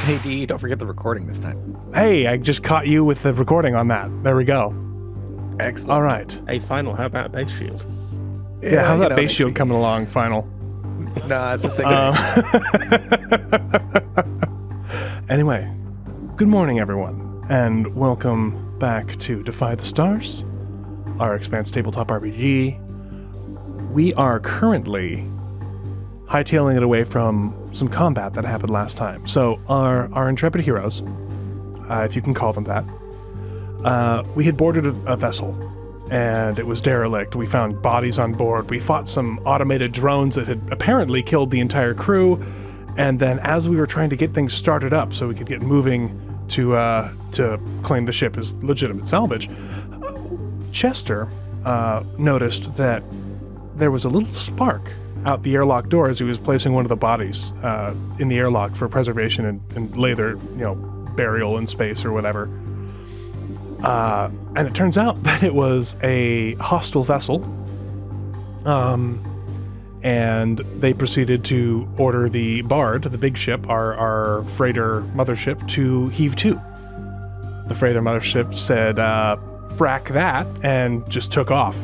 Hey, D, don't forget the recording this time. Hey, I just caught you with the recording on that. There we go. Excellent. All right. Hey, Final, how about base shield? Yeah, how's that base shield coming along, Final? Nah, it's a thing. Anyway, good morning, everyone, and welcome back to Defy the Stars, our Expanse Tabletop RPG. We are currently hightailing it away from some combat that happened last time. So our intrepid heroes, if you can call them that, we had boarded a vessel, and it was derelict. We found bodies on board. We fought some automated drones that had apparently killed the entire crew, and then as we were trying to get things started up so we could get moving to claim the ship as legitimate salvage, Chester noticed that there was a little spark out the airlock door as he was placing one of the bodies in the airlock for preservation and later, burial in space or whatever. And it turns out that it was a hostile vessel. And they proceeded to order the Bard, the big ship, our freighter mothership, to heave to. The freighter mothership said, frack that, and just took off.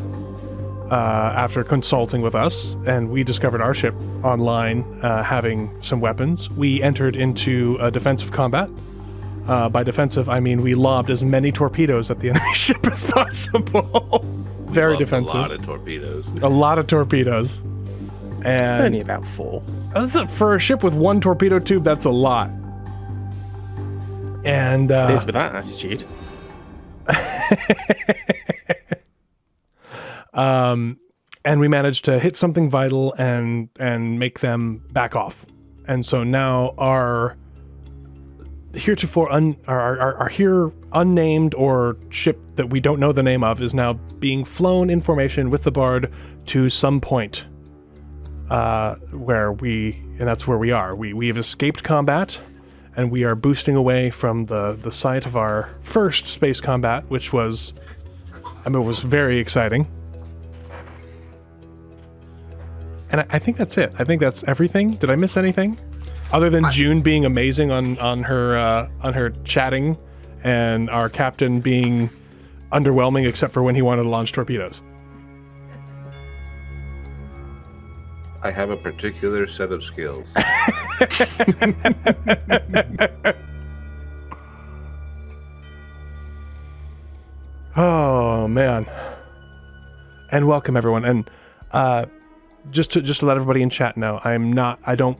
After consulting with us, and we discovered our ship online having some weapons, we entered into a defensive combat. By defensive, I mean we lobbed as many torpedoes at the enemy ship as possible. Very defensive. A lot of torpedoes. A lot of torpedoes. And It's only about 4. for a ship with one torpedo tube, that's a lot. And It is with that attitude. And we managed to hit something vital and make them back off. And so now our heretofore our here unnamed or ship that we don't know the name of is now being flown in formation with the Bard to some point that's where we are. We have escaped combat, and we are boosting away from the site of our first space combat, which was, it was very exciting. And I think that's it. I think that's everything. Did I miss anything? Other than June being amazing on her chatting, and our captain being underwhelming except for when he wanted to launch torpedoes. I have a particular set of skills. Oh man. And welcome everyone. And just to let everybody in chat know, I don't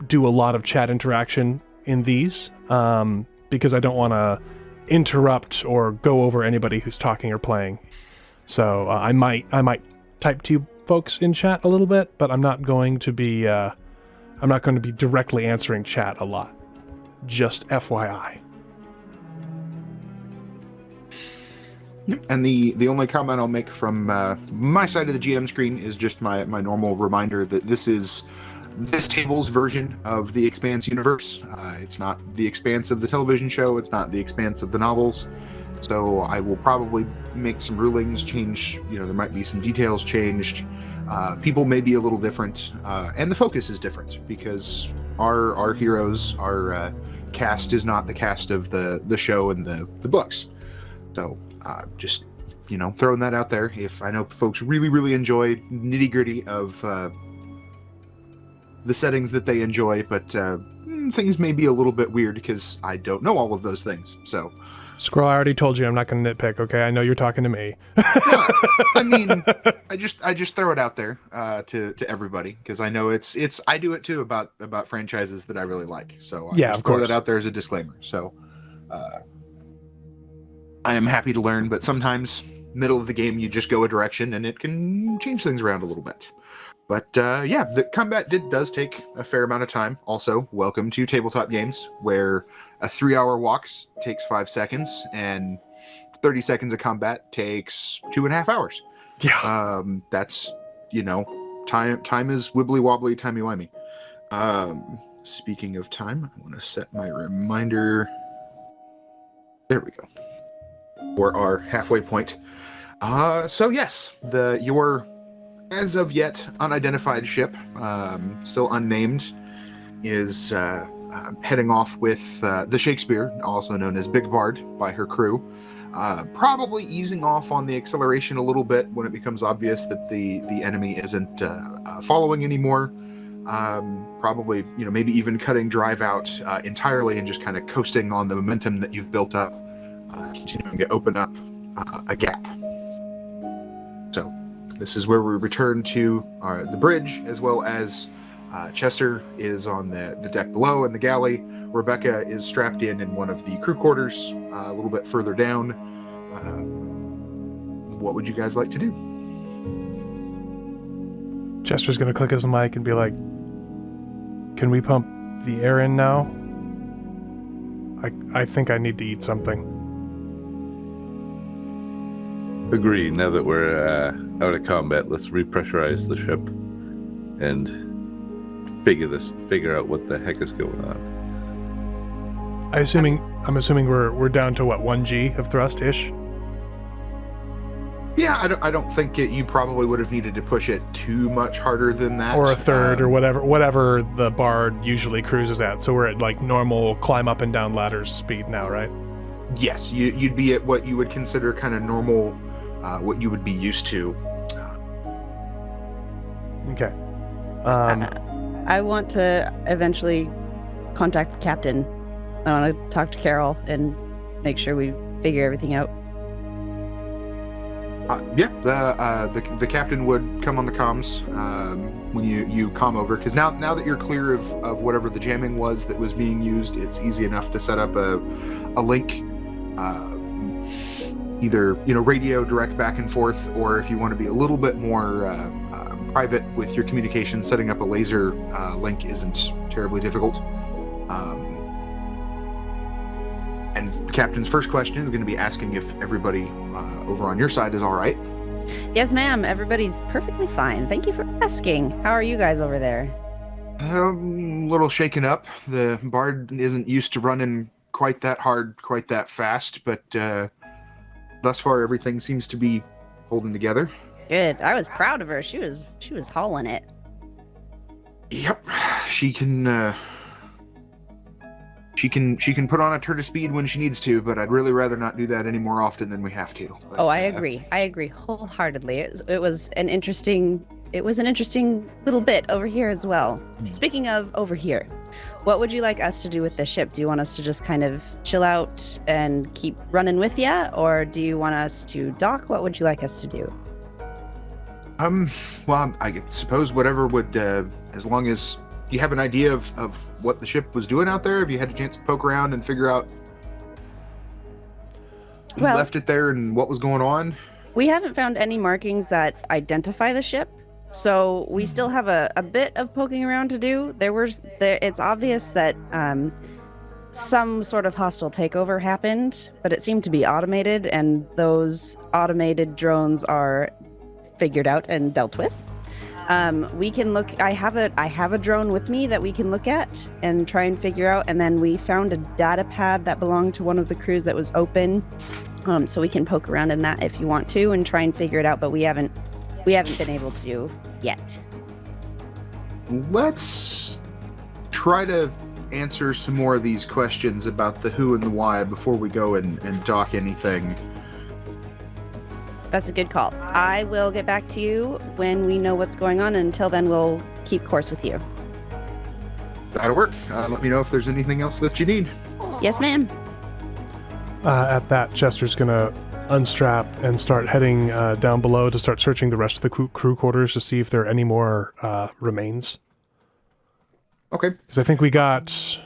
do a lot of chat interaction in these, because I don't want to interrupt or go over anybody who's talking or playing. So I might type to you folks in chat a little bit, but I'm not going to be directly answering chat a lot. Just FYI. And the only comment I'll make from my side of the GM screen is just my normal reminder that this is this table's version of the Expanse universe. It's not the Expanse of the television show. It's not the Expanse of the novels. So I will probably make some rulings, change, there might be some details changed. People may be a little different, and the focus is different because our heroes, our cast is not the cast of the show and the books. So just, throwing that out there. If I know folks really, really enjoy nitty gritty of the settings that they enjoy, but things may be a little bit weird because I don't know all of those things. So, Squirrel, I already told you I'm not going to nitpick. Okay, I know you're talking to me. yeah, I mean, I just throw it out there to everybody because I know it's I do it too about franchises that I really like. So I just throw that out there as a disclaimer. So. I am happy to learn, but sometimes middle of the game you just go a direction and it can change things around a little bit. But yeah, the combat does take a fair amount of time. Also, welcome to tabletop games where a 3-hour walk takes 5 seconds and 30 seconds of combat takes 2.5 hours. Yeah. That's, time is wibbly wobbly, timey wimey. Speaking of time, I want to set my reminder. There we go. For our halfway point. So yes, your as of yet unidentified ship, still unnamed, is heading off with the Shakespeare, also known as Big Bard by her crew. Probably easing off on the acceleration a little bit when it becomes obvious that the enemy isn't following anymore. Probably, maybe even cutting drive out entirely and just kind of coasting on the momentum that you've built up, continuing to open up a gap. So this is where we return to the bridge, as well as Chester is on the deck below in the galley. Rebecca is strapped in one of the crew quarters a little bit further down. What would you guys like to do? Chester's gonna click his mic and be like, "Can we pump the air in now? I think I need to eat something." Agree. Now that we're out of combat, let's repressurize the ship and figure out what the heck is going on. I'm assuming we're down to what, 1G of thrust ish? Yeah, I don't think you probably would have needed to push it too much harder than that. Or a third, or whatever the Bard usually cruises at. So we're at like normal climb up and down ladders speed now, right? Yes, you'd be at what you would consider kind of normal, what you would be used to. Okay. I want to eventually contact the captain. I want to talk to Carol and make sure we figure everything out. The captain would come on the comms when you comm over, because now that you're clear of whatever the jamming was that was being used, it's easy enough to set up a link, either radio direct back and forth, or if you want to be a little bit more private with your communication, setting up a laser link isn't terribly difficult. And the captain's first question is going to be asking if everybody over on your side is all right. Yes, ma'am. Everybody's perfectly fine. Thank you for asking. How are you guys over there? A little shaken up. The Bard isn't used to running quite that hard, quite that fast, but thus far everything seems to be holding together. Good. I was proud of her. She was hauling it. Yep, she can put on a turn of speed when she needs to, but I'd really rather not do that any more often than we have to. But, I agree. I agree wholeheartedly. It was an interesting little bit over here as well. Speaking of over here, what would you like us to do with the ship? Do you want us to just kind of chill out and keep running with ya, or do you want us to dock? What would you like us to do? Well, I suppose whatever would, as long as you have an idea of what the ship was doing out there, have you had a chance to poke around and figure out who left it there and what was going on? We haven't found any markings that identify the ship, so we still have a bit of poking around to do. It's obvious that some sort of hostile takeover happened, but it seemed to be automated, and those automated drones are figured out and dealt with. We can look. I have a drone with me that we can look at and try and figure out. And then we found a data pad that belonged to one of the crews that was open, so we can poke around in that if you want to and try and figure it out. But we haven't been able to yet. Let's try to answer some more of these questions about the who and the why before we go and dock anything. That's a good call. I will get back to you when we know what's going on, and until then, we'll keep course with you. That'll work. Let me know if there's anything else that you need. Yes, ma'am. At that, Chester's gonna unstrap and start heading down below to start searching the rest of the crew quarters to see if there are any more remains. Okay. Because I think we got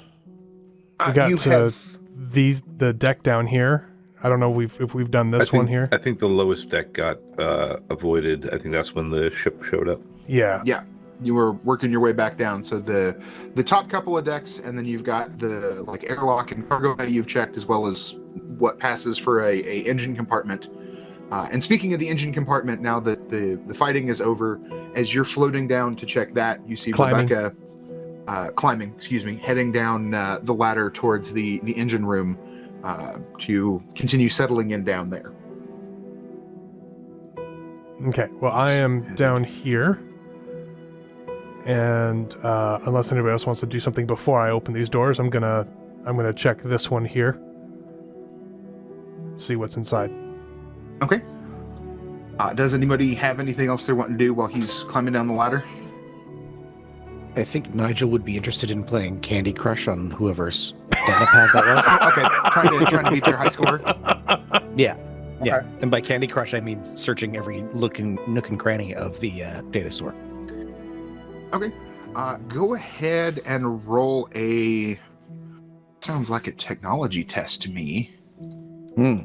the deck down here. I don't know if we've done this one here. I think the lowest deck got avoided. I think that's when the ship showed up. Yeah. Yeah. You were working your way back down. So the top couple of decks, and then you've got the airlock and cargo bay you've checked, as well as what passes for a engine compartment. And speaking of the engine compartment, now that the fighting is over, as you're floating down to check that, you see Rebecca heading down the ladder towards the engine room. To continue settling in down there. Okay, well, I am down here, And unless anybody else wants to do something before I open these doors, I'm gonna check this one here. See what's inside. Okay. Does anybody have anything else they're wanting to do while he's climbing down the ladder? I think Nigel would be interested in playing Candy Crush on whoever's data pad that was. Oh, okay, trying to beat their high score. Yeah. Yeah. Okay. And by Candy Crush, I mean searching every nook and cranny of the data store. Okay. Go ahead and roll a... Sounds like a technology test to me. Hmm.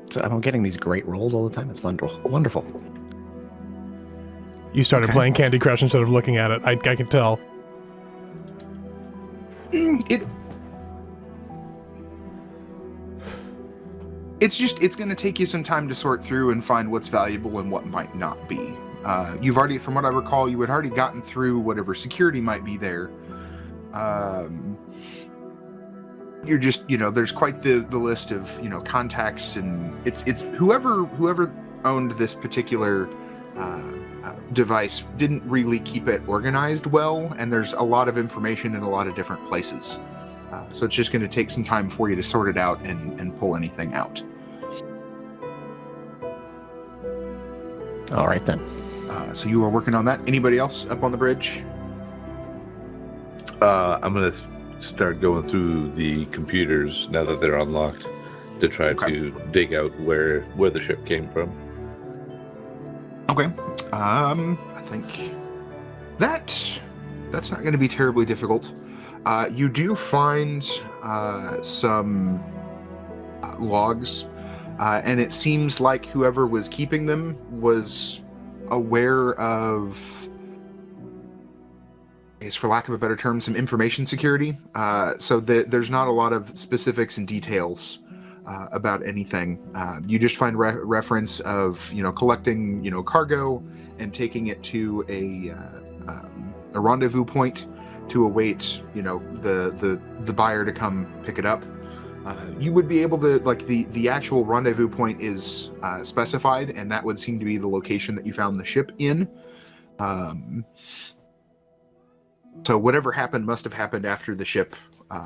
So I'm getting these great rolls all the time. It's wonderful. You started Okay. playing Candy Crush instead of looking at it. I can tell. It's going to take you some time to sort through and find what's valuable and what might not be. You've already, from what I recall, you had already gotten through whatever security might be there. You're just, there's quite the list of, contacts, and it's whoever owned this particular device didn't really keep it organized well, and there's a lot of information in a lot of different places. So it's just going to take some time for you to sort it out and pull anything out. All right, then. So you are working on that. Anybody else up on the bridge? I'm gonna start going through the computers now that they're unlocked to try to dig out where the ship came from. Okay. I think that's not going to be terribly difficult. You do find some logs, and it seems like whoever was keeping them was aware of, I guess for lack of a better term, some information security. So there's not a lot of specifics and details about anything. You just find reference of collecting cargo and taking it to a rendezvous point to await the buyer to come pick it up. You would be able to, like, the actual rendezvous point is specified, and that would seem to be the location that you found the ship in. So whatever happened must have happened after the ship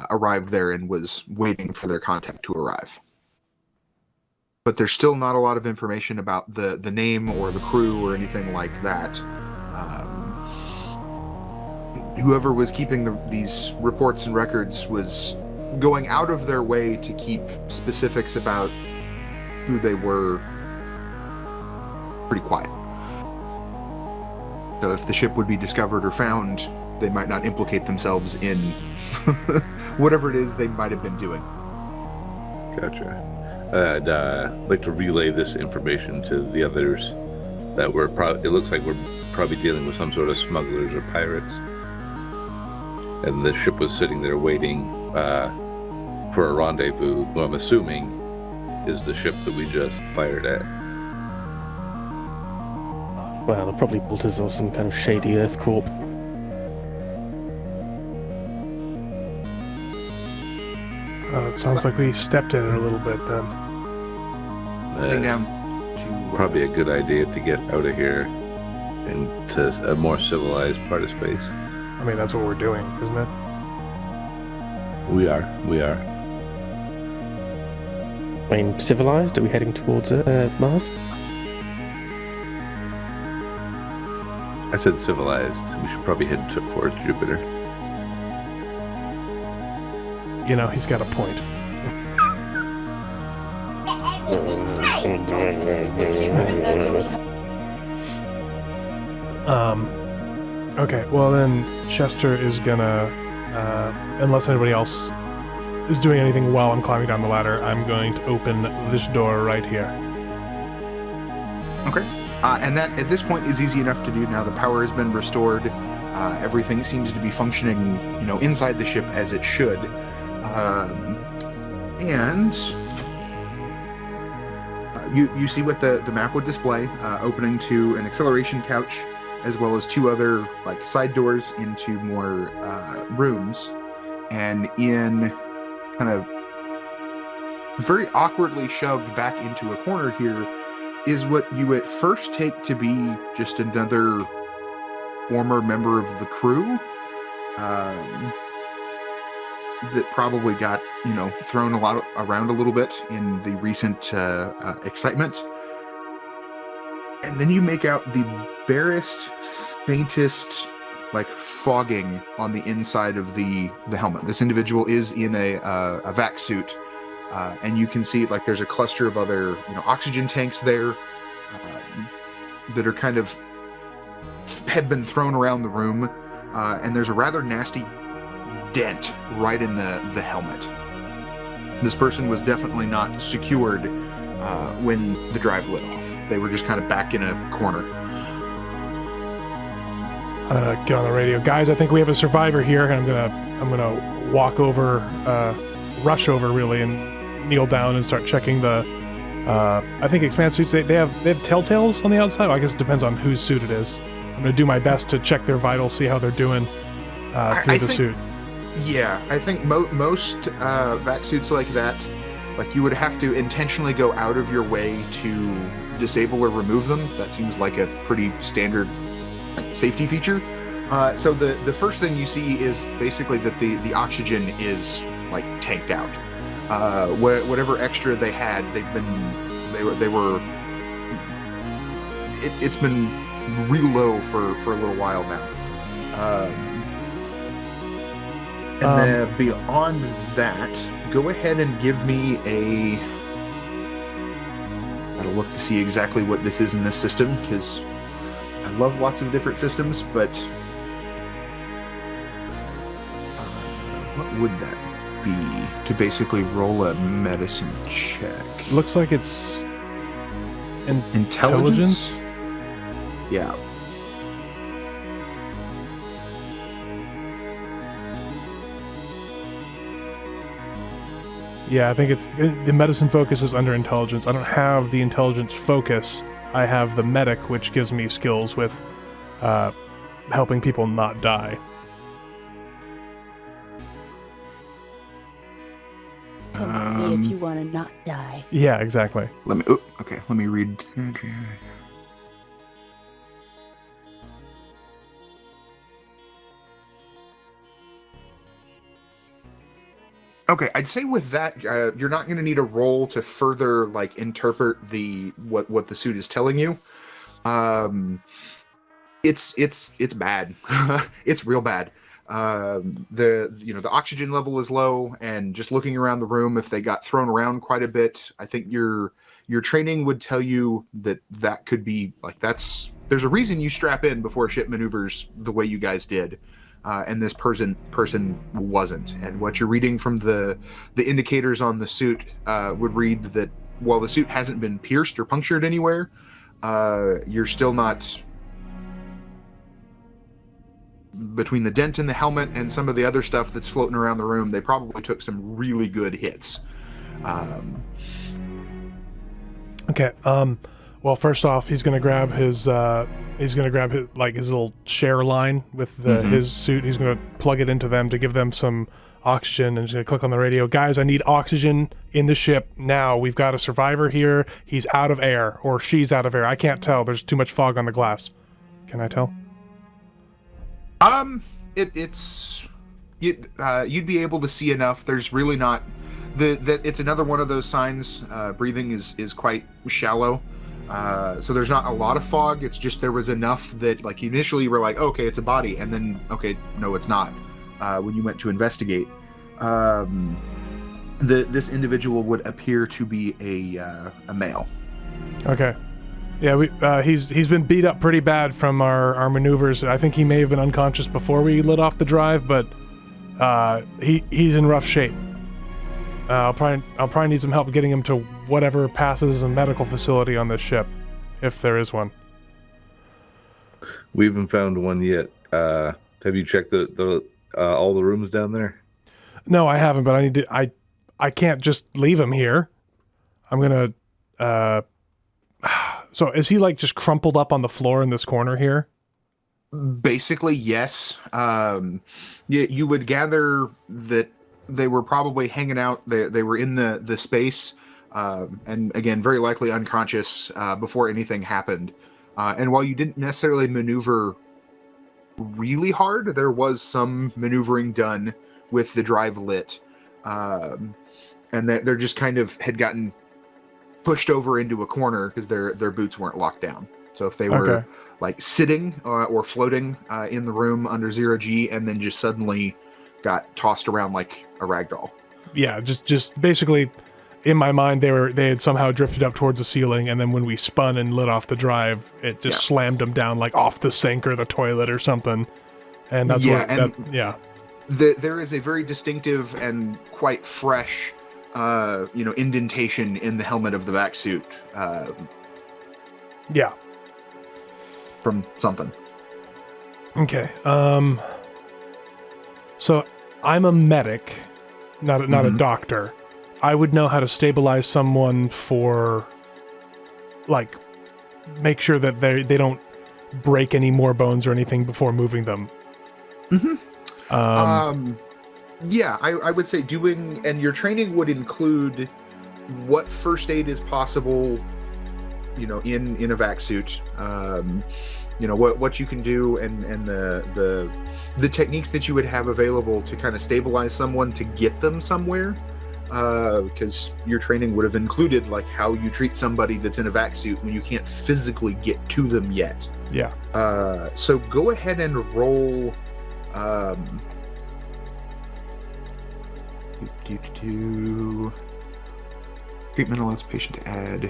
arrived there and was waiting for their contact to arrive. But there's still not a lot of information about the name or the crew or anything like that. Whoever was keeping these reports and records was going out of their way to keep specifics about who they were pretty quiet. So if the ship would be discovered or found, they might not implicate themselves in whatever it is they might have been doing. Gotcha. I'd like to relay this information to the others that it looks like we're probably dealing with some sort of smugglers or pirates. And the ship was sitting there waiting for a rendezvous, who I'm assuming is the ship that we just fired at. Well, they're probably bolters or some kind of shady Earth Corp. It sounds like we stepped in it a little bit then. Heading down to Probably a good idea to get out of here and to a more civilized part of space. I mean, that's what we're doing, isn't it? We are. I mean, civilized? Are we heading towards Mars? I said civilized. We should probably head towards Jupiter. He's got a point. Okay, well then Chester is gonna, unless anybody else is doing anything while I'm climbing down the ladder, I'm going to open this door right here. Okay. And that, at this point, is easy enough to do now. The power has been restored. Everything seems to be functioning, inside the ship as it should. You see what the map would display, opening to an acceleration couch, as well as two other side doors into more rooms. And in kind of very awkwardly shoved back into a corner here is what you at first take to be just another former member of the crew that probably got, thrown around a little bit in the recent excitement. And then you make out the barest, faintest, fogging on the inside of the helmet. This individual is in a vac suit, and you can see there's a cluster of other oxygen tanks there that are kind of had been thrown around the room, and there's a rather nasty dent right in the helmet. This person was definitely not secured when the drive lit off. They were just kind of back in a corner. Get on the radio, guys. I think we have a survivor here, and I'm gonna walk over, rush over really, and kneel down and start checking the. I think expanse suits. They have telltales on the outside. Well, I guess it depends on whose suit it is. I'm gonna do my best to check their vitals, see how they're doing through the suit. Yeah, I think most vac suits like that, you would have to intentionally go out of your way to disable or remove them. That seems like a pretty standard safety feature. So the first thing you see is basically that the oxygen is tanked out. Whatever extra they had, it's been real low for a little while now. And then beyond that, go ahead and give me I'll look to see exactly what this is in this system, because I love lots of different systems, but what would that be? To basically roll a medicine check. Looks like it's Intelligence? Yeah. Yeah, I think it's the medicine focus is under intelligence. I don't have the intelligence focus. I have the medic, which gives me skills with helping people not die. Come on, if you want to not die. Yeah, exactly. Let me read. Okay, I'd say with that, you're not going to need a roll to further interpret what the suit is telling you. It's bad. It's real bad. The oxygen level is low, and just looking around the room, if they got thrown around quite a bit, I think your training would tell you that could be there's a reason you strap in before ship maneuvers the way you guys did. And this person wasn't. And what you're reading from the indicators on the suit would read that while the suit hasn't been pierced or punctured anywhere, you're still not, between the dent in the helmet and some of the other stuff that's floating around the room, they probably took some really good hits. Okay. Well, first off, he's gonna grab his his little share line with his suit. He's gonna plug it into them to give them some oxygen, and he's gonna click on the radio. Guys, I need oxygen in the ship now. We've got a survivor here. He's out of air, or she's out of air. I can't tell. There's too much fog on the glass. Can I tell? You'd be able to see enough. There's really not it's another one of those signs. Breathing is quite shallow. So there's not a lot of fog. It's just there was enough that initially you were like, okay, it's a body, and then okay, no, it's not. When you went to investigate, this individual would appear to be a male. Okay. Yeah, he's been beat up pretty bad from our maneuvers. I think he may have been unconscious before we lit off the drive, but he's in rough shape. I'll probably need some help getting him to whatever passes a medical facility on this ship, if there is one. We haven't found one yet. Have you checked the all the rooms down there? No, I haven't, but I need to. I can't just leave him here. I'm gonna. So is he just crumpled up on the floor in this corner here? Basically, yes. You would gather that they were probably hanging out. They were in the space, and again, very likely unconscious before anything happened. And while you didn't necessarily maneuver really hard, there was some maneuvering done with the drive lit, and they're just kind of had gotten pushed over into a corner because their boots weren't locked down. So if they were like sitting or floating in the room under 0G and then just suddenly got tossed around like a rag doll. Yeah, just basically, in my mind, they had somehow drifted up towards the ceiling, and then when we spun and lit off the drive, it just slammed them down like off the sink or the toilet or something. And that's there is a very distinctive and quite fresh, indentation in the helmet of the vac suit. From something. Okay. So I'm a medic, not a doctor. I would know how to stabilize someone for, like, make sure that they don't break any more bones or anything before moving them. Yeah, I would say doing, and your training would include what first aid is possible, in a vac suit. What you can do and the techniques that you would have available to kind of stabilize someone to get them somewhere. Because your training would have included like how you treat somebody that's in a vac suit when you can't physically get to them yet. Yeah. So go ahead and roll. Treatment allows patient to add.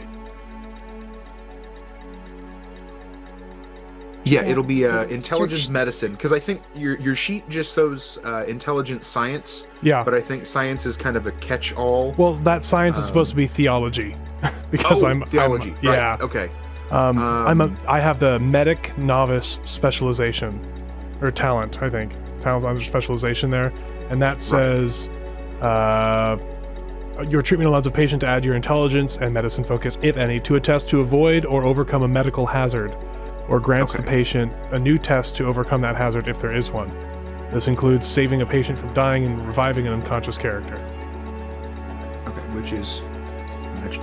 Yeah, it'll be intelligence medicine, because I think your sheet just shows intelligence science. Yeah. But I think science is kind of a catch-all. Well, that science is supposed to be theology, because I'm theology. Yeah. Right. Okay. I have the medic novice specialization, or talent. I think talent under specialization there, and that says your treatment allows a patient to add your intelligence and medicine focus, if any, to a test to avoid or overcome a medical hazard, or grants the patient a new test to overcome that hazard if there is one. This includes saving a patient from dying and reviving an unconscious character. Okay, which is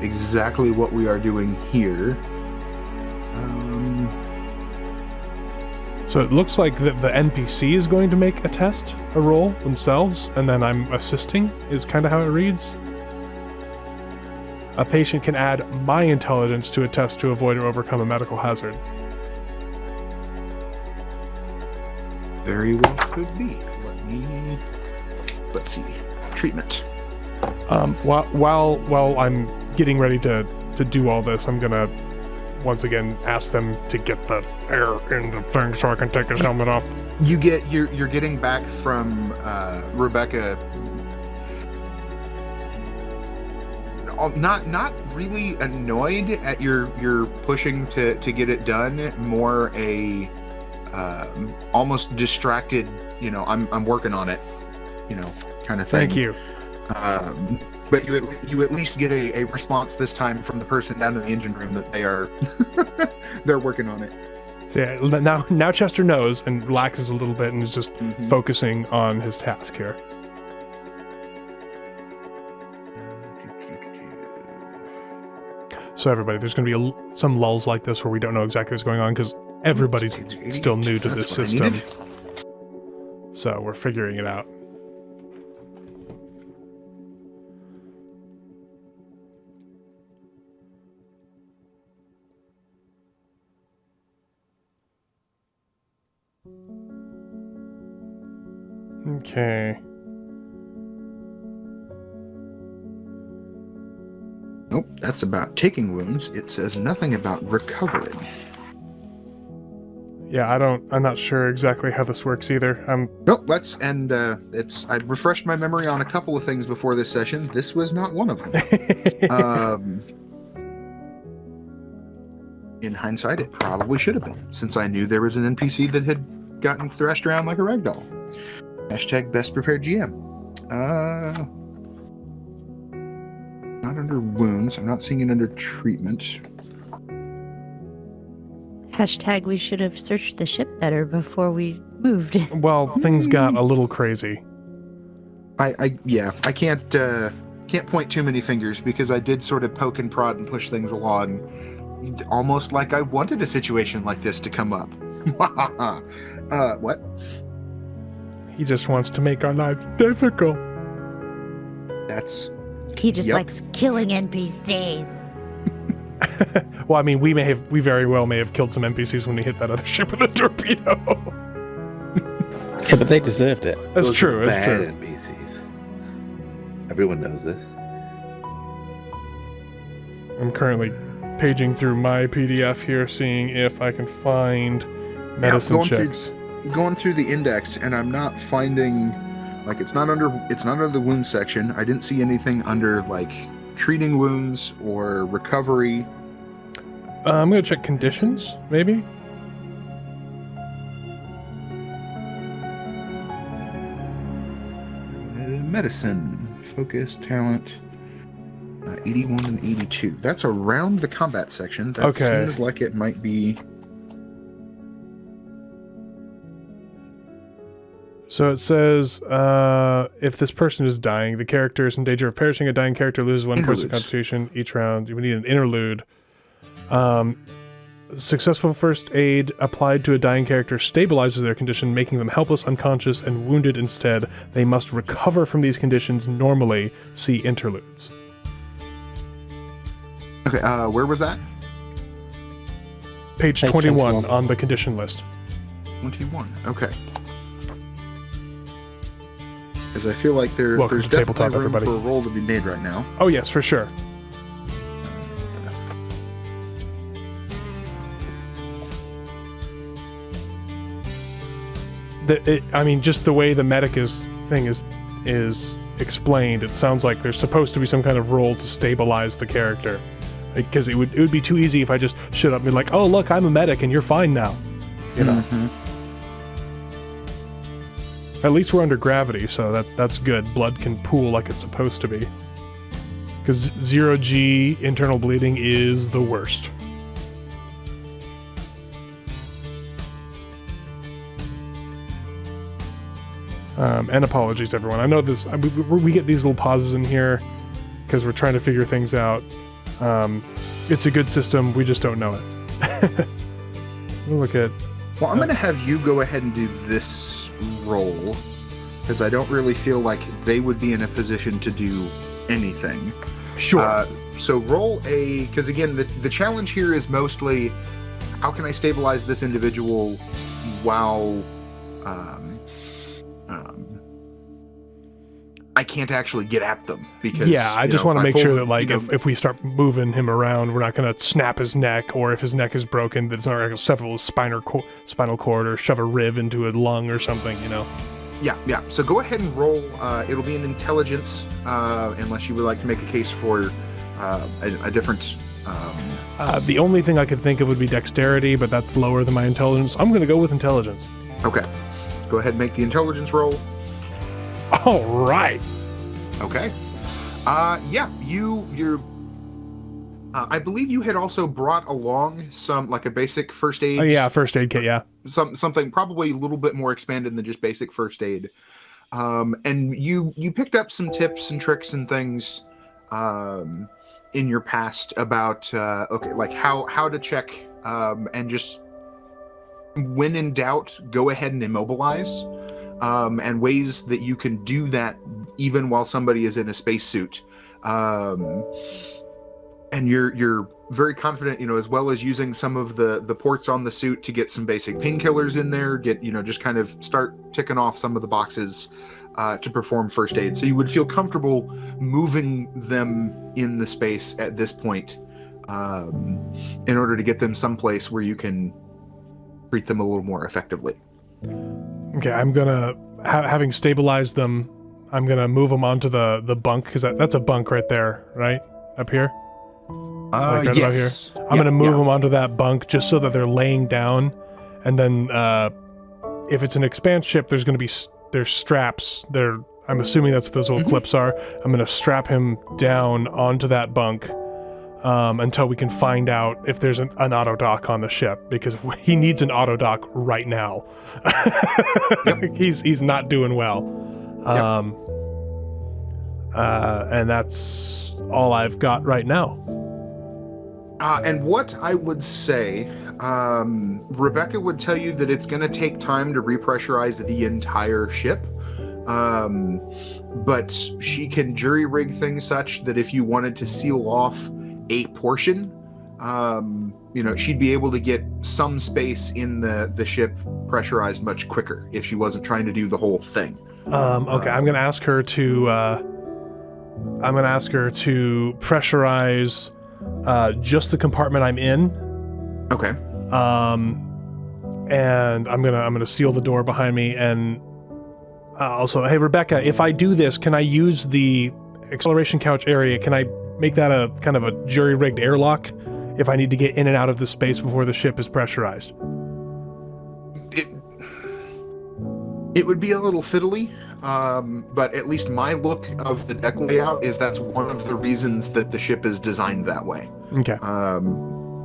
exactly what we are doing here. So it looks like the NPC is going to make a roll themselves, and then I'm assisting, is kind of how it reads. A patient can add my intelligence to a test to avoid or overcome a medical hazard. Very well could be. Let's see. Treatment. While I'm getting ready to do all this, I'm gonna once again ask them to get the air in the thing so I can take his helmet off. You're getting back from Rebecca. Not really annoyed at your pushing to get it done. More a almost distracted. I'm working on it. Kind of thing. Thank you. But you at least get a response this time from the person down in the engine room that they are they're working on it. So yeah, now Chester knows and relaxes a little bit and is just focusing on his task here. So everybody, there's going to be some lulls like this where we don't know exactly what's going on because everybody's still new to this system. So we're figuring it out. Okay. Nope, that's about taking wounds. It says nothing about recovering. Yeah, I'm not sure exactly how this works either. Nope, I refreshed my memory on a couple of things before this session. This was not one of them. In hindsight, it probably should have been, since I knew there was an NPC that had gotten thrashed around like a ragdoll. Hashtag best prepared GM. Not under wounds. I'm not seeing it under treatment. Hashtag we should have searched the ship better before we moved. Well, things got a little crazy. I can't point too many fingers because I did sort of poke and prod and push things along, almost like I wanted a situation like this to come up. What? He just wants to make our lives difficult. That's He just Yep. likes killing NPCs. Well, I mean, we very well may have killed some NPCs when we hit that other ship with a torpedo. Yeah, but they deserved it. That's Those true. are That's bad true. NPCs. Everyone knows this. I'm currently paging through my PDF here, seeing if I can find medicine going through- checks. going through the index, and I'm not finding, like, it's not under the wound section. I didn't see anything under like treating wounds or recovery. I'm gonna check conditions, maybe. Medicine, focus, talent, 81 and 82. That's around the combat section. That Okay. seems like it might be. So it says, if this person is dying, the character is in danger of perishing. A dying character loses 1 point of Interludes. constitution each round. You would need an interlude. Successful first aid applied to a dying character stabilizes their condition, making them helpless, unconscious, and wounded instead. They must recover from these conditions normally. See interludes. Okay, where was that? Page Page 21 21. on the condition list. 21. Okay. Because I feel like there's Welcome to definitely Tabletop, room everybody. for a roll to be made right now. Oh, yes, for sure. I mean, just the way the medic is explained, it sounds like there's supposed to be some kind of roll to stabilize the character. Because it would be too easy if I just showed up and be like, oh, look, I'm a medic and you're fine now. You know? Mhm. At least we're under gravity, so that's good. Blood can pool like it's supposed to be. Because 0G internal bleeding is the worst. And apologies, everyone. I know this. We get these little pauses in here because we're trying to figure things out. It's a good system. We just don't know it. We'll look at. Well, I'm going to have you go ahead and do this roll, because I don't really feel like they would be in a position to do anything. Sure. So roll a, because again, the challenge here is mostly, how can I stabilize this individual while I can't actually get at them? Because yeah, I just want to I make sure pull, that, like, if we start moving him around, we're not going to snap his neck, or if his neck is broken, that it's not going to sever his spinal cord or shove a rib into a lung or something, you know? Yeah. So go ahead and roll. It'll be an intelligence, unless you would like to make a case for a different. The only thing I could think of would be dexterity, but that's lower than my intelligence. I'm going to go with intelligence. Okay. Go ahead and make the intelligence roll. All right. Okay. Yeah. You're. I believe you had also brought along some, like, a basic first aid. Oh, yeah, first aid kit, yeah. Something probably a little bit more expanded than just basic first aid. And you picked up some tips and tricks and things in your past about like how to check, and just when in doubt, go ahead and immobilize, and ways that you can do that even while somebody is in a spacesuit. And you're very confident, as well as using some of the ports on the suit to get some basic painkillers in there, just kind of start ticking off some of the boxes to perform first aid. So you would feel comfortable moving them in the space at this point, in order to get them someplace where you can treat them a little more effectively. Okay, I'm going to, having stabilized them, I'm going to move them onto the bunk, because that's a bunk right there, right? Up here? Like right about here. I'm going to move them onto that bunk just so that they're laying down. And then if it's an expanse ship, there's going to be there's straps. I'm assuming that's what those little clips are. I'm going to strap him down onto that bunk until we can find out if there's an auto dock on the ship, because he needs an auto dock right now. He's not doing well. And that's all I've got right now. And what I would say, Rebecca would tell you that it's going to take time to repressurize the entire ship. But she can jury rig things such that if you wanted to seal off a portion, she'd be able to get some space in the ship pressurized much quicker if she wasn't trying to do the whole thing. Okay, I'm gonna ask her to pressurize just the compartment I'm in. Okay. And I'm gonna seal the door behind me. And also, hey Rebecca, if I do this, can I use the acceleration couch area? Can I make that a kind of a jury-rigged airlock if I need to get in and out of the space before the ship is pressurized? It would be a little fiddly, but at least my look of the deck layout is that's one of the reasons that the ship is designed that way. Okay.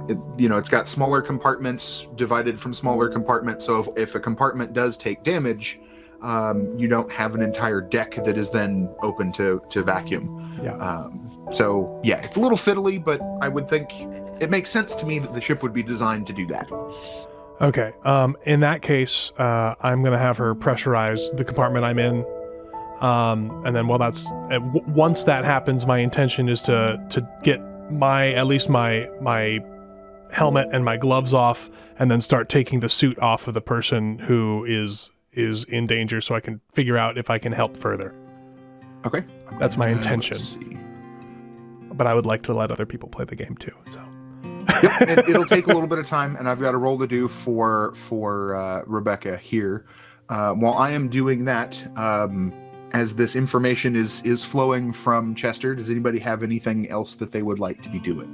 It's got smaller compartments divided from smaller compartments, so if a compartment does take damage, you don't have an entire deck that is then open to vacuum. Yeah. So yeah, it's a little fiddly, but I would think it makes sense to me that the ship would be designed to do that. Okay. In that case, I'm gonna have her pressurize the compartment I'm in, and then once that happens, my intention is to get at least my helmet and my gloves off, and then start taking the suit off of the person who is in danger, so I can figure out if I can help further. Okay. That's my intention. Let's see. But I would like to let other people play the game too. So. Yep, it'll take a little bit of time, and I've got a role to do for Rebecca here. While I am doing that, as this information is flowing from Chester, does anybody have anything else that they would like to be doing?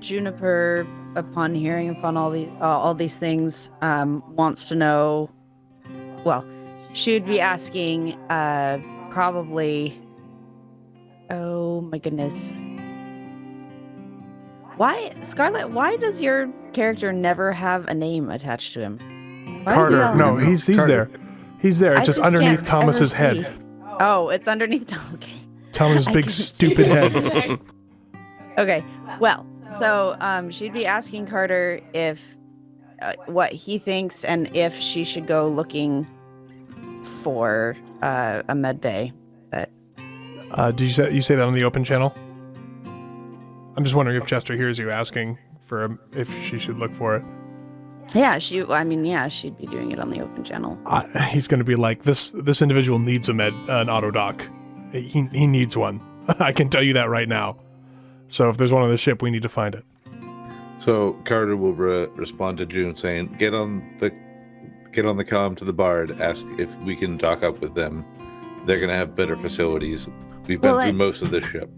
Juniper, upon hearing all these things, wants to know. Well, she would be asking, probably. Oh my goodness. Why, Scarlett, why does your character never have a name attached to him? Why do we Carter, all no, have- he's Carter. there. He's there. It's I just can't underneath ever Thomas's see. head. Oh, it's underneath. Okay. Thomas's I big can stupid see. head. Okay. Well, so she'd be asking Carter if what he thinks and if she should go looking for a med bay. But Did you say that on the open channel? I'm just wondering if Chester hears you asking for if she should look for it. yeah, she'd be doing it on the open channel. He's going to be like, this individual needs an auto dock. He needs one. I can tell you that right now. So if there's one on the ship, we need to find it. So Carter will respond to June saying, "Get on the comm to the Bard. Ask if we can dock up with them. They're gonna have better facilities. We've been through most of this ship."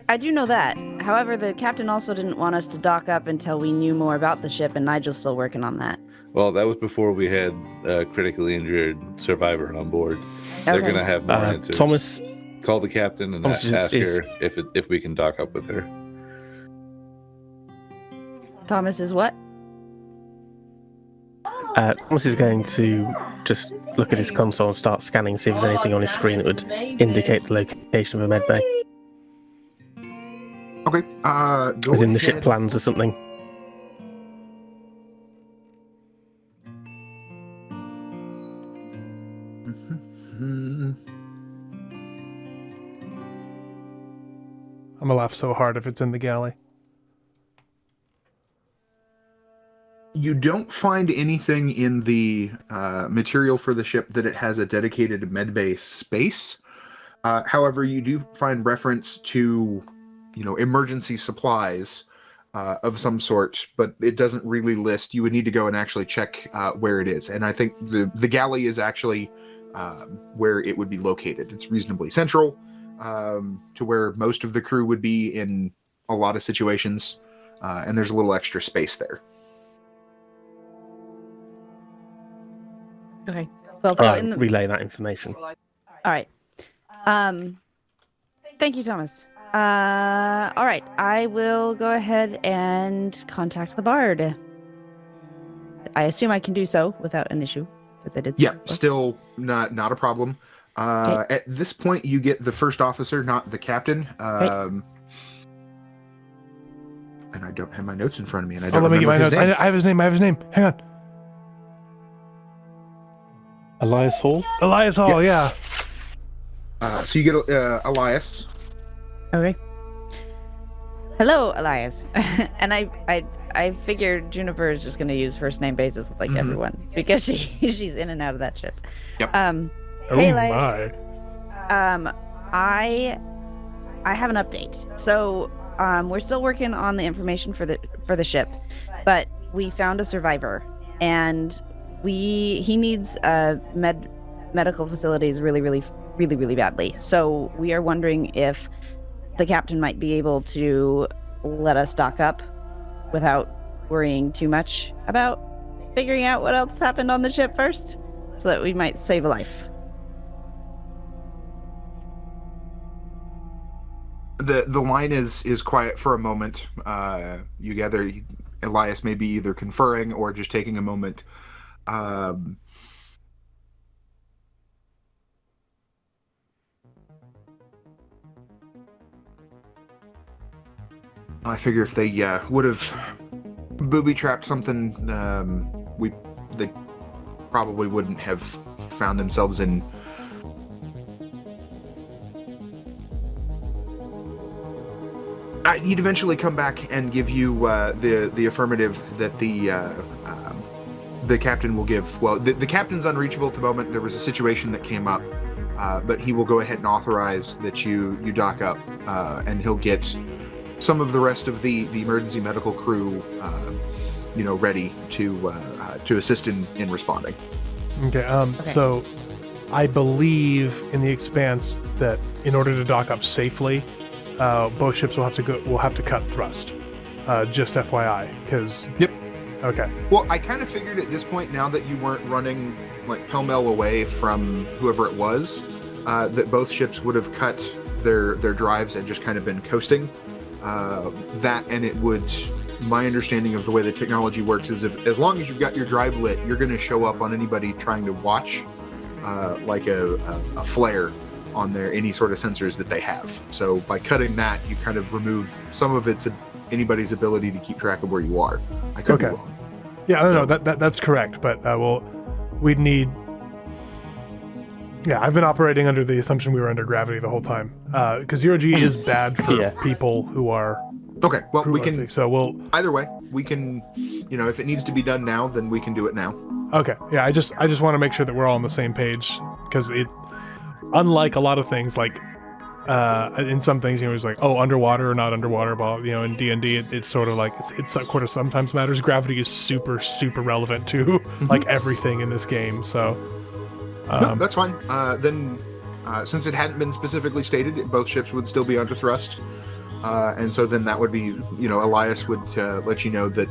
I do know that. However, the captain also didn't want us to dock up until we knew more about the ship, and Nigel's still working on that. Well, that was before we had a critically injured survivor on board. They're Okay. gonna have more answers. Thomas, Call the captain and Thomas ask is- her if we can dock up with her. Thomas is what? Thomas is going to just look at his console and start scanning, see if there's anything on his screen that would indicate the location of a med bay Okay. Go within the ship ahead. plans or something. Mhm. I'm going to laugh so hard if it's in the galley. You don't find anything in the material for the ship that it has a dedicated medbay space. However, you do find reference to, emergency supplies of some sort, but it doesn't really list. You would need to go and actually check where it is. And I think the galley is actually where it would be located. It's reasonably central to where most of the crew would be in a lot of situations, and there's a little extra space there. Okay. Well, so I'll relay that information. All right. Thank you, Thomas. All right. I will go ahead and contact the Bard. I assume I can do so without an issue, because I did. Yeah, still not a problem. At this point, you get the first officer, not the captain. And I don't have my notes in front of me, and I don't let me get my remember notes. his name. I have his name. Hang on. Elias Hall? Elias Hall, Yes. yeah. So you get Elias. Okay. Hello, Elias. And I figured Juniper is just going to use first name basis with like everyone because she's in and out of that ship. Yep. Hey, Elias. I have an update. So we're still working on the information for the ship, but we found a survivor, and he needs medical facilities really badly. So we are wondering if the captain might be able to let us dock up without worrying too much about figuring out what else happened on the ship first, so that we might save a life. The line is quiet for a moment. You gather Elias may be either conferring or just taking a moment. I figure if they would have booby-trapped something, they probably wouldn't have found themselves in... He'd eventually come back and give you the affirmative that the captain will give. Well, the captain's unreachable at the moment. There was a situation that came up, but he will go ahead and authorize that you dock up, and he'll get some of the rest of the emergency medical crew, ready to assist in responding. Okay. So, I believe in the Expanse that in order to dock up safely, both ships will have to cut thrust. Just FYI, because. Yep. Okay. Well, I kind of figured at this point, now that you weren't running like pell-mell away from whoever it was, that both ships would have cut their drives and just kind of been coasting. That, and it would, my understanding of the way the technology works is as long as you've got your drive lit, you're going to show up on anybody trying to watch, like a flare on any sort of sensors that they have. So by cutting that, you kind of remove some of anybody's ability to keep track of where you are. I could be wrong. Yeah, no, that's correct. But we'd need. Yeah, I've been operating under the assumption we were under gravity the whole time. Because zero-G is bad for people who are. Okay, well, we can. So we'll. Either way, we can. If it needs to be done now, then we can do it now. Okay. Yeah, I just want to make sure that we're all on the same page, because unlike a lot of things, like in some things, it's like, oh, underwater or not underwater, ball. In D&D, it's sort of like it's sort of sometimes matters. Gravity is super relevant to like everything in this game. So. No, that's fine. Then, since it hadn't been specifically stated, both ships would still be under thrust, and so then that would be, Elias would let you know that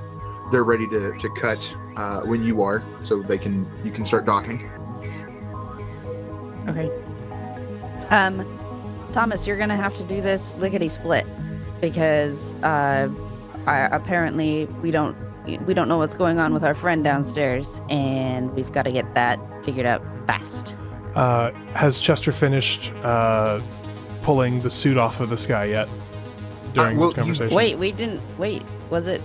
they're ready to cut when you are, so you can start docking. Okay. Thomas, you're gonna have to do this lickety split, because apparently we don't know what's going on with our friend downstairs, and we've got to get that figured out fast. Has Chester finished pulling the suit off of this guy yet during this conversation? Wait, was it?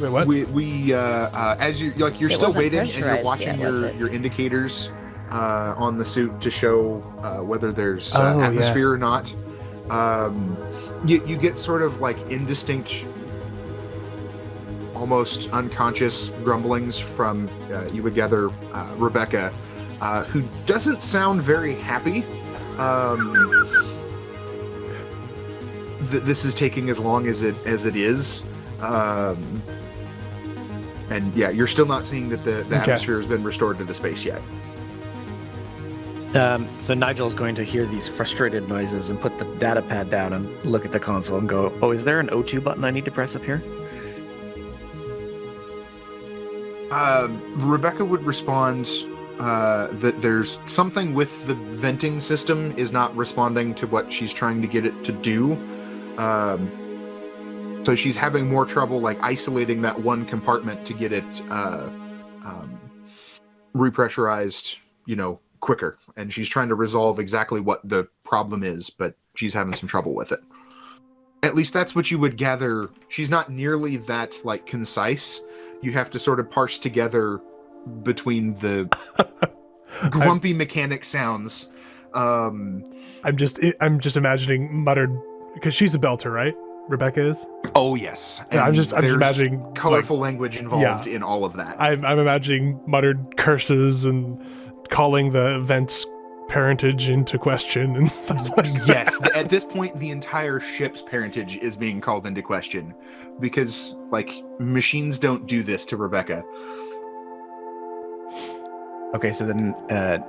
Wait, what? We as you're still waiting and you're watching yet, your indicators on the suit to show whether there's atmosphere or not. You get sort of like indistinct, almost unconscious grumblings from, you would gather, Rebecca, who doesn't sound very happy. This is taking as long as it is. And yeah, you're still not seeing that the atmosphere has been restored to the space yet. So Nigel's going to hear these frustrated noises and put the data pad down and look at the console and go, oh, is there an O2 button I need to press up here? Rebecca would respond that there's something with the venting system is not responding to what she's trying to get it to do. So she's having more trouble like isolating that one compartment to get it repressurized, quicker, and she's trying to resolve exactly what the problem is, but she's having some trouble with it. At least that's what you would gather. She's not nearly that like concise. You have to sort of parse together between the grumpy mechanic sounds. I'm just imagining muttered, because she's a belter, right? Rebecca is. Oh yes. Yeah, I'm just there's imagining colorful language involved in all of that. I'm imagining muttered curses and calling the event's parentage into question and stuff like that. Yes, at this point, the entire ship's parentage is being called into question because, like, machines don't do this to Rebecca. Okay, so then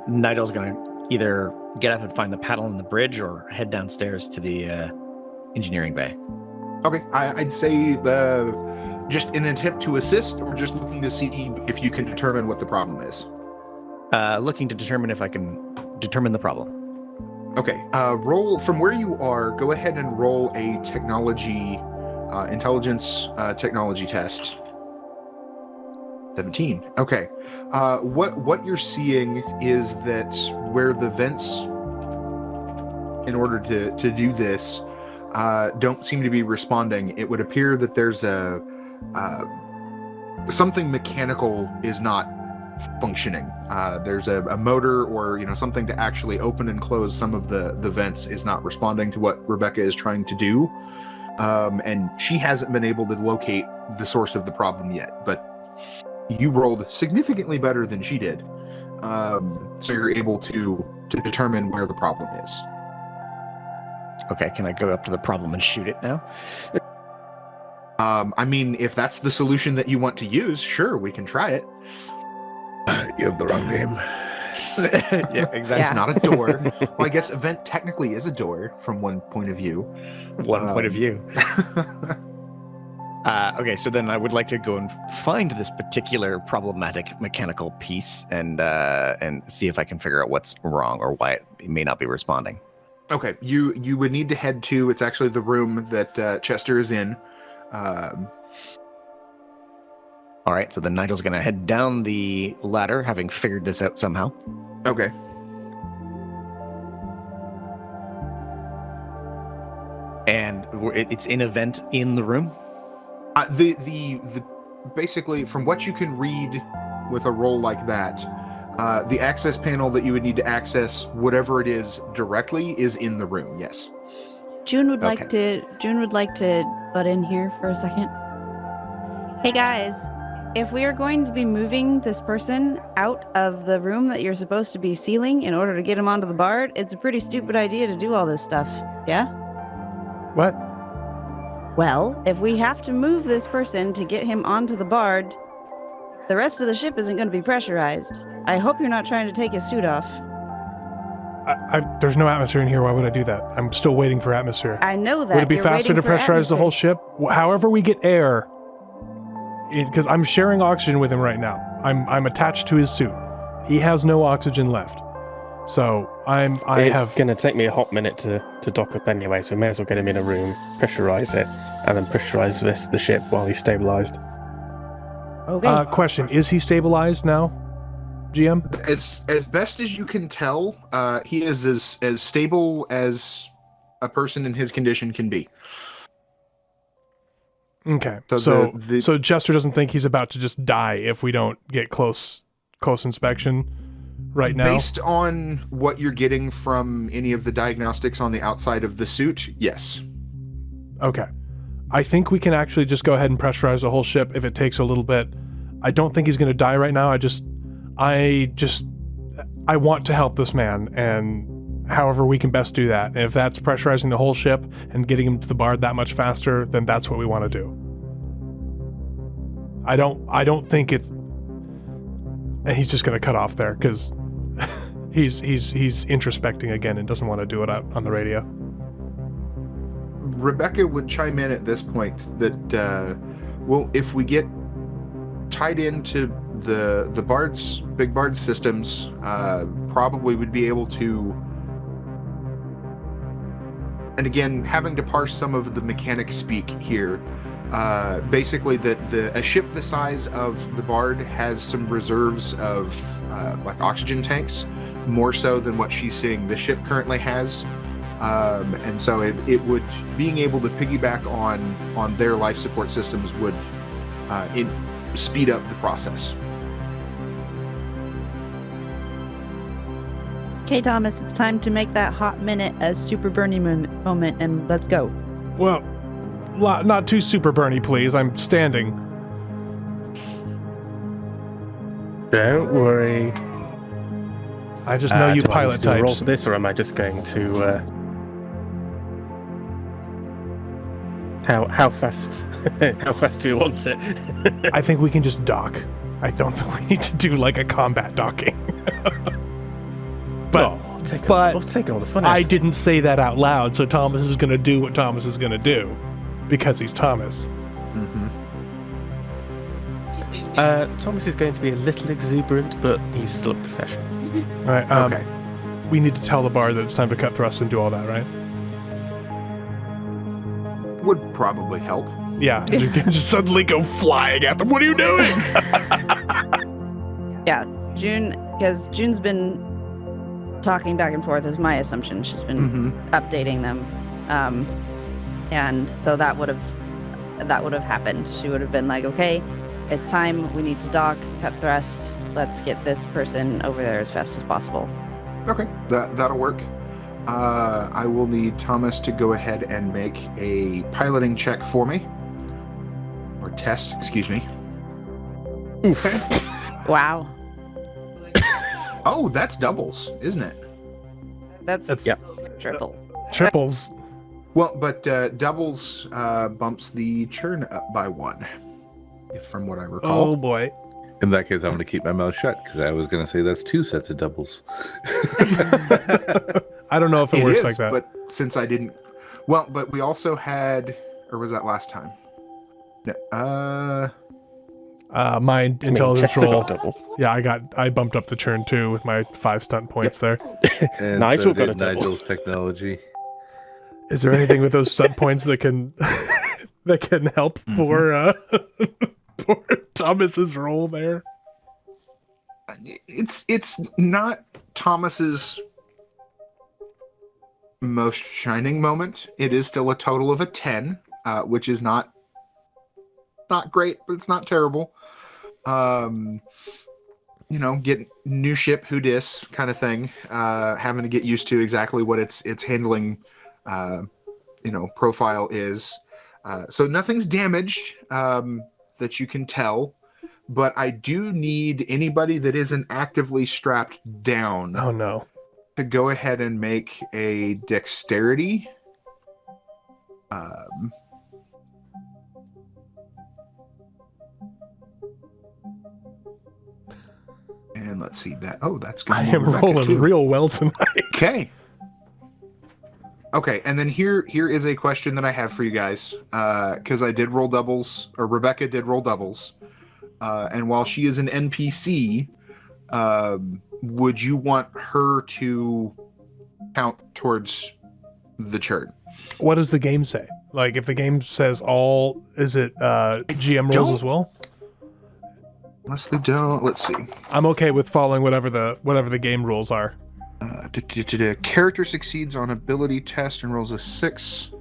Nigel's gonna either get up and find the paddle on the bridge or head downstairs to the engineering bay. Okay, I'd say just in an attempt to assist, or just looking to see if you can determine what the problem is. Looking to determine if I can determine the problem. Okay, roll from where you are. Go ahead and roll a technology, intelligence technology test. 17. Okay. What you're seeing is that where the vents, in order to do this, don't seem to be responding. It would appear that there's something mechanical is not functioning. There's a motor or something to actually open and close some of the vents is not responding to what Rebecca is trying to do, and she hasn't been able to locate the source of the problem yet. But you rolled significantly better than she did, so you're able to determine where the problem is. Okay, can I go up to the problem and shoot it now? I mean, if that's the solution that you want to use, sure, we can try it. You have the wrong name. Yeah, exactly. It's not a door. Well, I guess a vent technically is a door from one point of view. One point of view. Okay, so then I would like to go and find this particular problematic mechanical piece and see if I can figure out what's wrong or why it may not be responding. Okay, you would need to head to, it's actually the room that Chester is in. All right, so then Nigel's going to head down the ladder, having figured this out somehow. Okay. And it's in a vent in the room? The basically, from what you can read with a roll like that, the access panel that you would need to access whatever it is directly is in the room. Yes. June would like to butt in here for a second. Hey guys, if we are going to be moving this person out of the room that you're supposed to be sealing in order to get him onto the bard, it's a pretty stupid idea to do all this stuff. Yeah? What? Well, if we have to move this person to get him onto the bard, the rest of the ship isn't going to be pressurized. I hope you're not trying to take his suit off. There's no atmosphere in here. Why would I do that? I'm still waiting for atmosphere. I know that. Would it be You're faster waiting to for pressurize the whole atmosphere. ship? However we get air, because I'm sharing oxygen with him right now. I'm attached to his suit. He has no oxygen left. So It's going to take me a hot minute to dock up anyway, so we may as well get him in a room, pressurize it, and then pressurize the rest of the ship while he's stabilized. Okay. Question, is he stabilized now, GM? As best as you can tell, he is as stable as a person in his condition can be. Okay. So So Chester doesn't think he's about to just die if we don't get close inspection right now? Based on what you're getting from any of the diagnostics on the outside of the suit, yes. Okay. I think we can actually just go ahead and pressurize the whole ship if it takes a little bit. I don't think he's going to die right now. I want to help this man, and however we can best do that. And if that's pressurizing the whole ship and getting him to the bard that much faster, then that's what we want to do. I don't think it's... And he's just going to cut off there because he's introspecting again and doesn't want to do it out on the radio. Rebecca would chime in at this point that, well, if we get tied into the big bard systems, probably would be able to. And again, having to parse some of the mechanic speak here, basically that a ship the size of the bard has some reserves of like oxygen tanks more so than what she's seeing the ship currently has. And so it would, being able to piggyback on their life support systems would speed up the process. Okay, Thomas, it's time to make that hot minute a super burning moment, and let's go. Well, not too super burny, please. I'm standing. Don't worry. I just know you do I pilot need to do a roll types. for this, or am I just going to? How fast? How fast do you want it? I think we can just dock. I don't think we need to do like a combat docking. But we'll take all the fun. I didn't say that out loud, so Thomas is going to do what Thomas is going to do because he's Thomas. Mm-hmm. Thomas is going to be a little exuberant, but he's still a professional. All right. Okay. We need to tell the bar that it's time to cut thrust and do all that, right? Would probably help. Yeah. You can just suddenly go flying at them. What are you doing? Yeah, because June's been talking back and forth is my assumption. She's been updating them. And so that would have happened. She would have been like, okay, it's time, we need to dock, cut thrust, let's get this person over there as fast as possible. Okay, that'll work. I will need Thomas to go ahead and make a piloting check for me. Or test, excuse me. Okay. Wow. Oh, that's doubles, isn't it? That's Yep. triple. Triples. Well, but doubles bumps the churn up by 1, if from what I recall. Oh boy. In that case, I'm going to keep my mouth shut because I was going to say that's 2 sets of doubles. I don't know if it works like that. But since I didn't... Well, but we also had... Or was that last time? No, My intelligence Chester roll. got a double. Yeah, I bumped up the churn too with my 5 stunt points there. And Nigel so got did a double. Nigel's technology. Is there anything with those stunt points that can that can help poor Thomas's roll there? it's not Thomas's most shining moment. It is still a total of a 10, which is not great, but it's not terrible. Get new ship, who dis kind of thing. Having to get used to exactly what its handling, profile is. So nothing's damaged that you can tell, but I do need anybody that isn't actively strapped down. Oh no. To go ahead and make a dexterity. And let's see that. Oh, that's good. I am rolling real well tonight. Okay, and then here is a question that I have for you guys, because I did roll doubles, or Rebecca did roll doubles, and while she is an NPC, would you want her to count towards the churn? What does the game say? Like, if the game says all, is it GM rolls as well? Unless they don't, let's see. I'm okay with following whatever the game rules are. Character succeeds on ability test and rolls a 6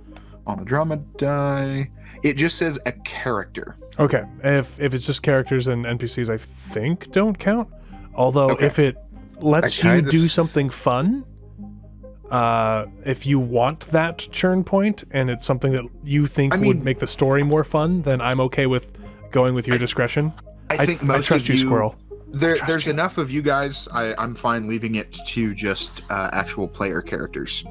on the drama die. It just says a character. Okay, if it's just characters and NPCs, I think don't count. Although Okay. if it lets you kinda do something fun, if you want that churn point and it's something that you think would make the story more fun, then I'm okay with going with your discretion. I think most trust of you, Squirrel. There's enough of you guys. I'm fine leaving it to just actual player characters,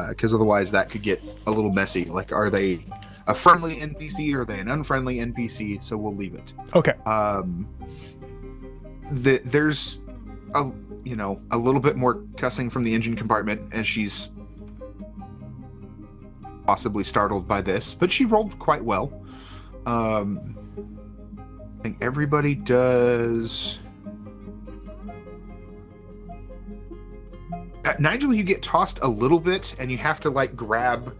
because otherwise that could get a little messy. Like, are they a friendly NPC or are they an unfriendly NPC? So we'll leave it. Okay. There's a little bit more cussing from the engine compartment as she's possibly startled by this, but she rolled quite well. I think everybody does. Nigel, you get tossed a little bit, and you have to grab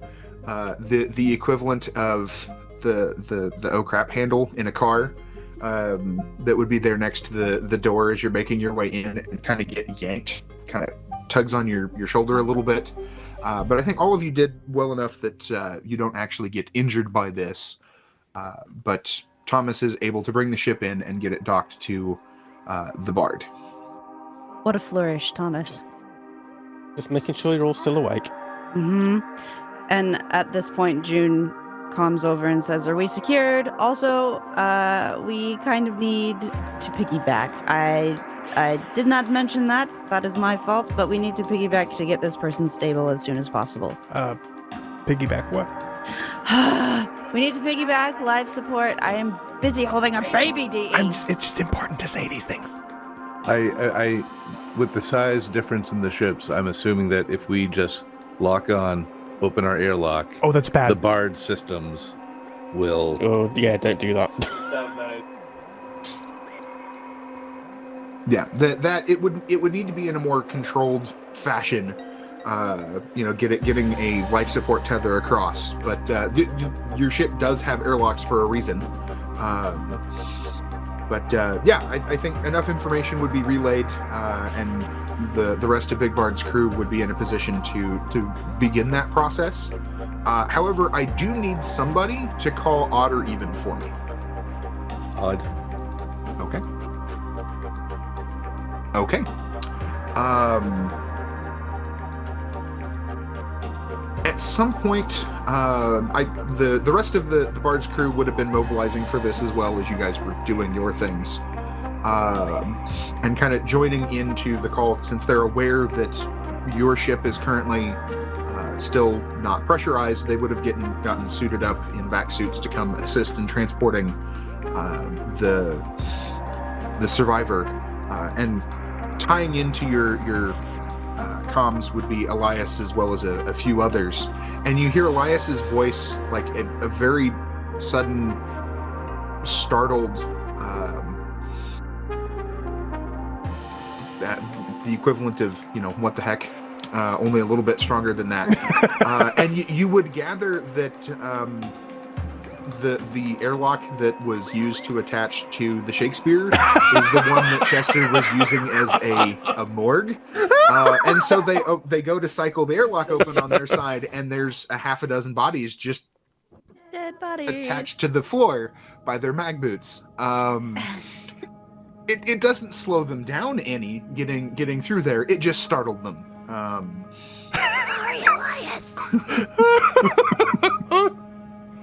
the equivalent of the oh crap handle in a car, that would be there next to the door as you're making your way in and kind of get yanked, kind of tugs on your shoulder a little bit. But I think all of you did well enough that you don't actually get injured by this. But Thomas is able to bring the ship in and get it docked to the Bard. What a flourish, Thomas. Just making sure you're all still awake. Mm-hmm. And at this point, June comes over and says, "Are we secured? Also, we kind of need to piggyback. I did not mention that. That is my fault, but we need to piggyback to get this person stable as soon as possible." Piggyback what? We need to piggyback life support. I am busy holding a baby, DE. It's just important to say these things. I with the size difference in the ships, I'm assuming that if we just lock on, open our airlock, Oh, that's bad. the Bard systems will. Oh, yeah, don't do that. Yeah, that it would need to be in a more controlled fashion. Getting a life support tether across, but your ship does have airlocks for a reason. I think enough information would be relayed, and the rest of Big Bard's crew would be in a position to begin that process. However, I do need somebody to call odd or even for me. Odd. Okay. Okay. At some point, the rest of the Bard's crew would have been mobilizing for this as well as you guys were doing your things, and kind of joining into the call since they're aware that your ship is currently still not pressurized. They would have gotten suited up in vac suits to come assist in transporting the survivor, and tying into your comms would be Elias as well as a few others, and you hear Elias's voice, like a very sudden, startled, the equivalent of what the heck, only a little bit stronger than that. And you would gather that the airlock that was used to attach to the Shakespeare is the one that Chester was using as a morgue. And so they go to cycle the airlock open on their side, and there's a half a dozen bodies just Dead bodies attached to the floor by their mag boots. It doesn't slow them down any getting through there. It just startled them. Sorry, Elias.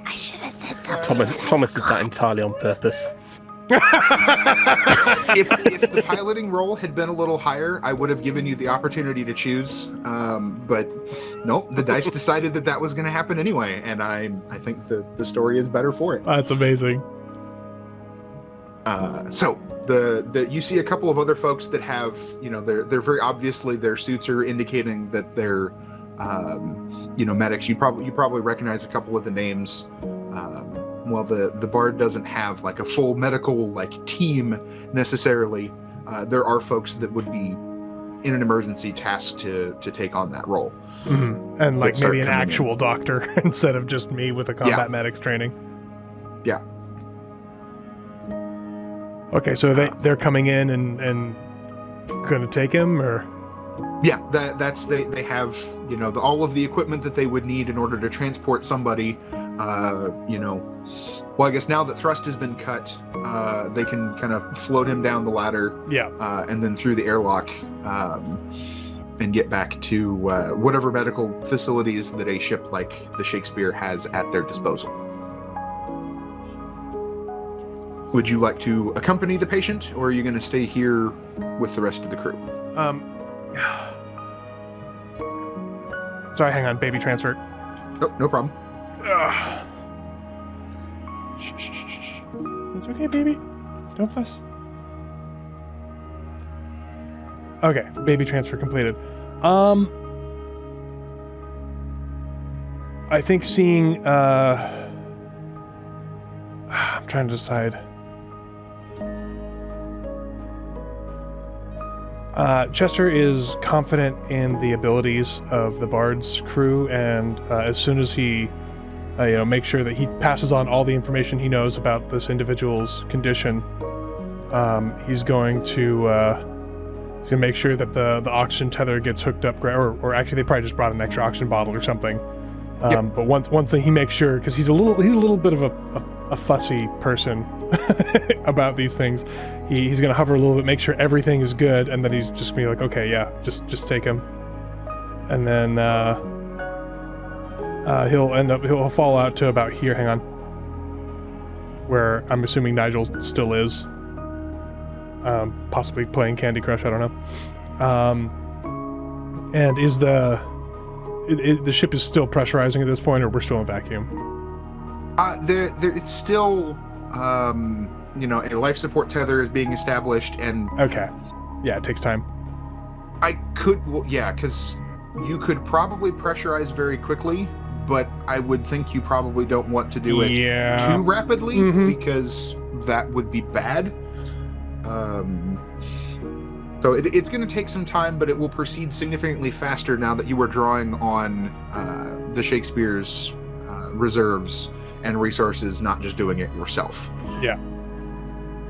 I should have said something. Thomas did that entirely on purpose. If the piloting roll had been a little higher, I would have given you the opportunity to choose. But nope, the dice decided that was going to happen anyway, and I think the story is better for it. That's amazing. So you see a couple of other folks that have, they're very obviously, their suits are indicating that they're medics. You probably recognize a couple of the names. While the Bard doesn't have like a full medical team necessarily, there are folks that would be in an emergency tasked to take on that role. Mm-hmm. And maybe an actual doctor instead of just me with a combat medics training. Yeah. Okay, so they're coming in and gonna take him, or? Yeah, they have all of the equipment that they would need in order to transport somebody. Well, I guess now that thrust has been cut, they can kind of float him down the ladder. Yeah. And then through the airlock, and get back to whatever medical facilities that a ship like the Shakespeare has at their disposal. Would you like to accompany the patient, or are you going to stay here with the rest of the crew? Sorry, hang on. Baby transfer. Oh, no problem. Shh. It's okay, baby. Don't fuss. Okay, baby transfer completed. I think seeing, I'm trying to decide. Chester is confident in the abilities of the Bard's crew, and as soon as he make sure that he passes on all the information he knows about this individual's condition. He's going to make sure that the oxygen tether gets hooked up, or actually they probably just brought an extra oxygen bottle or something. But once he makes sure, because he's a little bit of a fussy person about these things, he's gonna hover a little bit, make sure everything is good, and then he's just gonna be like, okay, yeah, just take him, and then he'll fall out to about here. Hang on, where I'm assuming Nigel still is, possibly playing Candy Crush. I don't know. And is the ship is still pressurizing at this point, or we're still in vacuum? It's still, a life support tether is being established, and okay, yeah, it takes time. Because you could probably pressurize very quickly, but I would think you probably don't want to do it too rapidly, because that would be bad. So it's going to take some time, but it will proceed significantly faster now that you are drawing on the Shakespeare's reserves and resources, not just doing it yourself. Yeah.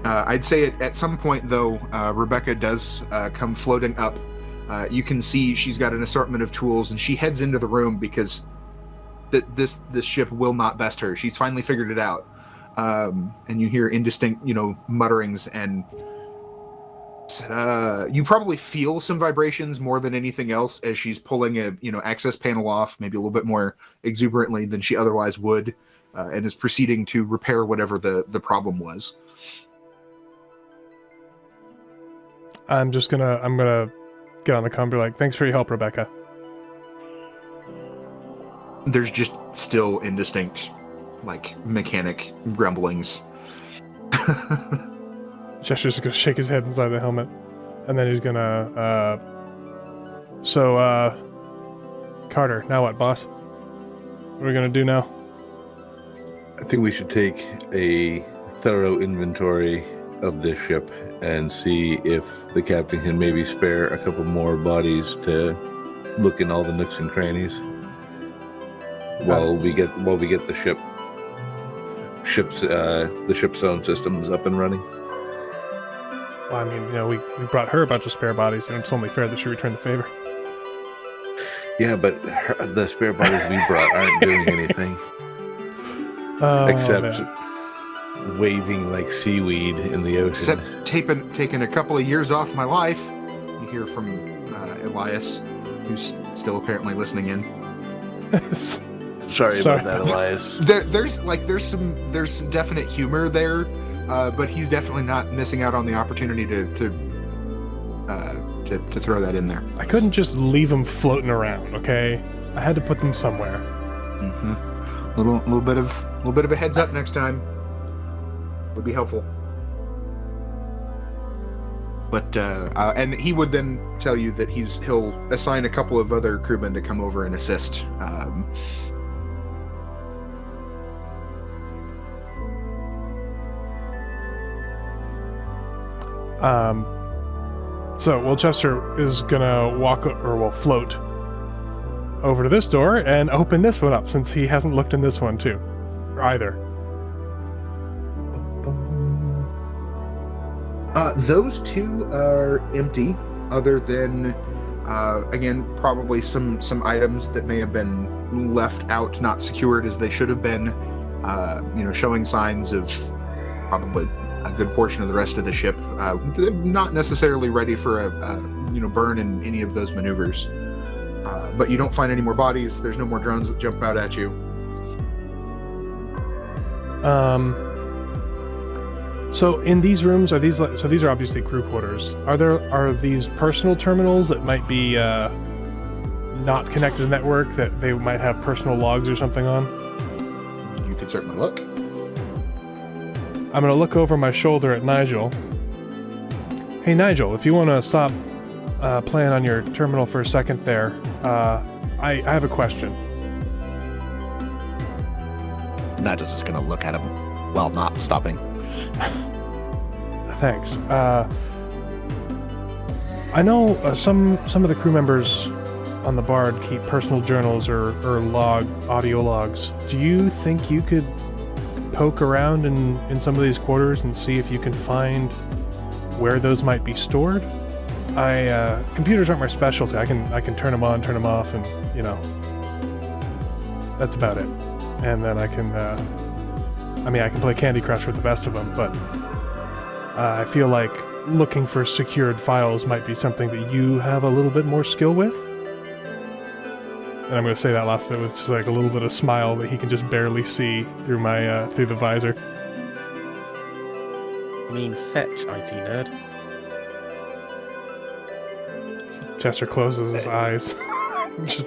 I'd say at some point, though, Rebecca does come floating up. You can see she's got an assortment of tools, and she heads into the room because this ship will not best her. She's finally figured it out. And you hear indistinct, mutterings, and you probably feel some vibrations more than anything else as she's pulling a access panel off, maybe a little bit more exuberantly than she otherwise would, and is proceeding to repair whatever the problem was. I'm gonna get on the comm and be like, thanks for your help, Rebecca. There's just still indistinct, mechanic grumblings. Chester's gonna shake his head inside the helmet, and then he's gonna, Carter, now what, boss? What are we gonna do now? I think we should take a thorough inventory of this ship and see if the captain can maybe spare a couple more bodies to look in all the nooks and crannies while we get the ship's own systems up and running. Well, I mean, we brought her a bunch of spare bodies, and it's only fair that she return the favor. Yeah, but the spare bodies we brought aren't doing anything except waving like seaweed in the ocean. Except taking a couple of years off my life. You hear from Elias, who's still apparently listening in. Sorry about that, Elias. There's some definite humor there, but he's definitely not missing out on the opportunity to throw that in there. I couldn't just leave them floating around, okay? I had to put them somewhere. Mm-hmm. Little bit of a heads up next time would be helpful. But and he would then tell you that he'll assign a couple of other crewmen to come over and assist. So Chester is gonna float over to this door and open this one up, since he hasn't looked in this one too, either. Those two are empty, other than again probably some items that may have been left out, not secured as they should have been. Showing signs of probably a good portion of the rest of the ship. They're not necessarily ready for a burn in any of those maneuvers. But you don't find any more bodies. There's no more drones that jump out at you. So in these rooms, these are obviously crew quarters. Are these personal terminals that might be not connected to network, that they might have personal logs or something on? You could certainly look. I'm going to look over my shoulder at Nigel. Hey, Nigel, if you want to stop playing on your terminal for a second there, I have a question. Nigel's just going to look at him while not stopping. Thanks. I know some of the crew members on the Bard keep personal journals or audio logs. Do you think you could poke around in some of these quarters and see if you can find where those might be stored? Computers aren't my specialty. I can turn them on, turn them off, and that's about it. And then I can play Candy Crush with the best of them, but I feel like looking for secured files might be something that you have a little bit more skill with. And I'm going to say that last bit with just like a little bit of smile that he can just barely see through my through the visor. Means fetch, IT nerd. Chester closes his eyes,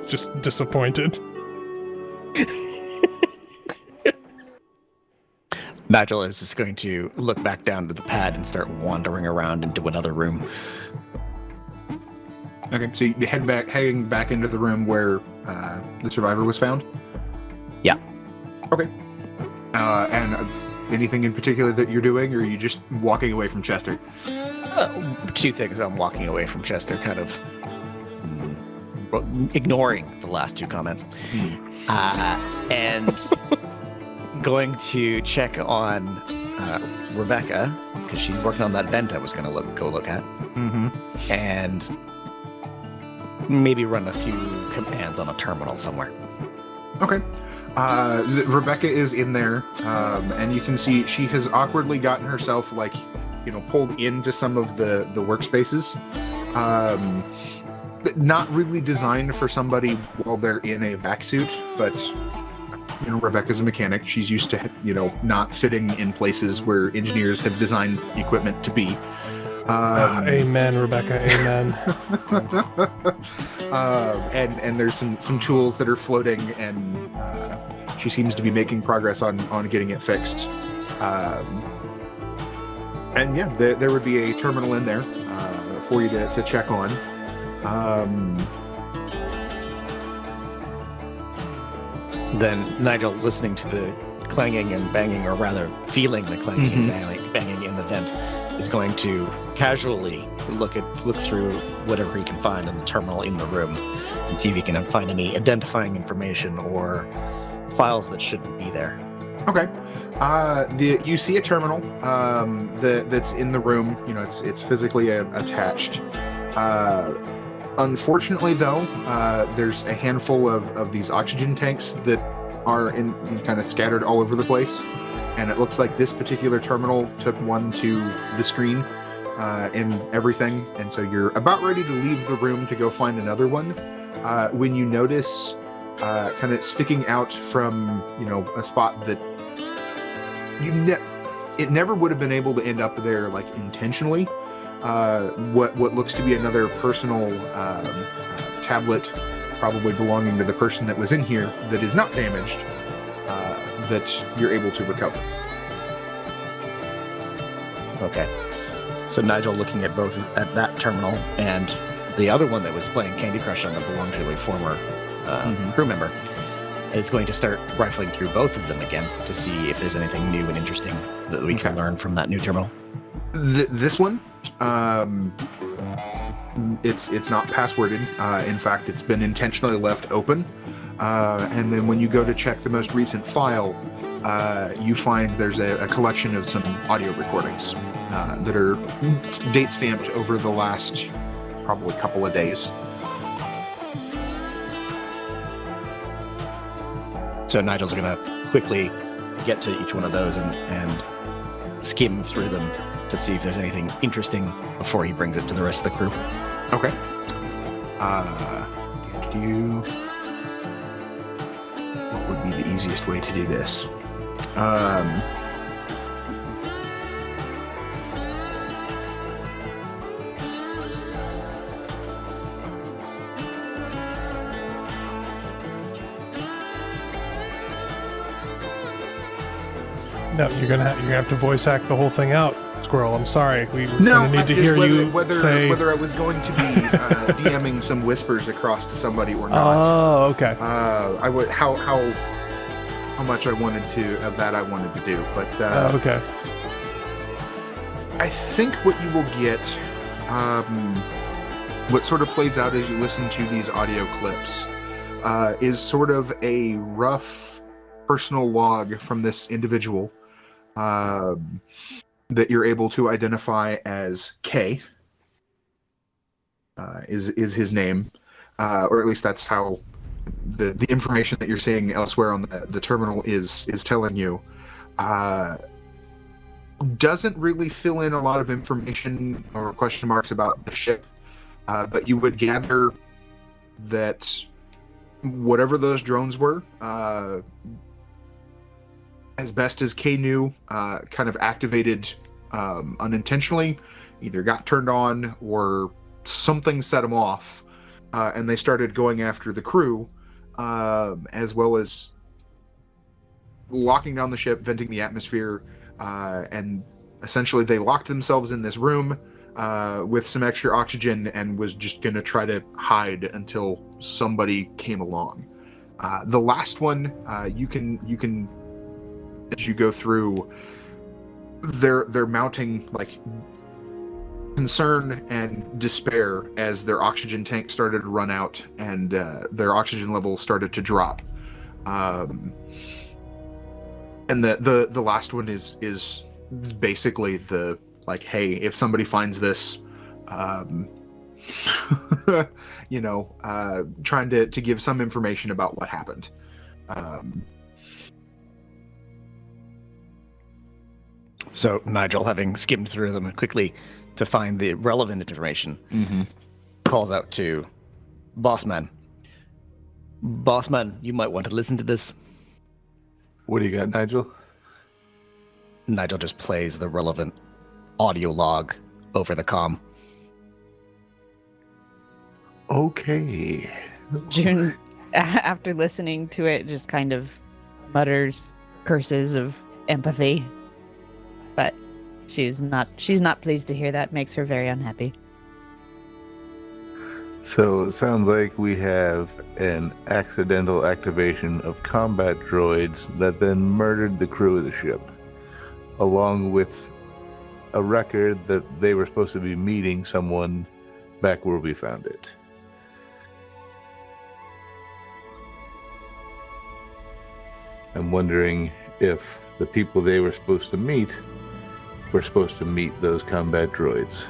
just disappointed. Nigel is just going to look back down to the pad and start wandering around into another room. Okay, so you heading back into the room where the survivor was found? Yeah. Okay. And anything in particular that you're doing, or are you just walking away from Chester? Two things. I'm walking away from Chester, kind of ignoring the last two comments. And going to check on Rebecca, because she's working on that vent I was going to go look at. Mm-hmm. And maybe run a few commands on a terminal somewhere. Okay. Rebecca is in there, and you can see she has awkwardly gotten herself, pulled into some of the workspaces. Not really designed for somebody while they're in a vac suit, but Rebecca's a mechanic. She's used to, not fitting in places where engineers have designed equipment to be. Amen, Rebecca. Amen. And there's some tools that are floating, and she seems to be making progress on getting it fixed. And yeah, there would be a terminal in there for you to check on. Then Nigel, listening to the clanging and banging, or rather feeling the clanging and banging in the vent, is going to casually look through whatever he can find in the terminal in the room and see if he can find any identifying information or files that shouldn't be there. Okay. You see a terminal that's in the room. It's physically attached. Unfortunately, though, there's a handful of these oxygen tanks that are kind of scattered all over the place. And it looks like this particular terminal took one to the screen and everything. And so you're about ready to leave the room to go find another one when you notice kind of sticking out from, a spot that it never would have been able to end up there intentionally. What looks to be another personal tablet, probably belonging to the person that was in here, that is not damaged, that you're able to recover. Okay. So Nigel, looking at both at that terminal and the other one that was playing Candy Crush on, that belonged to a former crew member, is going to start rifling through both of them again to see if there's anything new and interesting that we can learn from that new terminal. This one, it's not passworded. In fact, it's been intentionally left open. And then when you go to check the most recent file, you find there's a collection of some audio recordings that are date stamped over the last probably couple of days. So Nigel's going to quickly get to each one of those and skim through them to see if there's anything interesting before he brings it to the rest of the crew. Okay. What would be the easiest way to do this? No, you're gonna have to voice act the whole thing out, Squirrel. I'm sorry. We're No, gonna need to hear say whether I was going to be DMing some whispers across to somebody or not. Oh, okay. I would how much I wanted to do, but okay. I think what you will get what sort of plays out as you listen to these audio clips is sort of a rough personal log from this individual that you're able to identify as K. Is his name, or at least that's how the information that you're seeing elsewhere on the terminal is telling you. Doesn't really fill in a lot of information or question marks about the ship, but you would gather that whatever those drones were, as best as K knew, kind of activated unintentionally, either got turned on or something set them off, and they started going after the crew, as well as locking down the ship, venting the atmosphere, and essentially they locked themselves in this room with some extra oxygen and was just going to try to hide until somebody came along. The last one, you can as you go through, they're mounting like concern and despair as their oxygen tank started to run out and their oxygen levels started to drop. And the last one is basically the like, hey, if somebody finds this, trying to give some information about what happened. So Nigel, having skimmed through them quickly to find the relevant information, calls out to Bossman. Bossman, you might want to listen to this. What do you got, Nigel? Nigel just plays the relevant audio log over the comm. Okay. June, after listening to it, just kind of mutters curses of empathy. But she's not pleased to hear that. Makes her very unhappy. So it sounds like we have an accidental activation of combat droids that then murdered the crew of the ship, along with a record that they were supposed to be meeting someone back where we found it. I'm wondering if the people they were supposed to meet were supposed to meet those combat droids,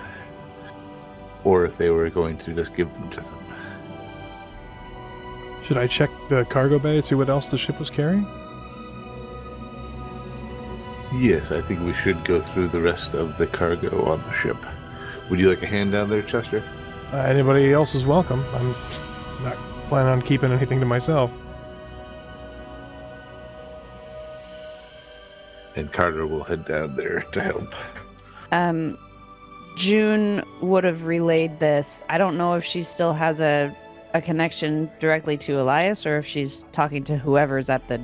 or if they were going to just give them to them. Should I check the cargo bay and see what else the ship was carrying? Yes, I think we should go through the rest of the cargo on the ship. Would you like a hand down there, Chester? Anybody else is welcome. I'm not planning on keeping anything to myself. And Carter will head down there to help. June would have relayed this. I don't know if she still has a connection directly to Elias or if she's talking to whoever's at the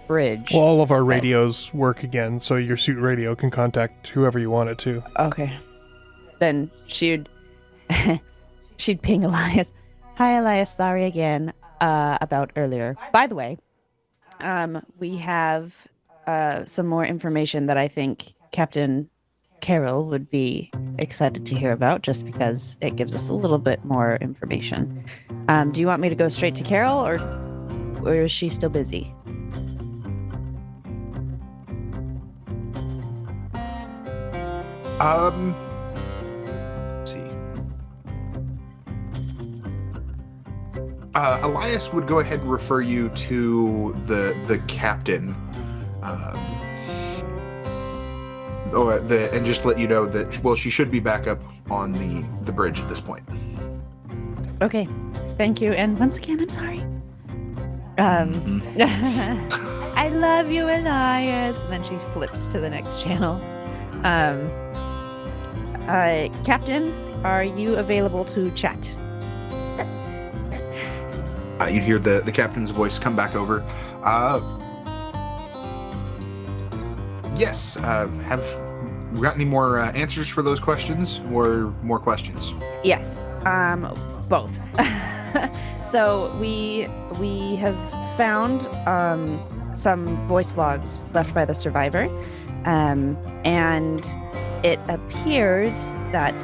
bridge. Well, all of our radios work again, so your suit radio can contact whoever you want it to. Okay. Then she'd ping Elias. Hi, Elias. Sorry again about earlier. By the way, we have some more information that I think Captain Carol would be excited to hear about, just because it gives us a little bit more information. Do you want me to go straight to Carol, or is she still busy? Let's see. Elias would go ahead and refer you to the captain. And just let you know that, well, she should be back up on the bridge at this point. Okay, thank you. And once again, I'm sorry. I love you, Elias. And then she flips to the next channel. Captain, are you available to chat? You'd hear the captain's voice come back over. Yes. Have we got any more answers for those questions, or more questions? Yes. Both. So we have found some voice logs left by the survivor, and it appears that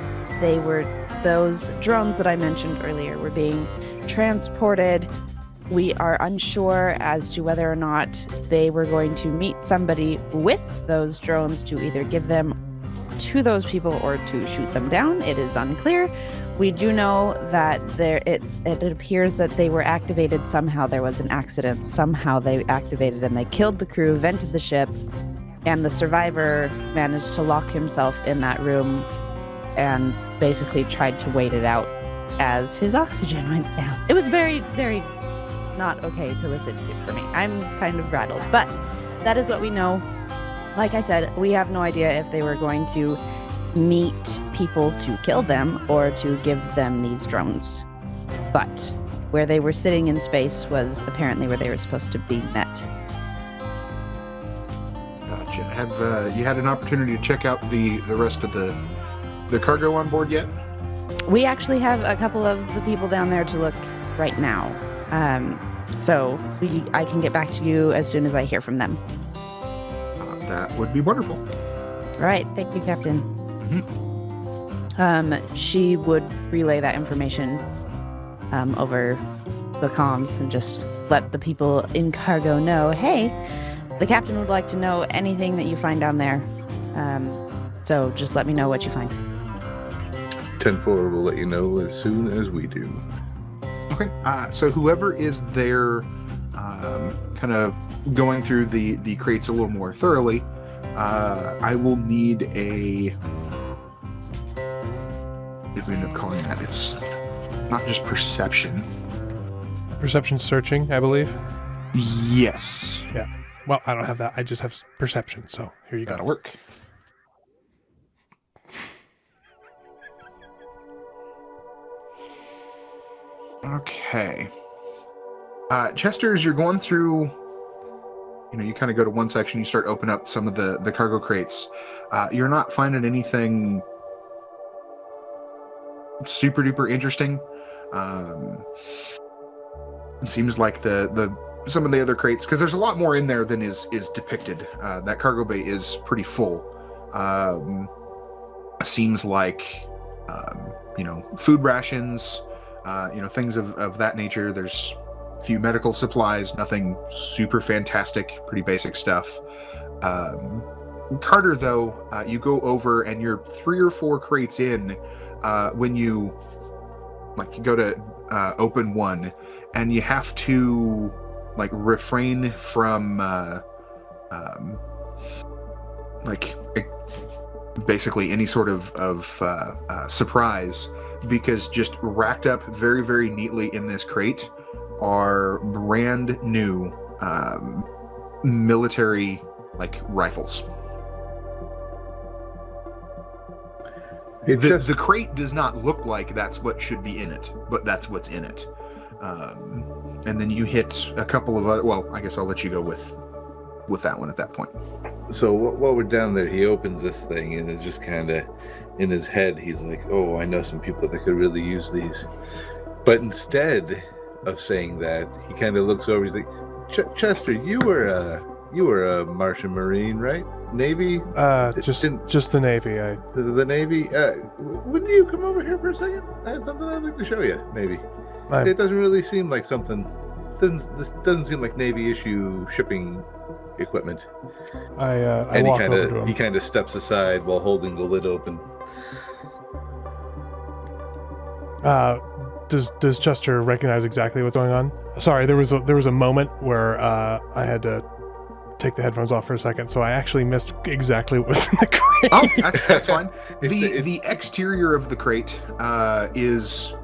they were those drones that I mentioned earlier were being transported. We are unsure as to whether or not they were going to meet somebody with those drones to either give them to those people or to shoot them down. It is unclear. We do know that it appears that they were activated somehow. There was an accident. Somehow they activated and they killed the crew, vented the ship, and the survivor managed to lock himself in that room and basically tried to wait it out as his oxygen went down. It was very, very not okay to listen to for me. I'm kind of rattled, but that is what we know. Like I said, we have no idea if they were going to meet people to kill them or to give them these drones. But where they were sitting in space was apparently where they were supposed to be met. Gotcha. Have you had an opportunity to check out the rest of the cargo on board yet? We actually have a couple of the people down there to look right now. So I can get back to you as soon as I hear from them. That would be wonderful. All right. Thank you, Captain. Mm-hmm. She would relay that information over the comms and just let the people in cargo know, hey, the captain would like to know anything that you find down there. So just let me know what you find. 10-4 will let you know as soon as we do. Okay. So whoever is there kind of going through the crates a little more thoroughly, I will need a... What do we end up calling that? It's not just perception. Perception searching, I believe. Yes. Yeah. Well, I don't have that. I just have perception, so here you go. That'll work. Okay. Chester, as you're going through, you kind of go to one section, you start open up some of the cargo crates. You're not finding anything super duper interesting. It seems like the some of the other crates, because there's a lot more in there than is depicted. That cargo bay is pretty full. Seems like food rations, things of that nature. There's a few medical supplies, nothing super fantastic, pretty basic stuff. Carter, though, you go over and you're 3 or 4 crates in when you go to open one, and you have to refrain from basically any sort of surprise, because just racked up very, very neatly in this crate are brand new military rifles. The crate does not look like that's what should be in it, but that's what's in it. And then you hit a couple of other... Well, I guess I'll let you go with that one at that point. So while we're down there, he opens this thing and is just kind of in his head. He's like, "Oh, I know some people that could really use these." But instead of saying that, he kind of looks over. He's like, "Chester, you were a Martian Marine, right? Navy? Just the Navy. The Navy? Wouldn't you come over here for a second? I have something I'd like to show you. Maybe. It doesn't really seem like something. This doesn't seem like Navy issue shipping equipment." I walk over to him. He kind of steps aside while holding the lid open. Does Chester recognize exactly what's going on? Sorry, there was a moment where I had to take the headphones off for a second, so I actually missed exactly what was in the crate. Oh, that's fine. The exterior of the crate is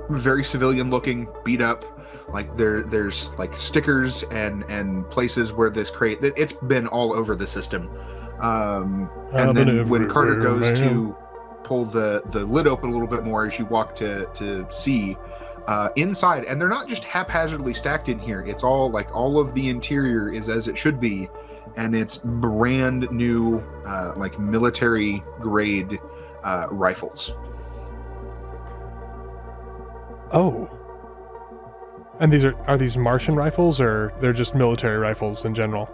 very civilian looking, beat up. There's stickers and places where this crate, it's been all over the system. And then when Carter goes to pull the lid open a little bit more, as you walk to see inside, and they're not just haphazardly stacked in here. It's all all of the interior is as it should be, and it's brand new military grade rifles. Oh. And these are these Martian rifles, or they're just military rifles in general?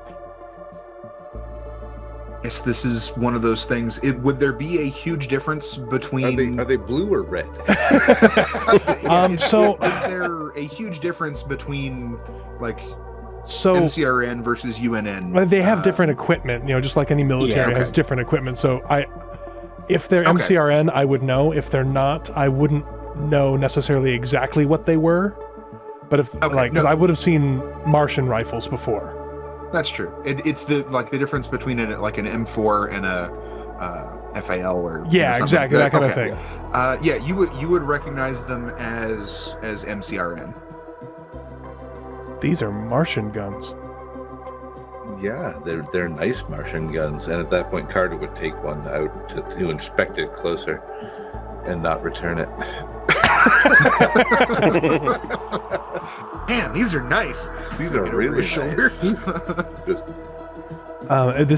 Yes, this is one of those things. Would there be a huge difference between? Are they blue or red? Is there a huge difference between like So MCRN versus UNN? they have different equipment, just like any military has different equipment. So if they're MCRN, I would know. If they're not, I wouldn't know necessarily exactly what they were. But because I would have seen Martian rifles before. That's true. It's the difference between an M4 and a FAL or exactly that kind of thing. You would recognize them as MCRN. These are Martian guns. Yeah, they're nice Martian guns, and at that point, Carter would take one out to inspect it closer, and not return it. Man, these are nice. These are really nice.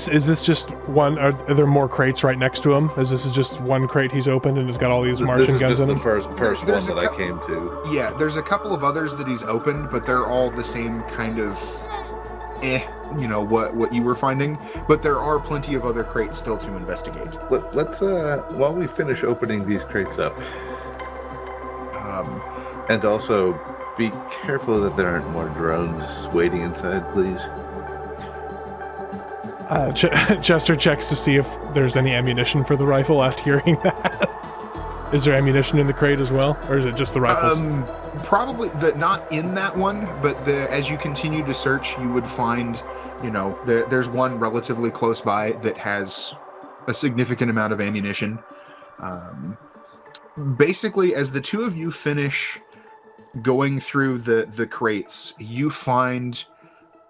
Is this just one? Are there more crates right next to him? This is just one crate he's opened and has got all these Martian guns in it? This is is just the first one that I came to. Yeah, there's a couple of others that he's opened, but they're all the same kind of what you were finding. But there are plenty of other crates still to investigate. Let's while we finish opening these crates up, and also be careful that there aren't more drones waiting inside, please. Chester checks to see if there's any ammunition for the rifle after hearing that. Is there ammunition in the crate as well, or is it just the rifles? Probably not in that one, but as you continue to search, you would find, there's one relatively close by that has a significant amount of ammunition. Basically, as the two of you finish going through the crates, you find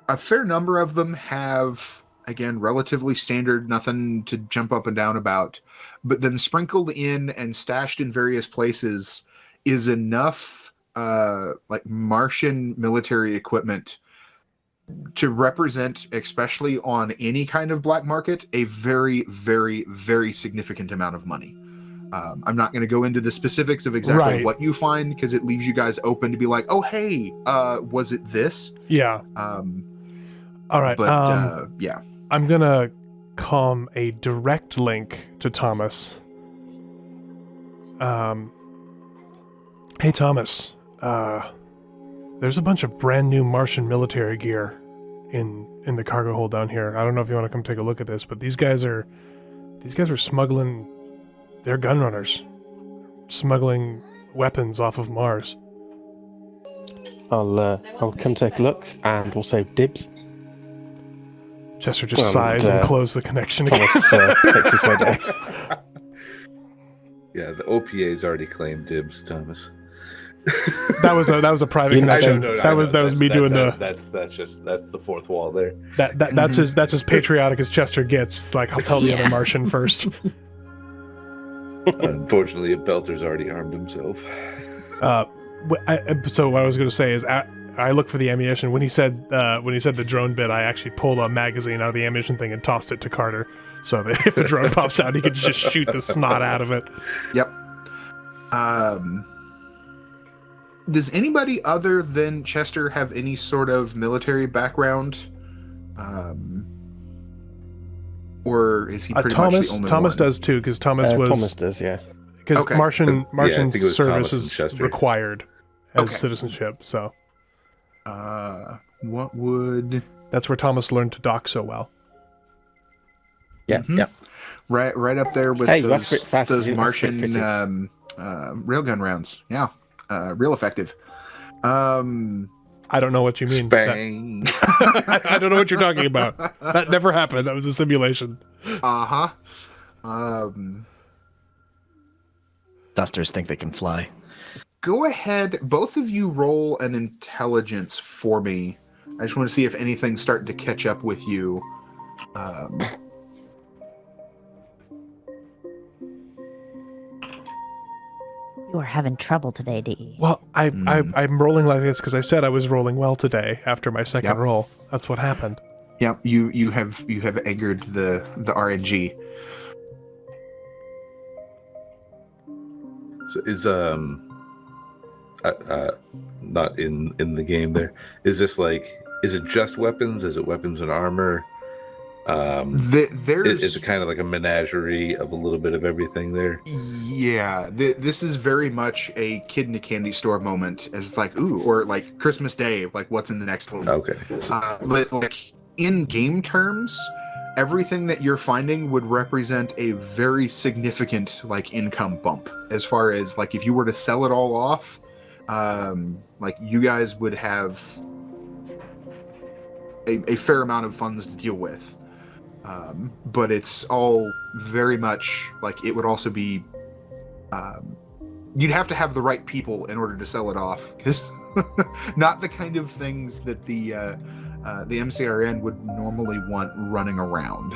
a fair number of them have, again, relatively standard, nothing to jump up and down about, but then sprinkled in and stashed in various places is enough Martian military equipment to represent, especially on any kind of black market, a very, very, very significant amount of money. I'm not going to go into the specifics of exactly what you find, because it leaves you guys open to be like, oh, hey, was it this? Yeah. All right. But, yeah. I'm going to come a direct link to Thomas. Hey, Thomas. There's a bunch of brand new Martian military gear in the cargo hold down here. I don't know if you want to come take a look at this, but these guys are smuggling. They're gun runners, smuggling weapons off of Mars. I'll come take a look, and also dibs. Chester just sighs and closes the connection again. Thomas takes his way down. Yeah, the OPA's already claimed dibs, Thomas. That was a private connection. That was me doing the. That's the fourth wall there. That's as patriotic as Chester gets. Like, I'll tell the other Martian first. Unfortunately, Belter's already armed himself. So what I was going to say is, I looked for the ammunition. When he said the drone bit, I actually pulled a magazine out of the ammunition thing and tossed it to Carter, so that if a drone pops out, he could just shoot the snot out of it. Yep. Does anybody other than Chester have any sort of military background? Or is he pretty much the only Thomas one? does too, because Thomas does, yeah. Because Martian service is Chester. required as citizenship. So, what would? That's where Thomas learned to dock so well. Yeah, yeah. Right up there with those Martian railgun rounds. Yeah, real effective. I don't know what you mean. Bang. I don't know what you're talking about. That never happened. That was a simulation. Dusters think they can fly. Go ahead. Both of you roll an intelligence for me. I just want to see if anything's starting to catch up with you. You are having trouble today, DE. Well, I'm rolling like this because I said I was rolling well today after my second roll. That's what happened. Yep, you have angered the RNG. So is not in the game there. Is this is it just weapons? Is it weapons and armor? There's It's kind of like a menagerie of a little bit of everything there. Yeah, this is very much a kid in a candy store moment, as it's like, ooh, or like Christmas Day, like what's in the next one. Okay. But like in game terms, everything that you're finding would represent a very significant like income bump. As far as like if you were to sell it all off, like you guys would have a fair amount of funds to deal with. But it's all very much like it would also be you'd have to have the right people in order to sell it off, because not the kind of things that the MCRN would normally want running around.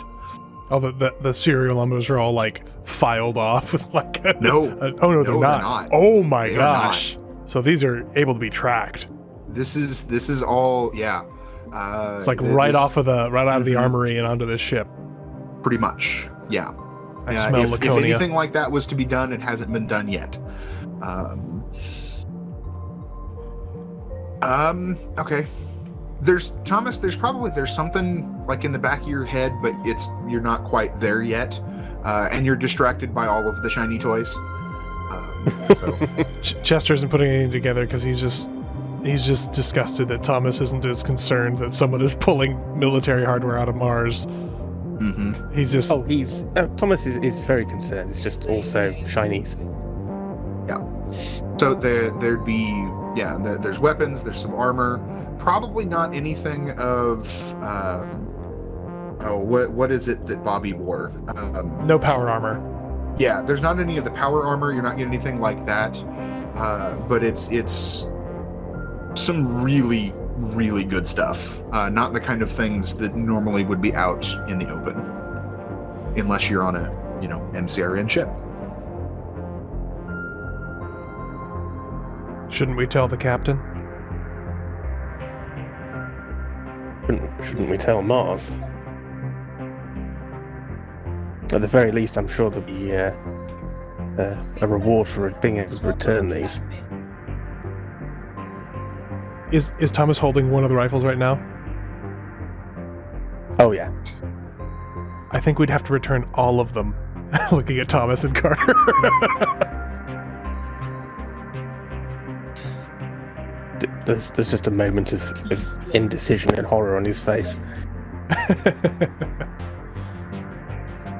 Oh, the serial numbers are all like filed off with like No. oh no, they're not. Oh my gosh. So these are able to be tracked. This is all it's like right out of the armory and onto this ship. Pretty much, yeah. I smell if Laconia. anything like that was to be done, it hasn't been done yet. Okay. There's something like in the back of your head, but you're not quite there yet, and you're distracted by all of the shiny toys. So Chester isn't putting anything together because he's just disgusted that Thomas isn't as concerned that someone is pulling military hardware out of Mars. Mm-hmm. He's just Thomas is very concerned. It's just also shinies. Yeah. So there'd be there's weapons, there's some armor, probably not anything of what is it that Bobby wore? No power armor. Yeah, there's not any of the power armor. You're not getting anything like that. But it's some really, really good stuff. Not the kind of things that normally would be out in the open, unless you're on a MCRN ship. Shouldn't we tell the captain? Shouldn't we tell Mars? At the very least, I'm sure there'll be a reward for being able to return these. Is Thomas holding one of the rifles right now? Oh yeah. I think we'd have to return all of them. Looking at Thomas and Carter. There's just a moment of indecision and horror on his face.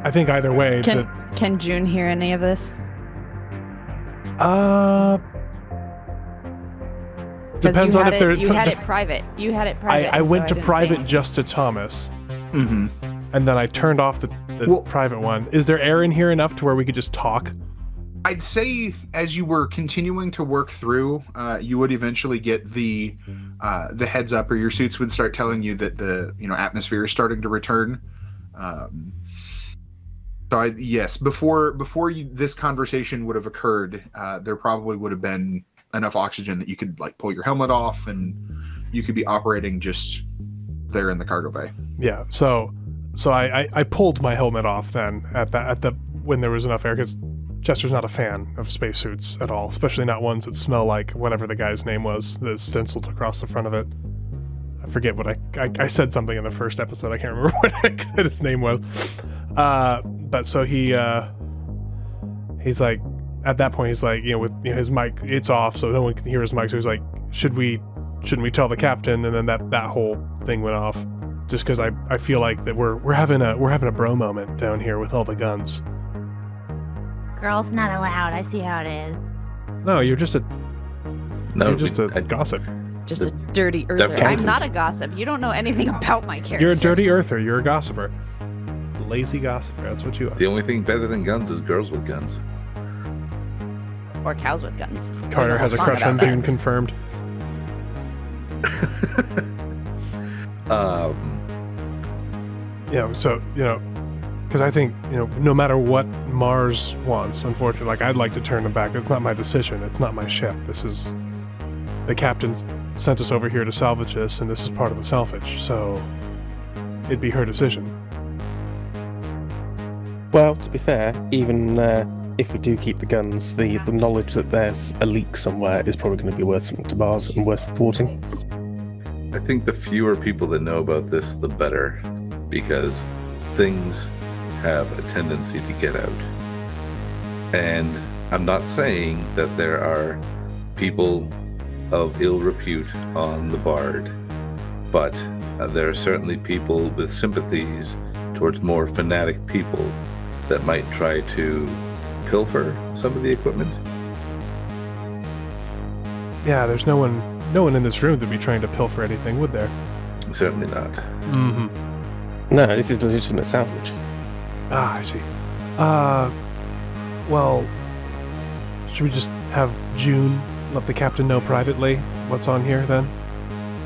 I think either way. Can June hear any of this? Depends on if they're. You had it private. You had it private. I went so to didn't private say just to Thomas. Mm-hmm. And then I turned off the private one. Is there air in here enough to where we could just talk? I'd say as you were continuing to work through, you would eventually get the heads up, or your suits would start telling you that the atmosphere is starting to return. Before this conversation would have occurred, there probably would have been enough oxygen that you could like pull your helmet off and you could be operating just there in the cargo bay. Yeah. So I pulled my helmet off then when there was enough air, because Chester's not a fan of spacesuits at all, especially not ones that smell like whatever the guy's name was that's stenciled across the front of it. I forget what I said something in the first episode. I can't remember what I said his name was. But so he's like, at that point he's like, with his mic, it's off, so no one can hear his mic. So he's like, shouldn't we tell the captain? And then that whole thing went off, just because I feel like that we're having a bro moment down here with all the guns. Girls not allowed. I see how it is. No, you're just a gossip. Just a dirty earther. I'm not a gossip. You don't know anything about my character. You're a dirty earther. You're a gossiper. Lazy gossiper. That's what you are. The only thing better than guns is girls with guns. Or cows with guns. Carter has a crush on June, confirmed. Because I think, no matter what Mars wants, unfortunately, like, I'd like to turn them back. It's not my decision. It's not my ship. The captain sent us over here to salvage this, and this is part of the salvage, so it'd be her decision. Well, to be fair, even if we do keep the guns, the knowledge that there's a leak somewhere is probably going to be worth something to Mars and worth reporting. I think the fewer people that know about this, the better. because things have a tendency to get out. And I'm not saying that there are people of ill repute on the Bard, but there are certainly people with sympathies towards more fanatic people that might try to pilfer some of the equipment. Yeah, there's no one in this room that'd be trying to pilfer anything, would there? Certainly not. Mm-hmm. No, this is legitimate salvage. Ah, I see. Well, should we just have June let the captain know privately what's on here then?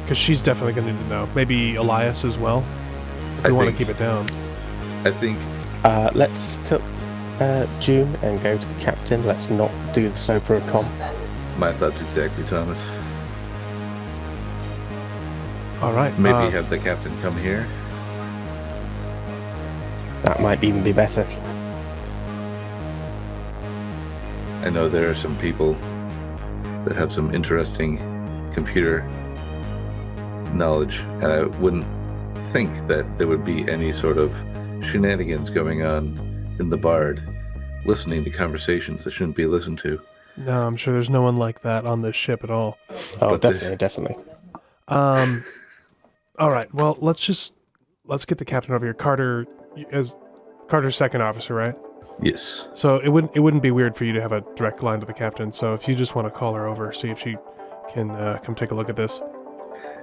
Because she's definitely going to need to know. Maybe Elias as well. If we want to keep it down. I think Let's cut June and go to the captain. Let's not do the so pro com. my thoughts exactly, Thomas. All right. Maybe have the captain come here. That might even be better. I know there are some people that have some interesting computer knowledge, and I wouldn't think that there would be any sort of shenanigans going on in the Bard, listening to conversations that shouldn't be listened to. No, I'm sure there's no one like that on this ship at all. Oh, But definitely. All right. Well, let's get the captain over here. Carter's second officer, right? Yes. So it wouldn't be weird for you to have a direct line to the captain. So if you just want to call her over, see if she can come take a look at this.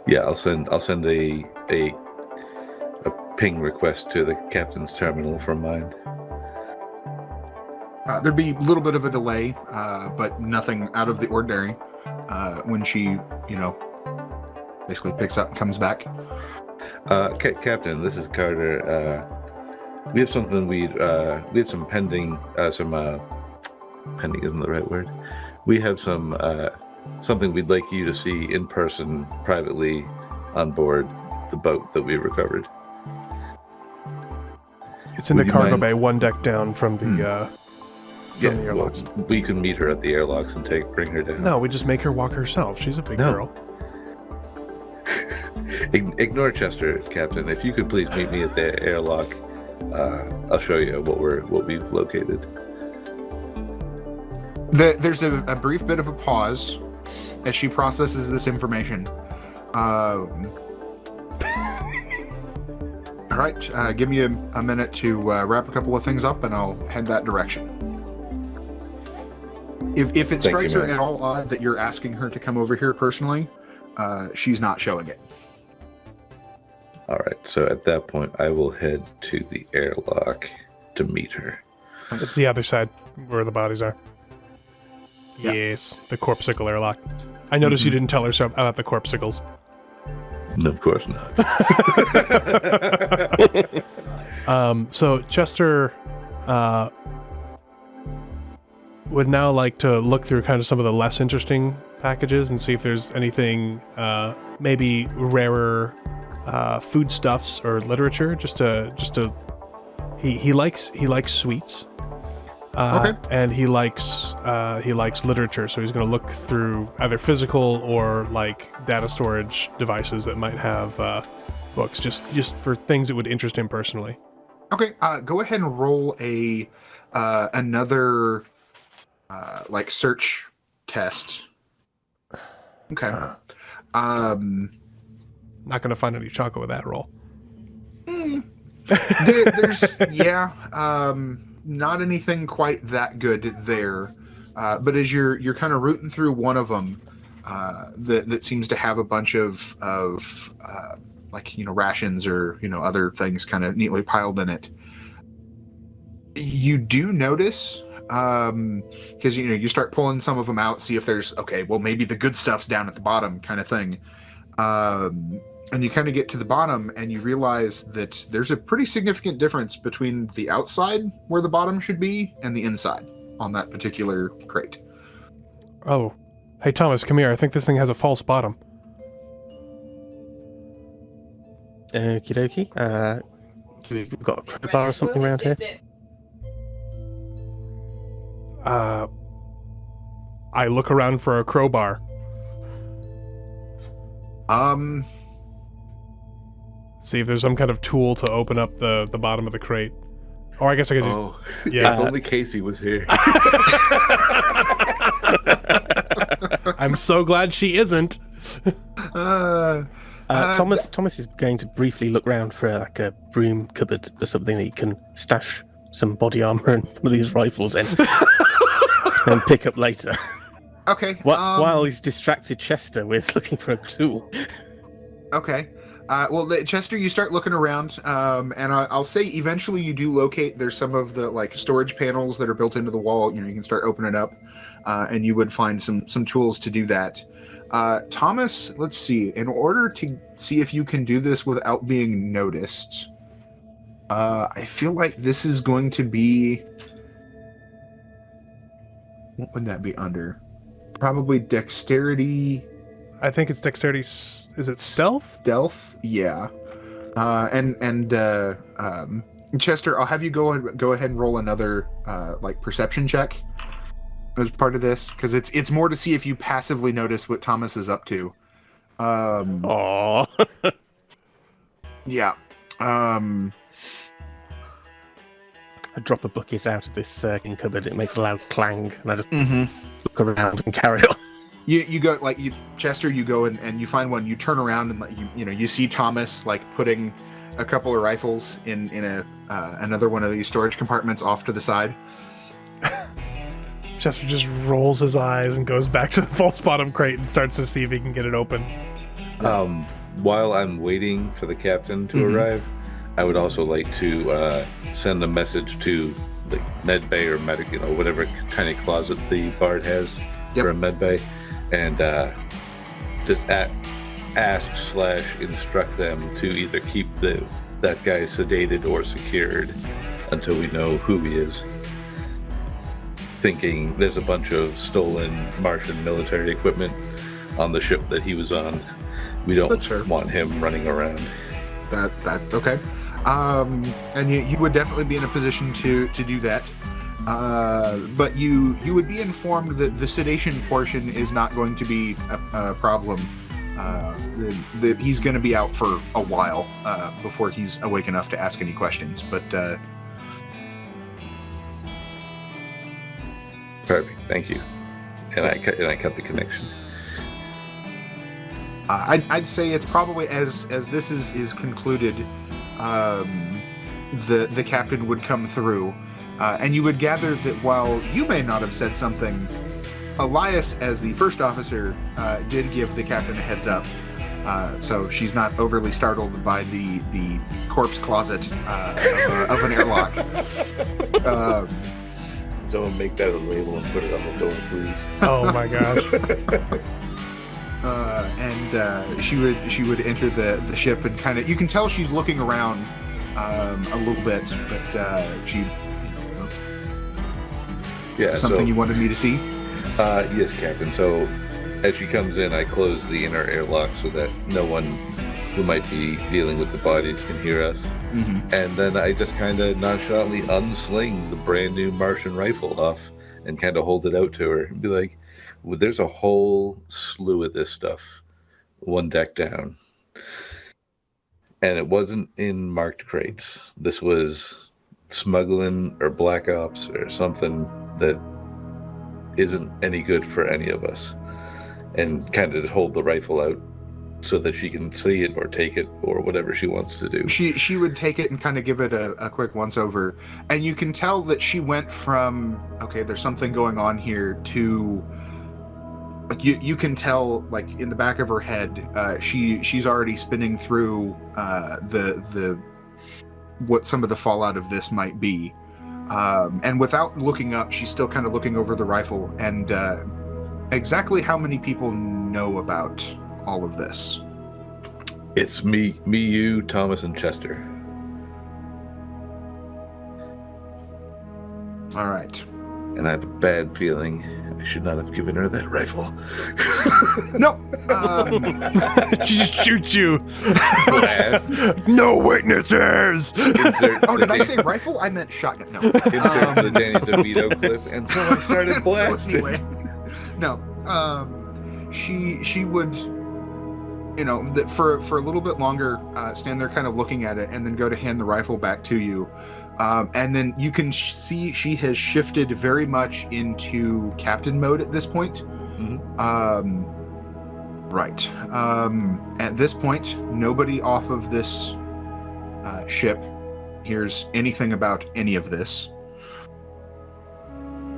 Yeah, I'll send a ping request to the captain's terminal from mine. There'd be a little bit of a delay, but nothing out of the ordinary when she, basically picks up and comes back. Captain, this is Carter. We have something we have some pending. Pending isn't the right word. We have some something we'd like you to see in person, privately, on board the boat that we recovered. It's in Would the you cargo mind- bay, one deck down from the the airlocks. We can meet her at the airlocks and bring her down. No, we just make her walk herself. She's a big No. girl. Ignore Chester, Captain. If you could please meet me at the airlock, I'll show you what we've located. There's a brief bit of a pause as she processes this information. All right, give me a minute to wrap a couple of things up, and I'll head that direction. If it Thank strikes you, her man. at all odd that you're asking her to come over here personally, she's not showing it. All right, so at that point, I will head to the airlock to meet her. It's the other side where the bodies are. Yeah. Yes, the corpsicle airlock. I noticed you didn't tell her about the corpsicles. No, of course not. So Chester would now like to look through kind of some of the less interesting packages and see if there's anything maybe rarer foodstuffs or literature. He likes sweets. Okay. And he likes literature, so he's going to look through either physical or like data storage devices that might have books, just for things that would interest him personally. Okay, go ahead and roll another like search test. Okay. Not going to find any chocolate with that roll. There's not anything quite that good there, but as you're kind of rooting through one of them that seems to have a bunch of rations or other things kind of neatly piled in it, you do notice because you start pulling some of them out, see if there's maybe the good stuff's down at the bottom kind of thing. And you kind of get to the bottom and you realize that there's a pretty significant difference between the outside where the bottom should be and the inside on that particular crate. Oh, hey Thomas, come here. I think this thing has a false bottom. Okie dokie. We've got a crowbar or something around here. I look around for a crowbar. See if there's some kind of tool to open up the bottom of the crate. Or I guess I could just... Oh, Yeah. if only Casey was here. I'm so glad she isn't. Thomas is going to briefly look round for like a broom cupboard or something that he can stash some body armor and some of these rifles in, and pick up later. Okay. While he's distracted Chester with looking for a tool. Okay. Well, Chester, you start looking around, and I'll say eventually you do locate. There's some of the like storage panels that are built into the wall. You can start opening up, and you would find some tools to do that. Thomas, let's see. In order to see if you can do this without being noticed, I feel like this is going to be. What would that be under? Probably dexterity. I think it's dexterity. Is it stealth? Stealth, yeah. Chester, I'll have you go ahead and roll another like perception check as part of this, because it's more to see if you passively notice what Thomas is up to. Aww. Yeah. I drop a bucket out of this cupboard. It makes a loud clang, and I just look around and carry on. You go Chester. You go and you find one. You turn around and you see Thomas like putting a couple of rifles in another one of these storage compartments off to the side. Chester just rolls his eyes and goes back to the false bottom crate and starts to see if he can get it open. While I'm waiting for the captain to arrive, I would also like to send a message to the med bay or medic, whatever kind of closet the bard has for a med bay, and just ask/instruct them to either keep that guy sedated or secured until we know who he is. Thinking there's a bunch of stolen Martian military equipment on the ship that he was on. We don't want him running around. That's okay. And you would definitely be in a position to do that. But you would be informed that the sedation portion is not going to be a problem. He's going to be out for a while before he's awake enough to ask any questions. But perfect, thank you. And I cut the connection. I'd say it's probably as this is concluded, the captain would come through, and you would gather that while you may not have said something, Elias, as the first officer, did give the captain a heads up, so she's not overly startled by the corpse closet of an airlock. Someone make that a label and put it on the door, please. Oh my gosh. And she would enter the ship and kind of, you can tell she's looking around a little bit, but she something you wanted me to see? Yes, Captain. So as she comes in, I close the inner airlock so that no one who might be dealing with the bodies can hear us. And then I just kind of nonchalantly unsling the brand new Martian rifle off and kind of hold it out to her and be like, well, there's a whole slew of this stuff one deck down. And it wasn't in marked crates. This was smuggling or black ops or something that isn't any good for any of us. And kind of just hold the rifle out so that she can see it or take it or whatever she wants to do. She would take it and kind of give it a quick once over. And you can tell that she went from, okay, there's something going on here, to like you can tell, like in the back of her head, she's already spinning through the what some of the fallout of this might be. And without looking up, she's still kind of looking over the rifle. And exactly how many people know about all of this? It's me, you, Thomas, and Chester. All right. And I have a bad feeling I should not have given her that rifle. No. She just shoots you. Blast. No witnesses. Oh, did I say rifle? I meant shotgun. No. Insert the Danny DeVito clip, and so I started blasting. So anyway, no. She would. for a little bit longer, stand there kind of looking at it, and then go to hand the rifle back to you. And then you can see she has shifted very much into captain mode at this point. Right. At this point, nobody off of this ship hears anything about any of this.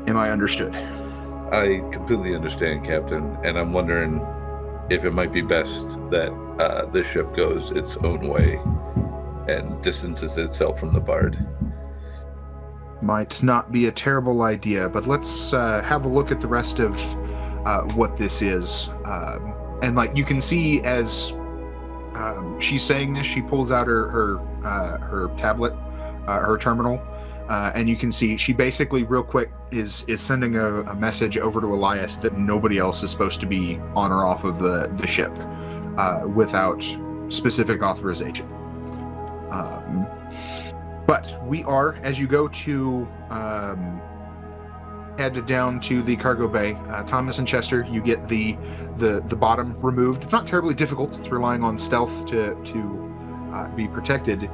Am I understood? I completely understand, Captain, and I'm wondering if it might be best that this ship goes its own way and distances itself from the Bard. Might not be a terrible idea, but let's have a look at the rest of what this is. And like you can see as she's saying this, she pulls out her tablet, her terminal, and you can see she basically real quick is sending a message over to Elias that nobody else is supposed to be on or off of the ship without specific authorization. But we are, as you go to head down to the cargo bay, Thomas and Chester, you get the bottom removed. It's not terribly difficult. It's relying on stealth to be protected.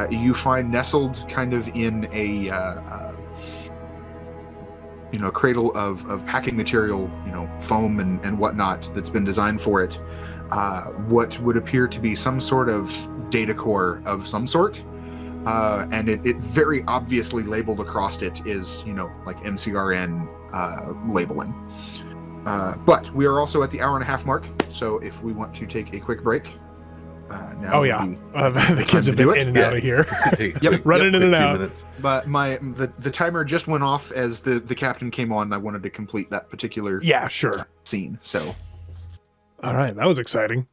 You find nestled kind of in a cradle of packing material, foam and whatnot that's been designed for it. What would appear to be some sort of data core of some sort. And it very obviously labeled across it is, like MCRN labeling. But we are also at the 1.5 hour mark, so if we want to take a quick break. Now the kids have been in and out of here. Running in and out. Minutes. But the timer just went off as the captain came on. I wanted to complete that particular scene. So, all right, that was exciting.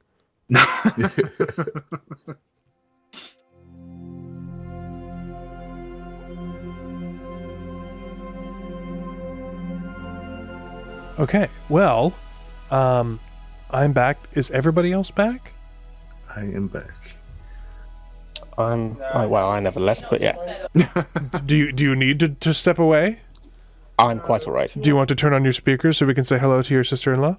Okay, well, I'm back. Is everybody else back? I am back. I never left, but yeah. Do you need to step away? I'm quite all right. Do you want to turn on your speakers so we can say hello to your sister-in-law?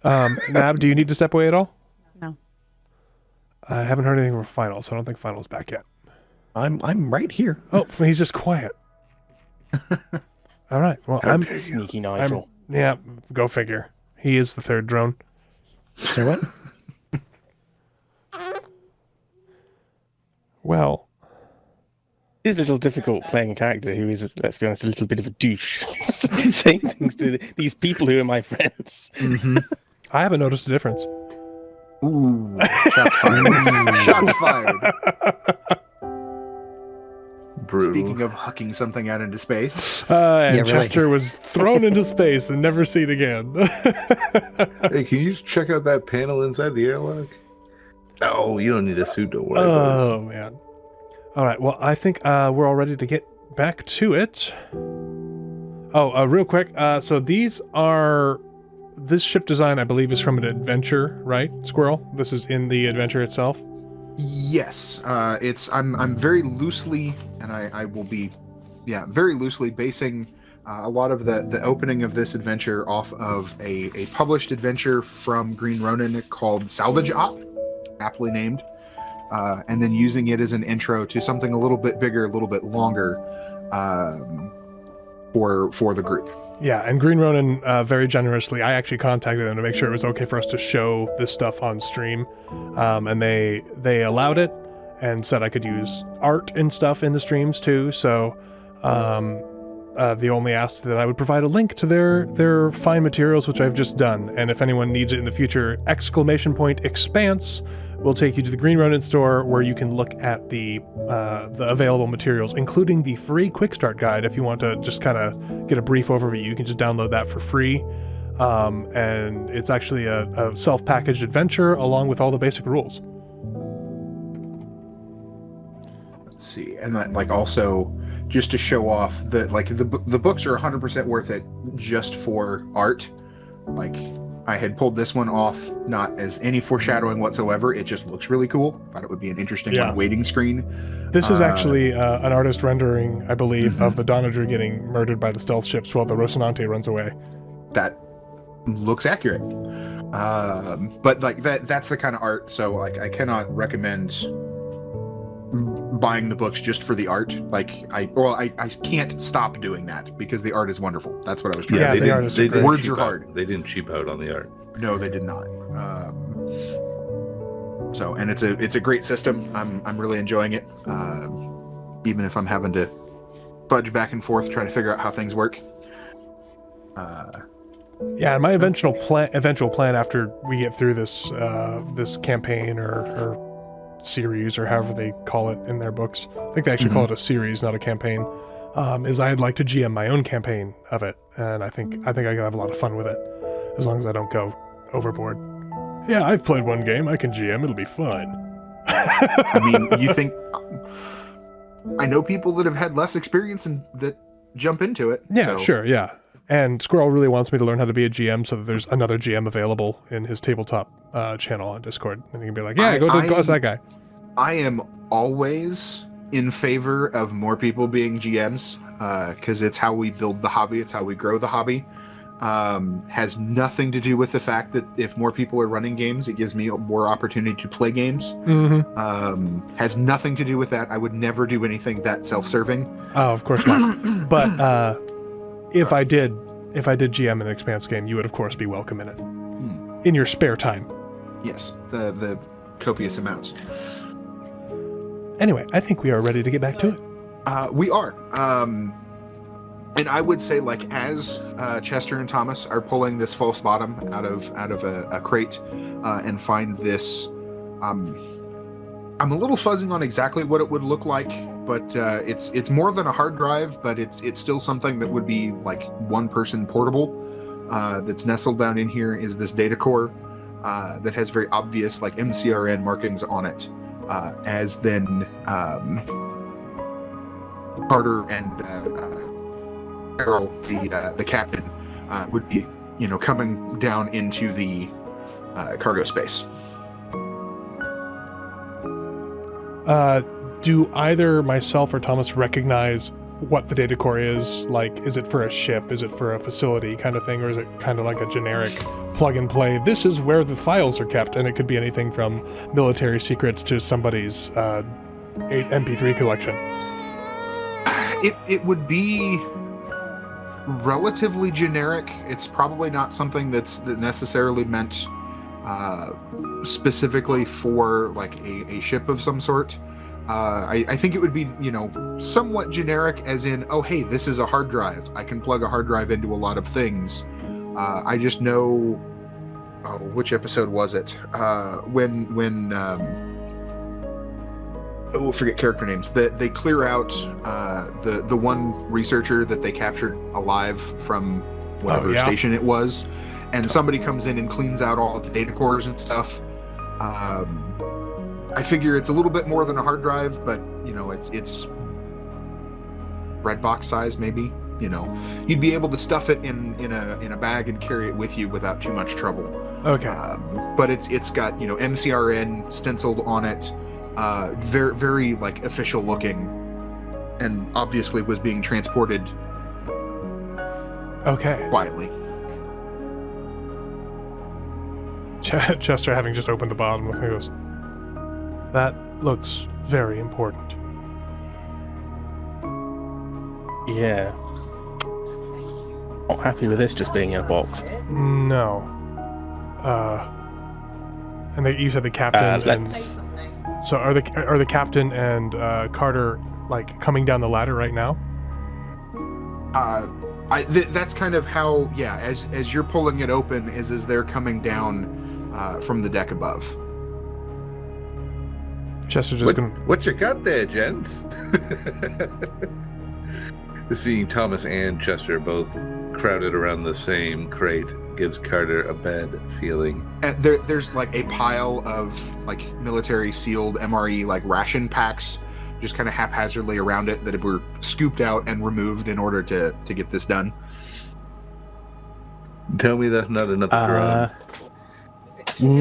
Nab, do you need to step away at all? No. I haven't heard anything from Final, so I don't think Final's back yet. I'm right here. Oh, he's just quiet. All right. Well, I'm Sneaky Nigel. Yeah, go figure. He is the third drone. Say what? Well, It's a little difficult playing a character who is, let's be honest, a little bit of a douche, saying things to these people who are my friends. Mm-hmm. I haven't noticed a difference. Ooh, shots fired. Shots fired. Brutal. Speaking of hucking something out into space. And Yeah, really. Chester was thrown into space and never seen again. Hey, can you just check out that panel inside the airlock? Oh, you don't need a suit, don't worry about Oh, man. All right, well, I think we're all ready to get back to it. Oh, real quick. So these are... This ship design, I believe, is from an adventure, right, Squirrel? This is in the adventure itself? Yes, I'm very loosely, and I will be, very loosely basing a lot of the opening of this adventure off of a published adventure from Green Ronin called Salvage Op, aptly named, and then using it as an intro to something a little bit bigger, a little bit longer, for the group. Yeah, and Green Ronin very generously, I actually contacted them to make sure it was okay for us to show this stuff on stream, and they allowed it and said I could use art and stuff in the streams too. So they only asked that I would provide a link to their fine materials, which I've just done. And if anyone needs it in the future, !expanse will take you to the Green Ronin store where you can look at the available materials, including the free quick start guide. If you want to just kind of get a brief overview, you can just download that for free. And it's actually a self-packaged adventure along with all the basic rules. Let's see, and that, also just to show off that the books are 100% worth it just for art. I had pulled this one off, not as any foreshadowing whatsoever. It just looks really cool. Thought it would be an interesting waiting screen. This is actually an artist rendering, I believe, of the Donager getting murdered by the stealth ships while the Rocinante runs away. That looks accurate. But like that's the kind of art. So like I cannot recommend buying the books just for the art. Like I can't stop doing that because the art is wonderful. That's what I was trying to say. the art is great. Words are hard. They didn't cheap out on the art. No, they did not. So, and it's a great system. I'm really enjoying it. Even if I'm having to fudge back and forth trying to figure out how things work. Yeah, my eventual plan after we get through this this campaign or series or however they call it in their books, I think they actually call it a series, not a campaign, is I'd like to GM my own campaign of it, and I think I could have a lot of fun with it, as long as I don't go overboard. Yeah, I've played one game, I can GM, it'll be fun. I mean, you think... I know people that have had less experience and that jump into it. Yeah, so. sure, yeah. And Squirrel really wants me to learn how to be a GM so that there's another GM available in his tabletop channel on Discord. And he can be like, yeah, go as that guy. I am always in favor of more people being GMs because it's how we build the hobby. It's how we grow the hobby. Has nothing to do with the fact that if more people are running games, it gives me more opportunity to play games. Has nothing to do with that. I would never do anything that self-serving. Oh, of course not. But... If I did GM an Expanse game, you would of course be welcome in it. In your spare time. Yes, the copious amounts. Anyway, I think we are ready to get back to it. We are. And I would say, like, as Chester and Thomas are pulling this false bottom out of a crate and find this, I'm a little fuzzing on exactly what it would look like. But it's more than a hard drive, but it's still something that would be like one-person portable. That's nestled down in here is this data core that has very obvious like MCRN markings on it. As then Carter and Errol, the captain, would be coming down into the cargo space. Do either myself or Thomas recognize what the data core is? Like, is it for a ship? is it for a facility kind of thing? Or is it kind of like a generic plug and play? This is where the files are kept, and it could be anything from military secrets to somebody's MP3 collection. It would be relatively generic. It's probably not something that's necessarily meant specifically for like a ship of some sort. I think it would be, somewhat generic as in, oh, hey, this is a hard drive. I can plug a hard drive into a lot of things. I just know, which episode was it? When forget character names. They clear out the one researcher that they captured alive from whatever station it was, and somebody comes in and cleans out all of the data cores and stuff. I figure it's a little bit more than a hard drive, but it's bread box size maybe. You'd be able to stuff it in a bag and carry it with you without too much trouble. Okay. But it's got MCRN stenciled on it, very very like official looking, and obviously was being transported. Okay. Quietly. Chester, having just opened the bottom, he goes, that looks very important. Yeah. Not happy with this just being in a box. No. And you said the captain and so are the captain and Carter like coming down the ladder right now? That's kind of how, as you're pulling it open is as they're coming down from the deck above. Chester's just gonna... What you got there, gents? Seeing Thomas and Chester both crowded around the same crate gives Carter a bad feeling. And there's like a pile of like military sealed MRE like ration packs just kind of haphazardly around it that were scooped out and removed in order to get this done. Tell me that's not another drone.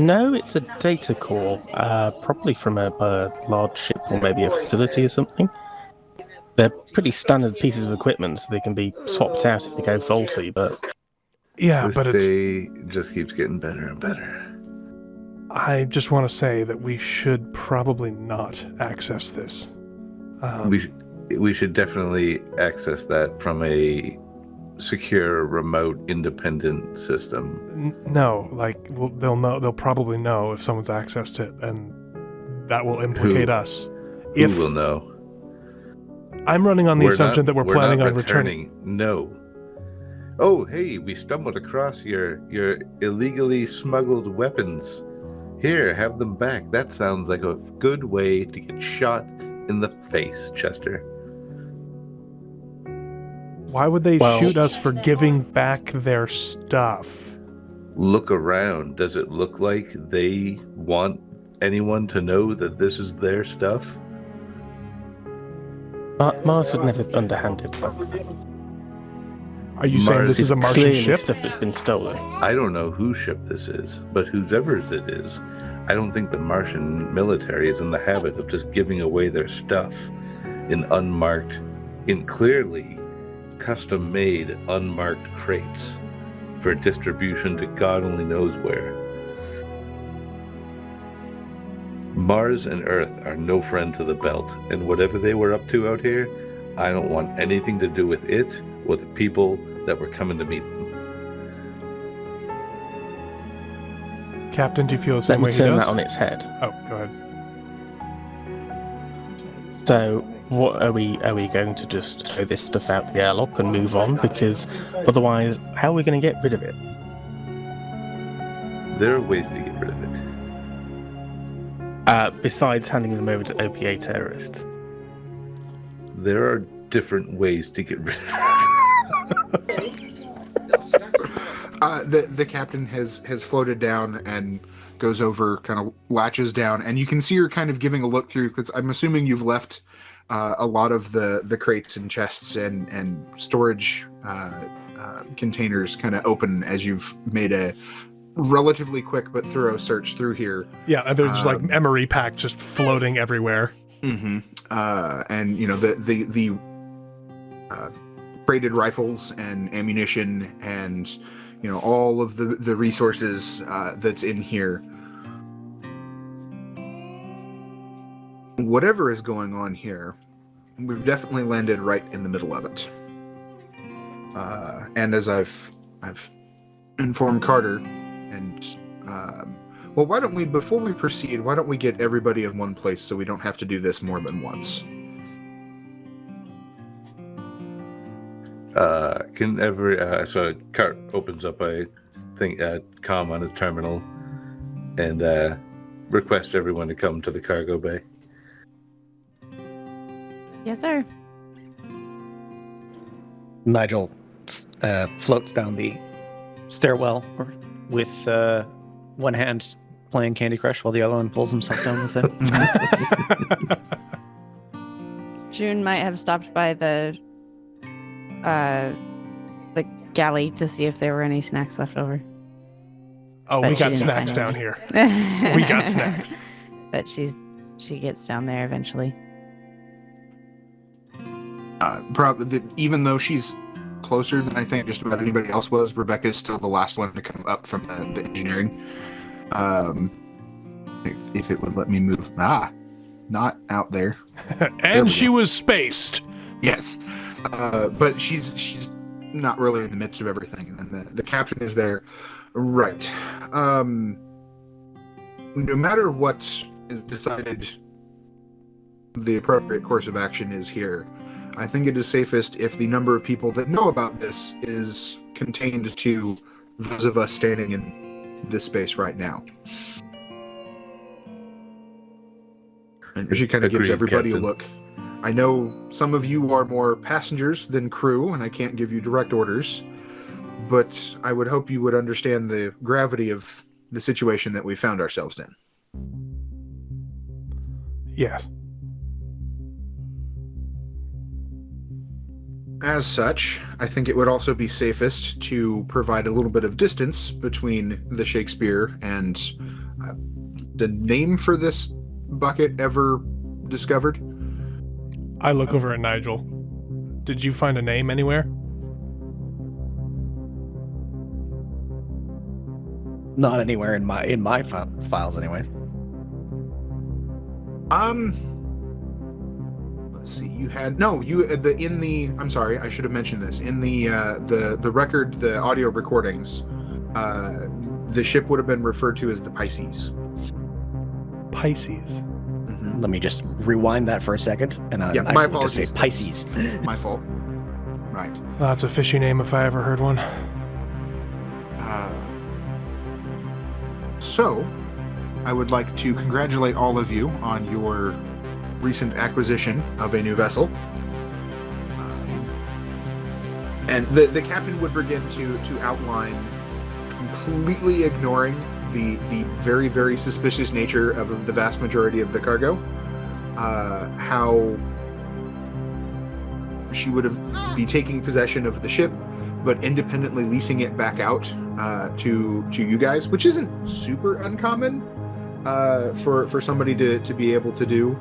No, it's a data core, probably from a large ship or maybe a facility or something. They're pretty standard pieces of equipment, so they can be swapped out if they go faulty, but... Yeah, This but it's. day just keeps getting better and better. I just want to say that we should probably not access this. We should definitely access that from a secure, remote, independent system. No, like they'll know. They'll probably know if someone's accessed it, and that will implicate us. Who will know? I'm running on the assumption that we're planning on returning. No. Oh, hey, we stumbled across your illegally smuggled weapons. Here, have them back. That sounds like a good way to get shot in the face, Chester. Why would they shoot us for giving back their stuff? Look around. Does it look like they want anyone to know that this is their stuff? Mars would never underhand it. Are you saying this is a Martian ship? Stuff that's been stolen. I don't know whose ship this is, but whoever's it is, I don't think the Martian military is in the habit of just giving away their stuff in unmarked, in clearly custom-made unmarked crates for distribution to God only knows where. Mars and Earth are no friend to the belt, and whatever they were up to out here, I don't want anything to do with it or the people that were coming to meet them. Captain, do you feel the same Let way me he turn does? that on its head. Oh, go ahead. So, what are we going to just throw this stuff out the airlock and move on? Because otherwise, how are we going to get rid of it? There are ways to get rid of it. Besides handing them over to OPA terrorists. There are different ways to get rid of it. The captain has floated down and goes over, kind of latches down, and you can see her kind of giving a look through, because I'm assuming you've left a lot of the crates and chests and storage containers kind of open as you've made a relatively quick but thorough search through here. Yeah, and there's just like emery pack just floating everywhere. Mm-hmm. And you know the braided rifles and ammunition and you know all of the resources that's in here. Whatever is going on here, we've definitely landed right in the middle of it. And as I've informed Carter, and well, why don't we, before we proceed, why don't we get everybody in one place so we don't have to do this more than once? So Cart opens up a thing, comm on his terminal, and requests everyone to come to the cargo bay. Yes, sir. Nigel floats down the stairwell with one hand playing Candy Crush while the other one pulls himself down with it. June might have stopped by the galley to see if there were any snacks left over. Oh, But we she got didn't snacks find down any. here. We got snacks. But she gets down there eventually. Probably, even though she's closer than I think just about anybody else was, Rebecca's still the last one to come up from the engineering. If it would let me move. Not out there. And she was spaced. Yes. But she's not really in the midst of everything. And the captain is there. Right. No matter what is decided, the appropriate course of action is here. I think it is safest if the number of people that know about this is contained to those of us standing in this space right now. And she kind of gives Agreed, everybody Captain. a look. I know some of you are more passengers than crew, and I can't give you direct orders, but I would hope you would understand the gravity of the situation that we found ourselves in. Yes. As such, I think it would also be safest to provide a little bit of distance between the Shakespeare and the name for this bucket ever discovered. I look over at Nigel. Did you find a name anywhere? Not anywhere in my files, anyways. Let's see. I'm sorry, I should have mentioned this. In the record, the audio recordings, the ship would have been referred to as the Pisces. Pisces. Mm-hmm. Let me just rewind that for a second, and Yeah, I my will just say apologies. Pisces. My fault. Right. That's a fishy name if I ever heard one. So, I would like to congratulate all of you on your recent acquisition of a new vessel. And the captain would begin to outline, completely ignoring the very, very suspicious nature of the vast majority of the cargo, how she would be taking possession of the ship, but independently leasing it back out to you guys, which isn't super uncommon for somebody to be able to do.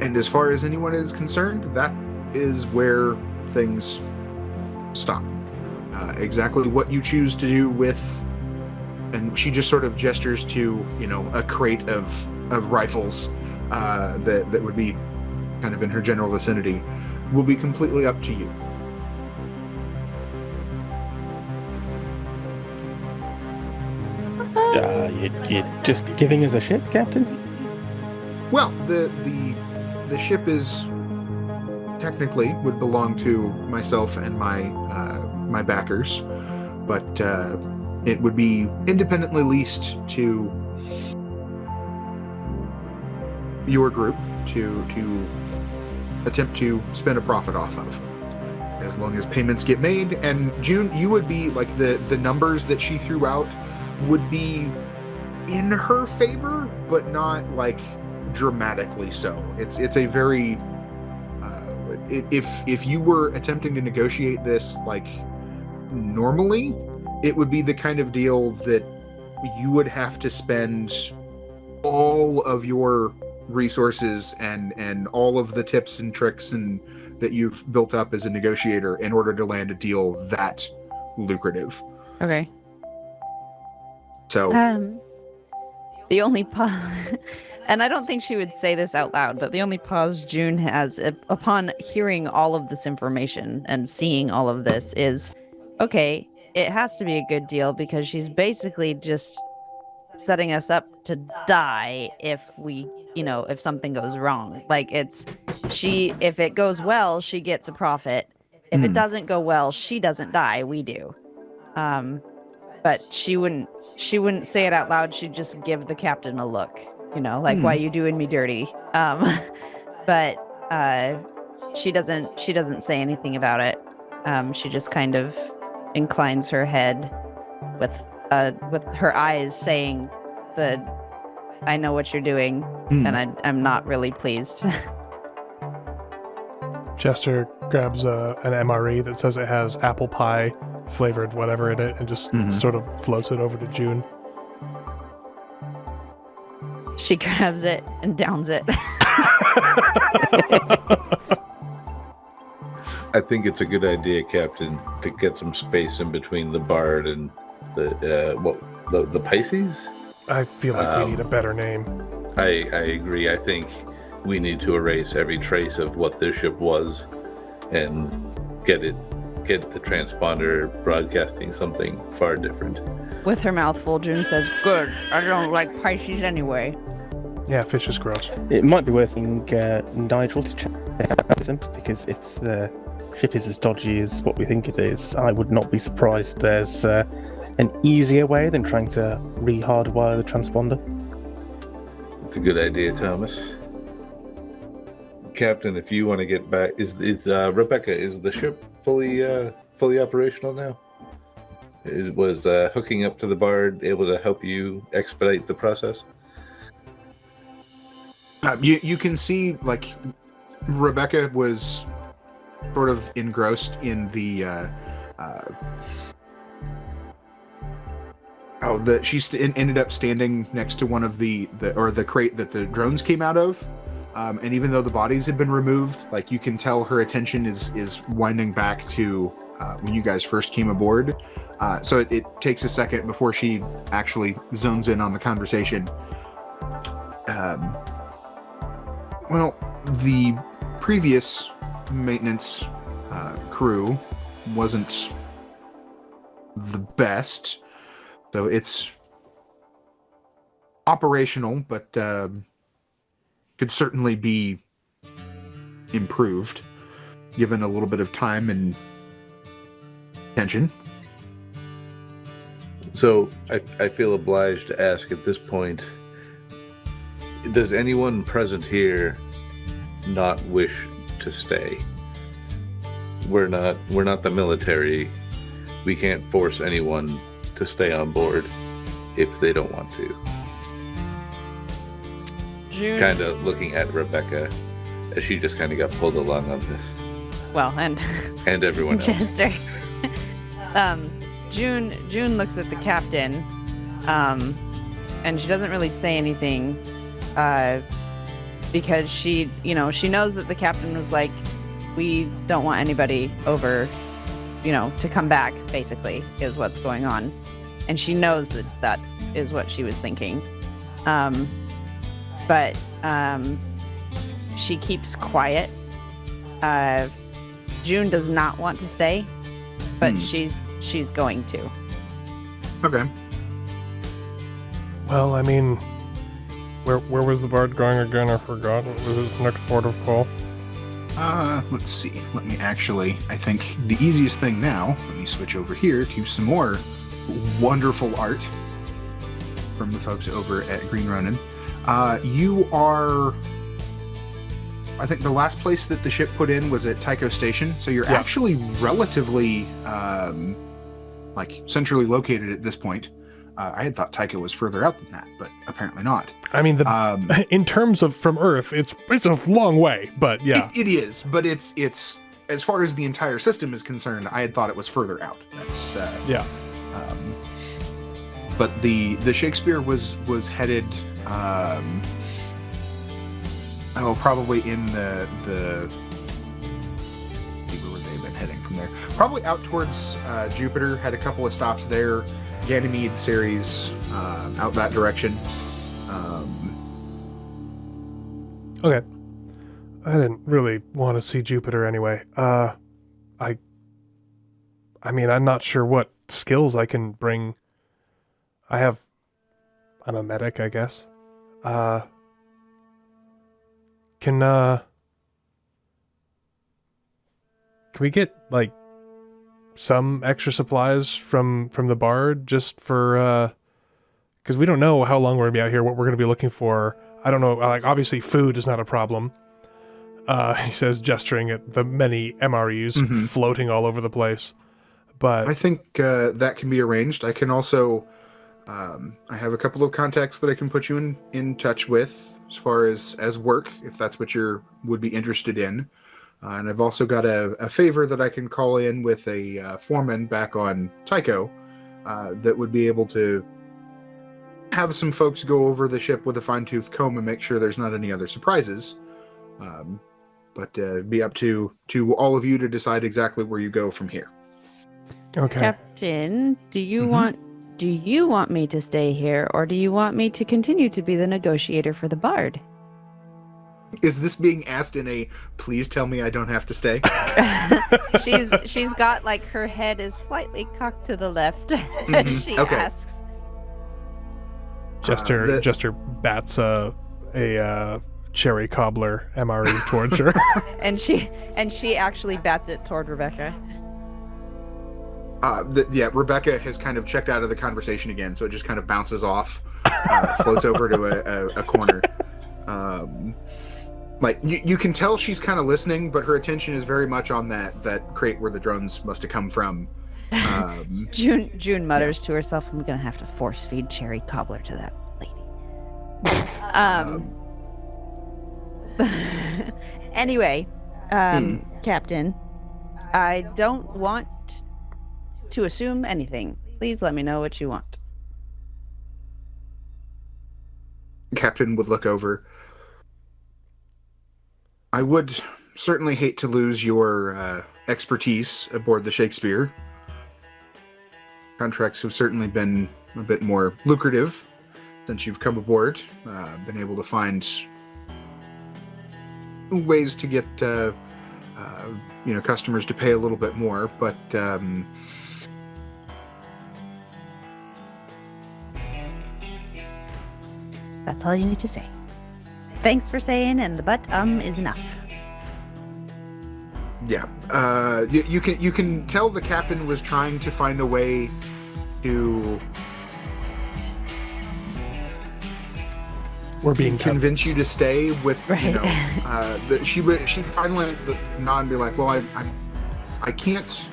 And as far as anyone is concerned, that is where things stop. Exactly what you choose to do with, and she just sort of gestures to, a crate of rifles that would be kind of in her general vicinity, will be completely up to you. You're just giving us a ship, Captain? Well, the ship is technically would belong to myself and my backers, but it would be independently leased to your group to attempt to spin a profit off of, as long as payments get made. And June, you would be like the numbers that she threw out would be in her favor, but not like dramatically so. It's a very if you were attempting to negotiate this like normally, it would be the kind of deal that you would have to spend all of your resources and all of the tips and tricks and that you've built up as a negotiator in order to land a deal that lucrative. Okay. So the only pause, and I don't think she would say this out loud, but the only pause June has upon hearing all of this information and seeing all of this is, okay, it has to be a good deal because she's basically just setting us up to die if we, if something goes wrong. Like if it goes well, she gets a profit. If it doesn't go well, she doesn't die, we do. But she wouldn't say it out loud. She'd just give the captain a look, why you doing me dirty? But she doesn't say anything about it. She just kind of inclines her head with her eyes saying I know what you're doing, and I'm not really pleased. Chester grabs an MRE that says it has apple pie flavored whatever in it and just sort of floats it over to June. She grabs it and downs it. I think it's a good idea, Captain, to get some space in between the Bard and the Pisces. I feel like we need a better name. I agree. I think we need to erase every trace of what this ship was and get the transponder broadcasting something far different. With her mouth full, June says, "Good. I don't like Pisces anyway." Yeah, fish is gross. It might be worth Nigel to check out because if the ship is as dodgy as what we think it is, I would not be surprised there's an easier way than trying to re-hardwire the transponder. It's a good idea, Thomas. Captain, if you want to get back, is Rebecca, is the ship fully operational now? It was hooking up to the Bard able to help you expedite the process? You can see, like, Rebecca was sort of engrossed in the ended up standing next to one of the crate that the drones came out of, and even though the bodies had been removed, like, you can tell her attention is winding back to when you guys first came aboard. So it takes a second before she actually zones in on the conversation. Well, the previous maintenance crew wasn't the best, so it's operational, but could certainly be improved given a little bit of time and attention. So I feel obliged to ask at this point, does anyone present here not wish to stay? We're not the military. We can't force anyone to stay on board if they don't want to. June. Kind of looking at Rebecca as she just kind of got pulled along on this. Well, and everyone else. Chester. June looks at the captain, and she doesn't really say anything, because she knows that the captain was like, we don't want anybody over, to come back, basically, is what's going on. And she knows that is what she was thinking. But she keeps quiet. June does not want to stay, but she's going to. Okay. Well, I mean, where was the bard going again? I forgot. What was his next port of call? Let's see. Let me I think the easiest thing now, let me switch over here to some more wonderful art from the folks over at Green Ronin. You are, I think the last place that the ship put in was at Tycho Station, so you're actually relatively, centrally located at this point. I had thought Tycho was further out than that, but apparently not. I mean, in terms of from Earth, it's a long way, but yeah. It is, but it's as far as the entire system is concerned, I had thought it was further out. That's yeah. But the Shakespeare was headed probably in the where would they have been heading from there? Probably out towards Jupiter, had a couple of stops there. Ganymede, Ceres, out that direction. Okay. I didn't really want to see Jupiter anyway. I mean, I'm not sure what skills I can bring. I'm a medic, I guess. Can we get, like, some extra supplies from the bard just for, because we don't know how long we're going to be out here, what we're going to be looking for. I don't know, like, obviously food is not a problem. He says, gesturing at the many MREs floating all over the place. But I think that can be arranged. I can also, I have a couple of contacts that I can put you in touch with as far as work, if that's what would be interested in. And I've also got a favor that I can call in with a foreman back on Tycho that would be able to have some folks go over the ship with a fine-tooth comb and make sure there's not any other surprises. But be up to all of you to decide exactly where you go from here. okay. Captain, do you want me to stay here, or do you want me to continue to be the negotiator for the bard? Is this being asked in a please tell me I don't have to stay? She's got, like, her head is slightly cocked to the left as she asks. Jester bats a cherry cobbler MRE towards her. and she actually bats it toward Rebecca. Rebecca has kind of checked out of the conversation again, so it just kind of bounces off, floats over to a corner. Like, you can tell she's kind of listening, but her attention is very much on that crate where the drones must have come from. June mutters to herself, I'm gonna have to force feed cherry cobbler to that lady. Anyway, Captain, I don't want to assume anything. Please let me know what you want. Captain would look over. I would certainly hate to lose your expertise aboard the Shakespeare. Contracts have certainly been a bit more lucrative since you've come aboard. Been able to find ways to get customers to pay a little bit more, but that's all you need to say. Thanks for saying, and the but is enough. yeah, you can tell the captain was trying to find a way to We're being convince you to stay with, Right. she'd finally nod and be like, well, I can't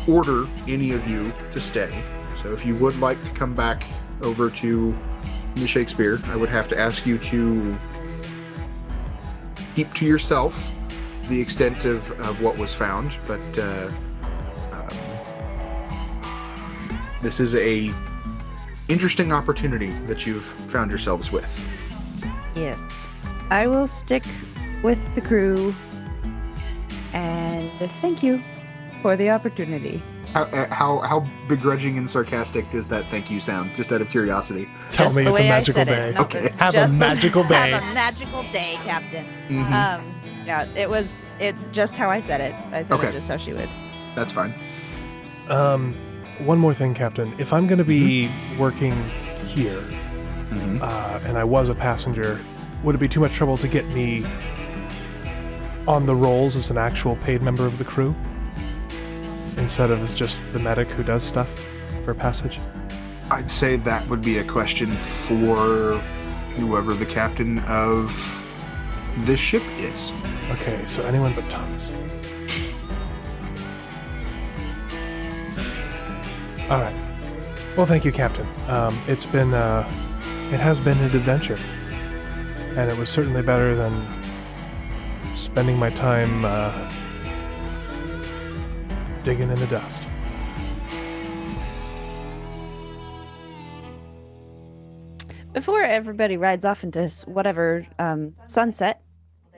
order any of you to stay. So if you would like to come back over to the Shakespeare, I would have to ask you to keep to yourself the extent of what was found. But this is a interesting opportunity that you've found yourselves with. Yes. I will stick with the crew. And thank you for the opportunity. How begrudging and sarcastic does that thank you sound? Just out of curiosity. Tell Just me the it's a way I magical said it. day. No, Okay. it's Have a just the- magical day. Have a magical day, Captain. Mhm. Yeah, it just how I said it. I said Okay. it just how she would. That's fine. One more thing, Captain. If I'm going to be working here, Mhm. and I was a passenger, would it be too much trouble to get me on the rolls as an actual paid member of the crew? Instead of as just the medic who does stuff for passage? I'd say that would be a question for whoever the captain of this ship is. Okay, so anyone but Thomas. All right. Well, thank you, Captain. It has been an adventure, and it was certainly better than spending my time digging in the dust. Before everybody rides off into whatever sunset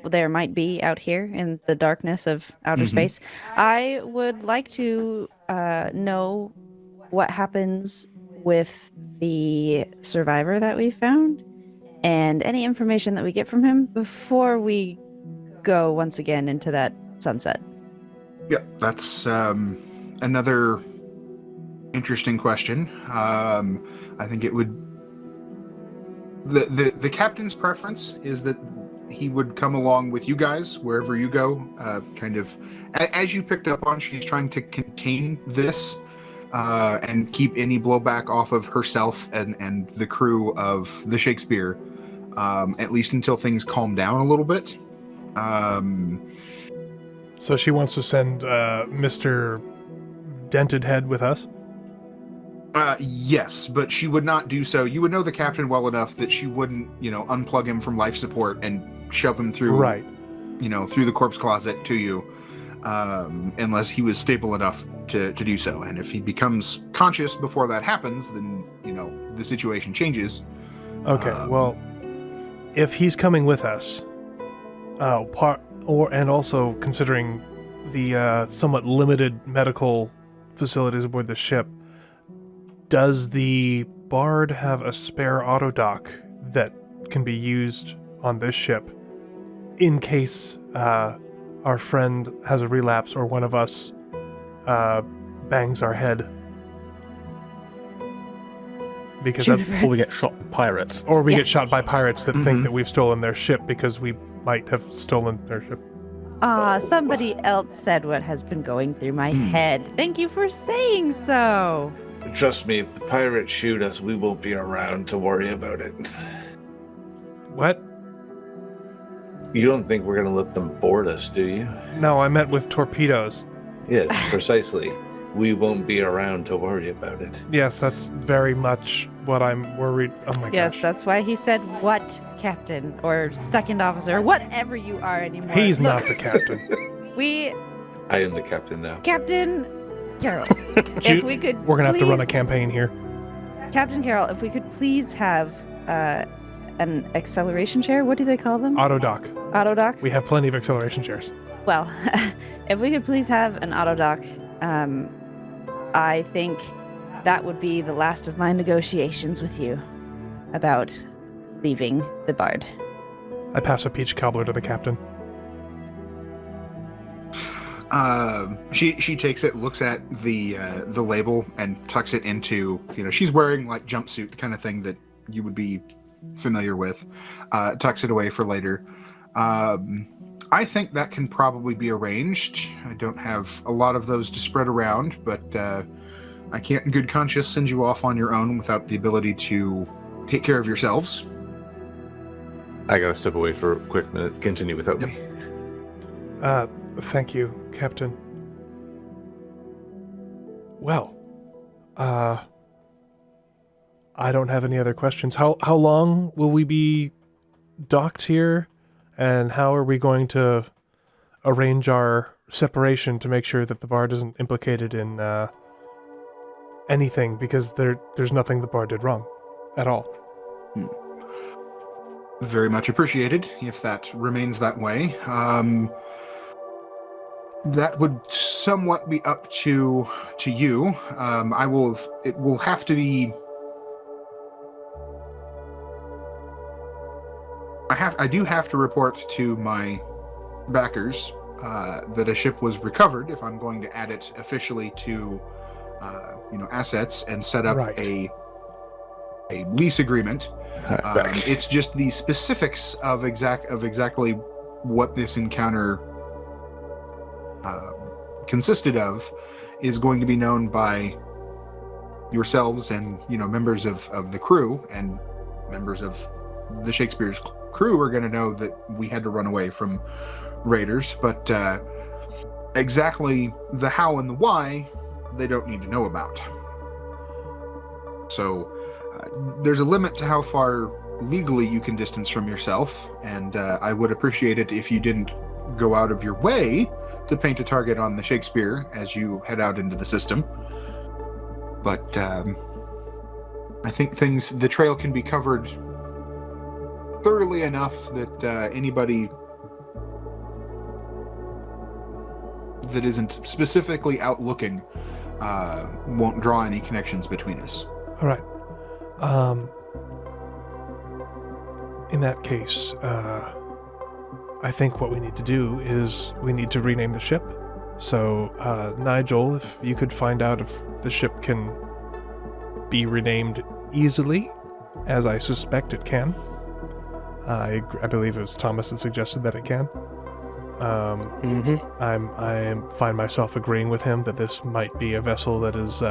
there might be out here in the darkness of outer space, I would like to know what happens with the survivor that we found and any information that we get from him before we go once again into that sunset. Yeah, that's another interesting question. I think it would. The captain's preference is that he would come along with you guys wherever you go. Kind of, as you picked up on, she's trying to contain this and keep any blowback off of herself and the crew of the Shakespeare, at least until things calm down a little bit. So she wants to send Mr. Dented Head with us? Yes, but she would not do so. You would know the captain well enough that she wouldn't, unplug him from life support and shove him through, Right. Through the corpse closet to you, unless he was stable enough to do so. And if he becomes conscious before that happens, then, the situation changes. Okay, well, if he's coming with us, and also considering the somewhat limited medical facilities aboard the ship, does the Bard have a spare auto dock that can be used on this ship in case our friend has a relapse or one of us bangs our head? Because that's, Or we get shot by pirates. or we Yeah. get shot by pirates that Mhm. think that we've stolen their ship because we might have stolen their ship. Somebody else said what has been going through my head. Thank you for saying so. Trust me, if the pirates shoot us, we won't be around to worry about it. What? You don't think we're going to let them board us, do you? No, I meant with torpedoes. Yes, precisely. we won't be around to worry about it. Yes, that's very much what I'm worried. Oh my Yes, gosh. that's why he said what, Captain, or second officer, whatever you are anymore. He's Look, not the captain. We, I am the captain now. Captain Carroll, Ju- if we could We're gonna have to run a please- campaign here. Captain Carroll, if we could please have an acceleration chair. What do they call them? Auto dock. Auto dock? We have plenty of acceleration chairs. Well, if we could please have an auto dock, I think that would be the last of my negotiations with you about leaving the Bard. I pass a peach cobbler to the captain. She takes it, looks at the label, and tucks it into, she's wearing like jumpsuit, the kind of thing that you would be familiar with. Tucks it away for later. I think that can probably be arranged. I don't have a lot of those to spread around, but I can't in good conscience send you off on your own without the ability to take care of yourselves. I gotta step away for a quick minute. Continue without me. Thank you, Captain. Well, I don't have any other questions. How long will we be docked here, and how are we going to arrange our separation to make sure that the Bard isn't implicated in anything? Because there's nothing the Bard did wrong at all. Very much appreciated, if that remains that way. That would somewhat be up to you. It will have to be. I do have to report to my backers that a ship was recovered if I'm going to add it officially to assets and set up Right. a lease agreement. Back. It's just the specifics of exactly what this encounter consisted of is going to be known by yourselves and members of the crew, and members of the Shakespeare's crew are going to know that we had to run away from raiders, but exactly the how and the why they don't need to know about. So there's a limit to how far legally you can distance from yourself, and I would appreciate it if you didn't go out of your way to paint a target on the Shakespeare as you head out into the system. But I think the trail can be covered thoroughly enough that anybody that isn't specifically out looking won't draw any connections between us. All right. In that case, I think what we need to do is we need to rename the ship. So, Nigel, if you could find out if the ship can be renamed easily, as I suspect it can. I believe it was Thomas that suggested that it can. I find myself agreeing with him that this might be a vessel that is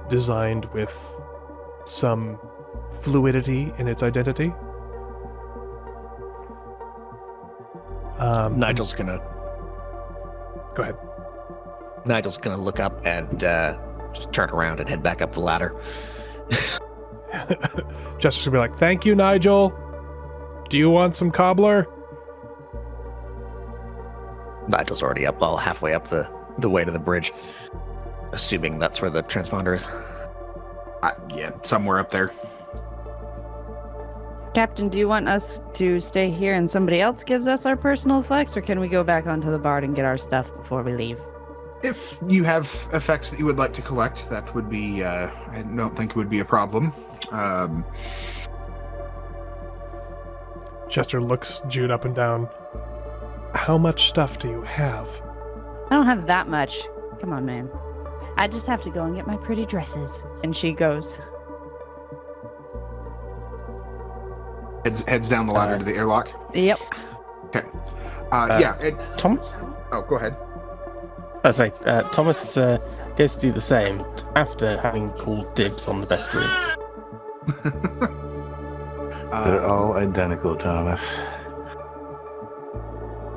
designed with some fluidity in its identity. Nigel's gonna Go ahead. look up and just turn around and head back up the ladder. Justice will be like, "Thank you, Nigel. Do you want some cobbler?" Nigel's already up, well, halfway up the way to the bridge, assuming that's where the transponder is. Yeah, somewhere up there. Captain, do you want us to stay here and somebody else gives us our personal flex, or can we go back onto the Bard and get our stuff before we leave? If you have effects that you would like to collect, that would be, I don't think it would be a problem. Chester looks Jude up and down. How much stuff do you have? I don't have that much. Come on, man. I just have to go and get my pretty dresses. And she goes. Heads down the ladder to the airlock. Yep. Okay. Tom? Oh, go ahead. I say, Thomas goes to do the same after having called dibs on the best room. They're all identical, Thomas.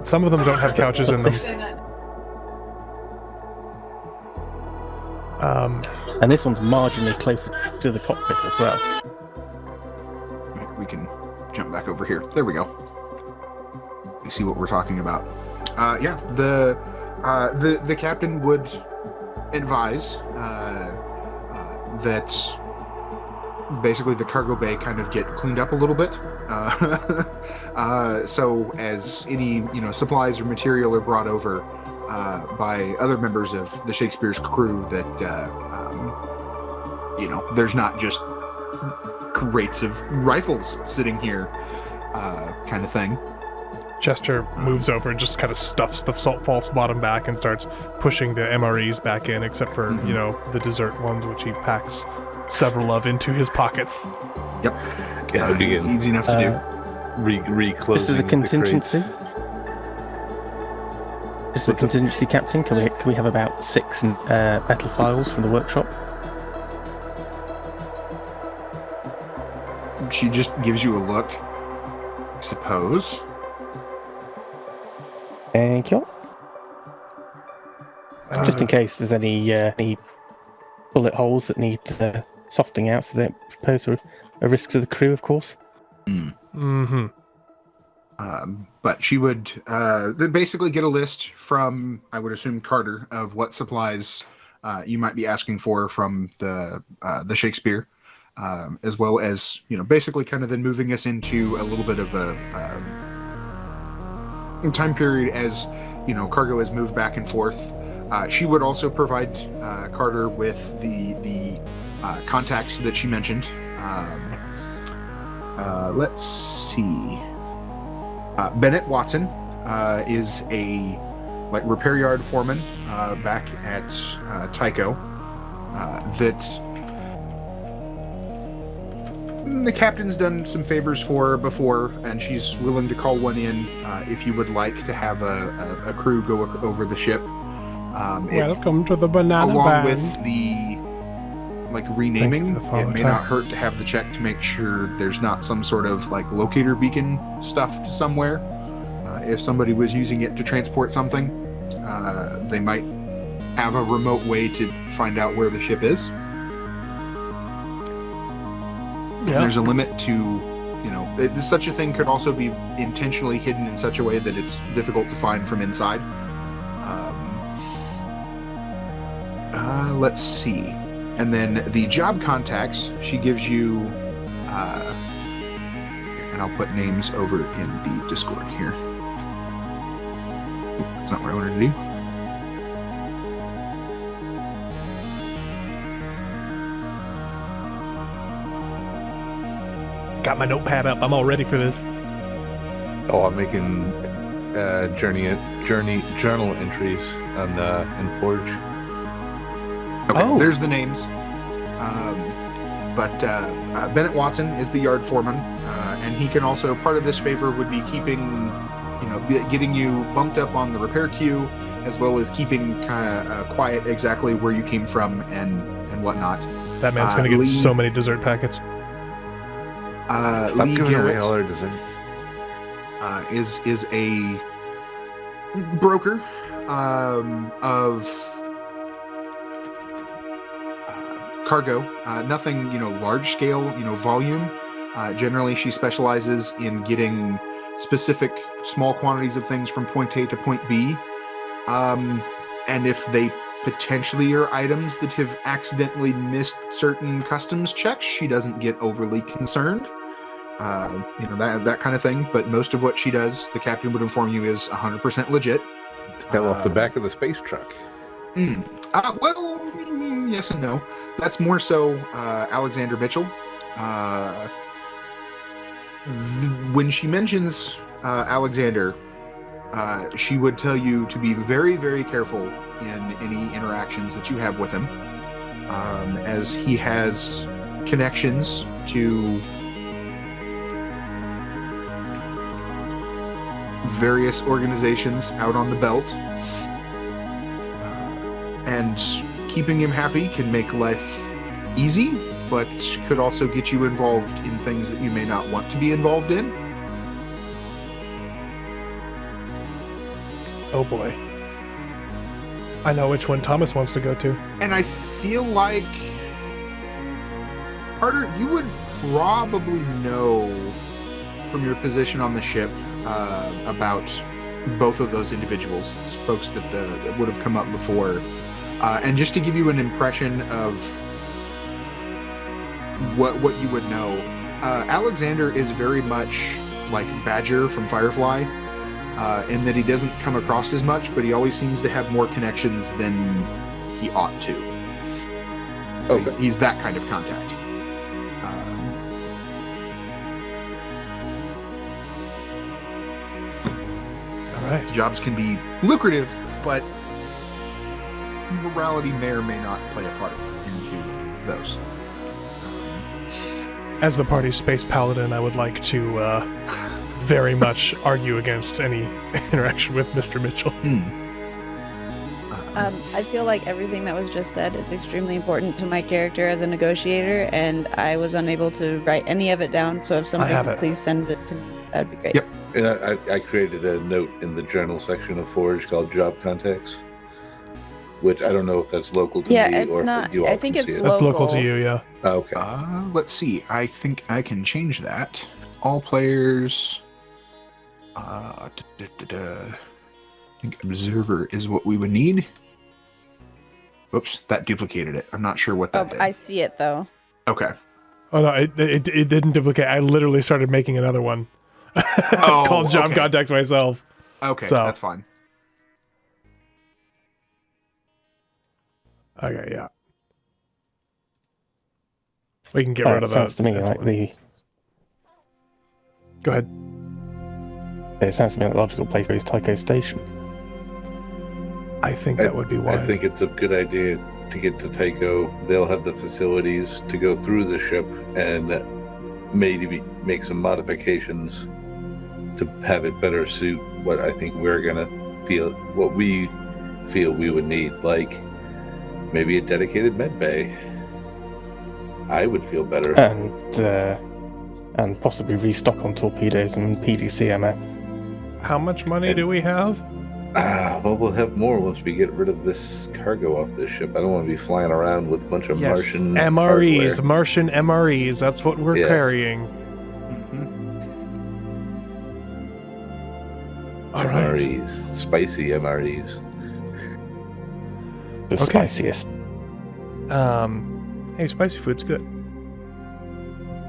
Some of them don't have couches in them. And this one's marginally closer to the cockpit as well. We can jump back over here. There we go. You see what we're talking about. Yeah, the captain would advise that basically the cargo bay kind of get cleaned up a little bit. So as any supplies or material are brought over by other members of the Shakespeare's crew, that there's not just crates of rifles sitting here, kind of thing. Chester moves over and just kind of stuffs the false bottom back and starts pushing the MREs back in, except for, the dessert ones, which he packs several of into his pockets. Yep. Yeah, easy enough to do. Reclosing. This is a contingency. The crates. This is a contingency, Captain. Can we have about 6 metal files from the workshop? She just gives you a look, I suppose. Thank you. Just in case there's any bullet holes that need softening out, so they don't pose a risk to the crew, of course. Mm-hmm. But she would basically get a list from, I would assume, Carter, of what supplies you might be asking for from the Shakespeare, as well as basically kind of then moving us into a little bit of a time period as cargo has moved back and forth. She would also provide Carter with the contacts that she mentioned. Let's see. Bennett Watson is a repair yard foreman back at Tycho that the captain's done some favors for her before, and she's willing to call one in if you would like to have a crew go over the ship. Welcome to the banana along band. with the renaming, it may not hurt to have the check to make sure there's not some sort of locator beacon stuffed somewhere. If somebody was using it to transport something, they might have a remote way to find out where the ship is. Yeah. There's a limit to, such a thing could also be intentionally hidden in such a way that it's difficult to find from inside. Let's see. And then the job contacts, she gives you, and I'll put names over in the Discord here. That's not what I wanted to do. Got my notepad up. I'm all ready for this. Oh, I'm making journal entries on in Forge. Okay, there's the names. But Bennett Watson is the yard foreman, and he can also, part of this favor would be keeping, getting you bumped up on the repair queue, as well as keeping kind of quiet exactly where you came from and whatnot. That man's going to get so many dessert packets. Stop Lee giving away Garrett all our desserts. is a broker of cargo. Nothing, large scale, volume. Generally, she specializes in getting specific small quantities of things from point A to point B. And if they potentially are items that have accidentally missed certain customs checks, she doesn't get overly concerned. That kind of thing. But most of what she does, the captain would inform you, is 100% legit. Fell off the back of the space truck. Well, yes and no. That's more so Alexander Mitchell. When she mentions Alexander, she would tell you to be very, very careful in any interactions that you have with him, as he has connections to various organizations out on the belt, and keeping him happy can make life easy, but could also get you involved in things that you may not want to be involved in. Oh boy. I know which one Thomas wants to go to. And I feel like, Carter, you would probably know from your position on the ship about both of those individuals, folks that would have come up before. And just to give you an impression of what you would know, Alexander is very much like Badger from Firefly, in that he doesn't come across as much, but he always seems to have more connections than he ought to. Okay. He's that kind of contact. All right. Jobs can be lucrative, but morality may or may not play a part into those. As the party's space paladin, I would like to very much argue against any interaction with Mr. Mitchell. I feel like everything that was just said is extremely important to my character as a negotiator, and I was unable to write any of it down. So if somebody have could it. please send it to me, that'd be great. Yep. And I created a note in the journal section of Forge called Job Contacts, which I don't know if that's local to Yeah, me it's or not- if you all I think can it's see it. That's local Local. to you, yeah. Oh, okay. Let's see. I think I can change that. All players. I think observer is what we would need. Oops, that duplicated it. I'm not sure what Oh, that did. I see it though. Okay. Oh no, it didn't duplicate. I literally started making another one called Job okay. Contacts myself. Okay, So- that's fine. Okay, yeah. We can get Oh, rid it of that. sounds to me like Go ahead. it sounds to me like the logical place is Tycho Station. I think that would be wise. I think it's a good idea to get to Tycho. They'll have the facilities to go through the ship and maybe make some modifications to have it better suit what I think we're gonna feel, what we feel we would need, like maybe a dedicated med bay. I would feel better. And possibly restock on torpedoes and PDCMF. How much money do we have? Well, we'll have more once we get rid of this cargo off this ship. I don't want to be flying around with a bunch of Martian MREs, hardware. Martian MREs. That's what we're Yes. carrying. All right. MREs, spicy MREs. The Okay. spiciest. Hey, spicy food's good.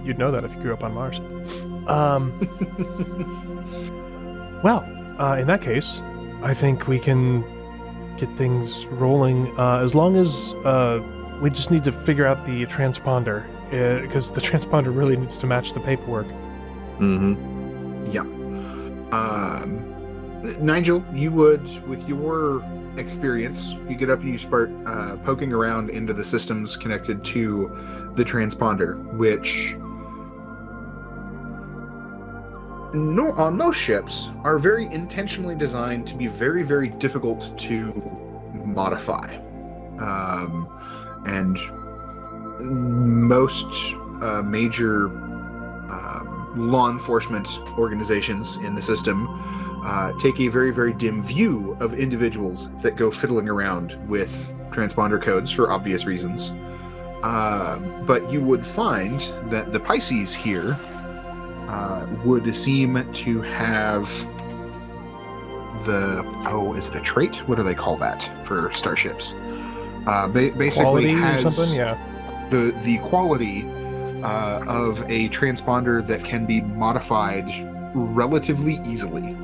You'd know that if you grew up on Mars. Well, in that case, I think we can get things rolling. As long as we just need to figure out the transponder, because the transponder really needs to match the paperwork. Mm-hmm. Yeah. Nigel, you would, with your experience, you get up and you start poking around into the systems connected to the transponder, which on most ships are very intentionally designed to be very, very difficult to modify. And most major law enforcement organizations in the system take a very, very dim view of individuals that go fiddling around with transponder codes for obvious reasons. But you would find that the Pisces here would seem to have is it a trait? What do they call that for starships? Basically Quality has or something? Yeah. the quality of a transponder that can be modified relatively easily.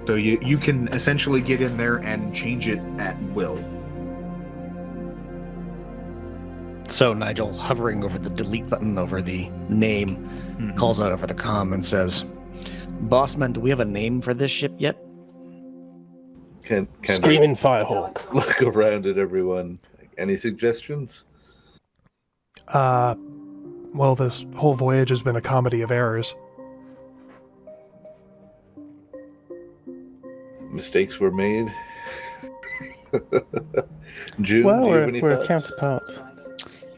So you can essentially get in there and change it at will. So Nigel, hovering over the delete button over the name, calls out over the comm and says, "Bossman, do we have a name for this ship yet?" Can Screaming Firehawk. look around at everyone. Any suggestions? Well, this whole voyage has been a comedy of errors. Mistakes were made. June, Well, do you have any we're a thoughts? counterpart.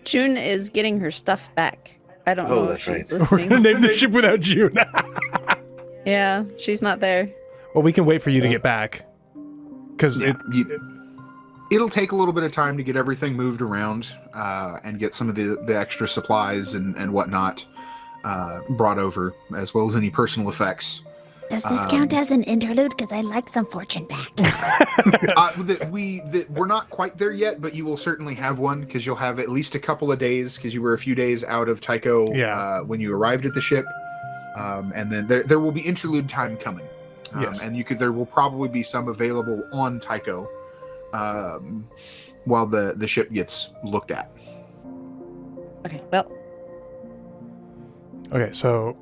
June is getting her stuff back. I don't Oh, know if that's she's right. We're listening. gonna name the ship without June. Yeah, she's not there. Well, we can wait for you to get back. Because it'll take a little bit of time to get everything moved around and get some of the extra supplies and whatnot brought over, as well as any personal effects. Does this count as an interlude? Because I'd like some fortune back. We're not quite there yet, but you will certainly have one, because you'll have at least a couple of days, because you were a few days out of Tycho when you arrived at the ship. And then there will be interlude time coming. Yes. And there will probably be some available on Tycho while the ship gets looked at. Okay, well, Okay, so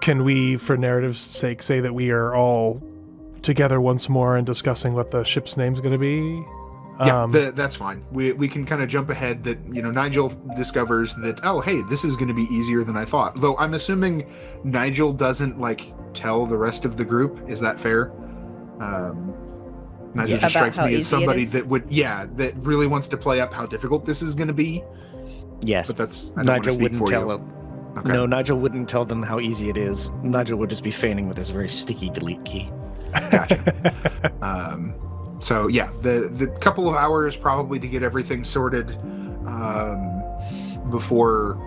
can we, for narrative's sake, say that we are all together once more and discussing what the ship's name's going to be? Yeah, that's fine. We can kind of jump ahead that, Nigel discovers that, oh, hey, this is going to be easier than I thought. Though I'm assuming Nigel doesn't, tell the rest of the group. Is that fair? Nigel just strikes me as somebody that really wants to play up how difficult this is going to be. Yes. But that's, I don't Nigel want to speak wouldn't for tell you. him. Okay. No, Nigel wouldn't tell them how easy it is. Nigel would just be feigning that there's a very sticky delete key. Gotcha. So yeah, the couple of hours probably to get everything sorted before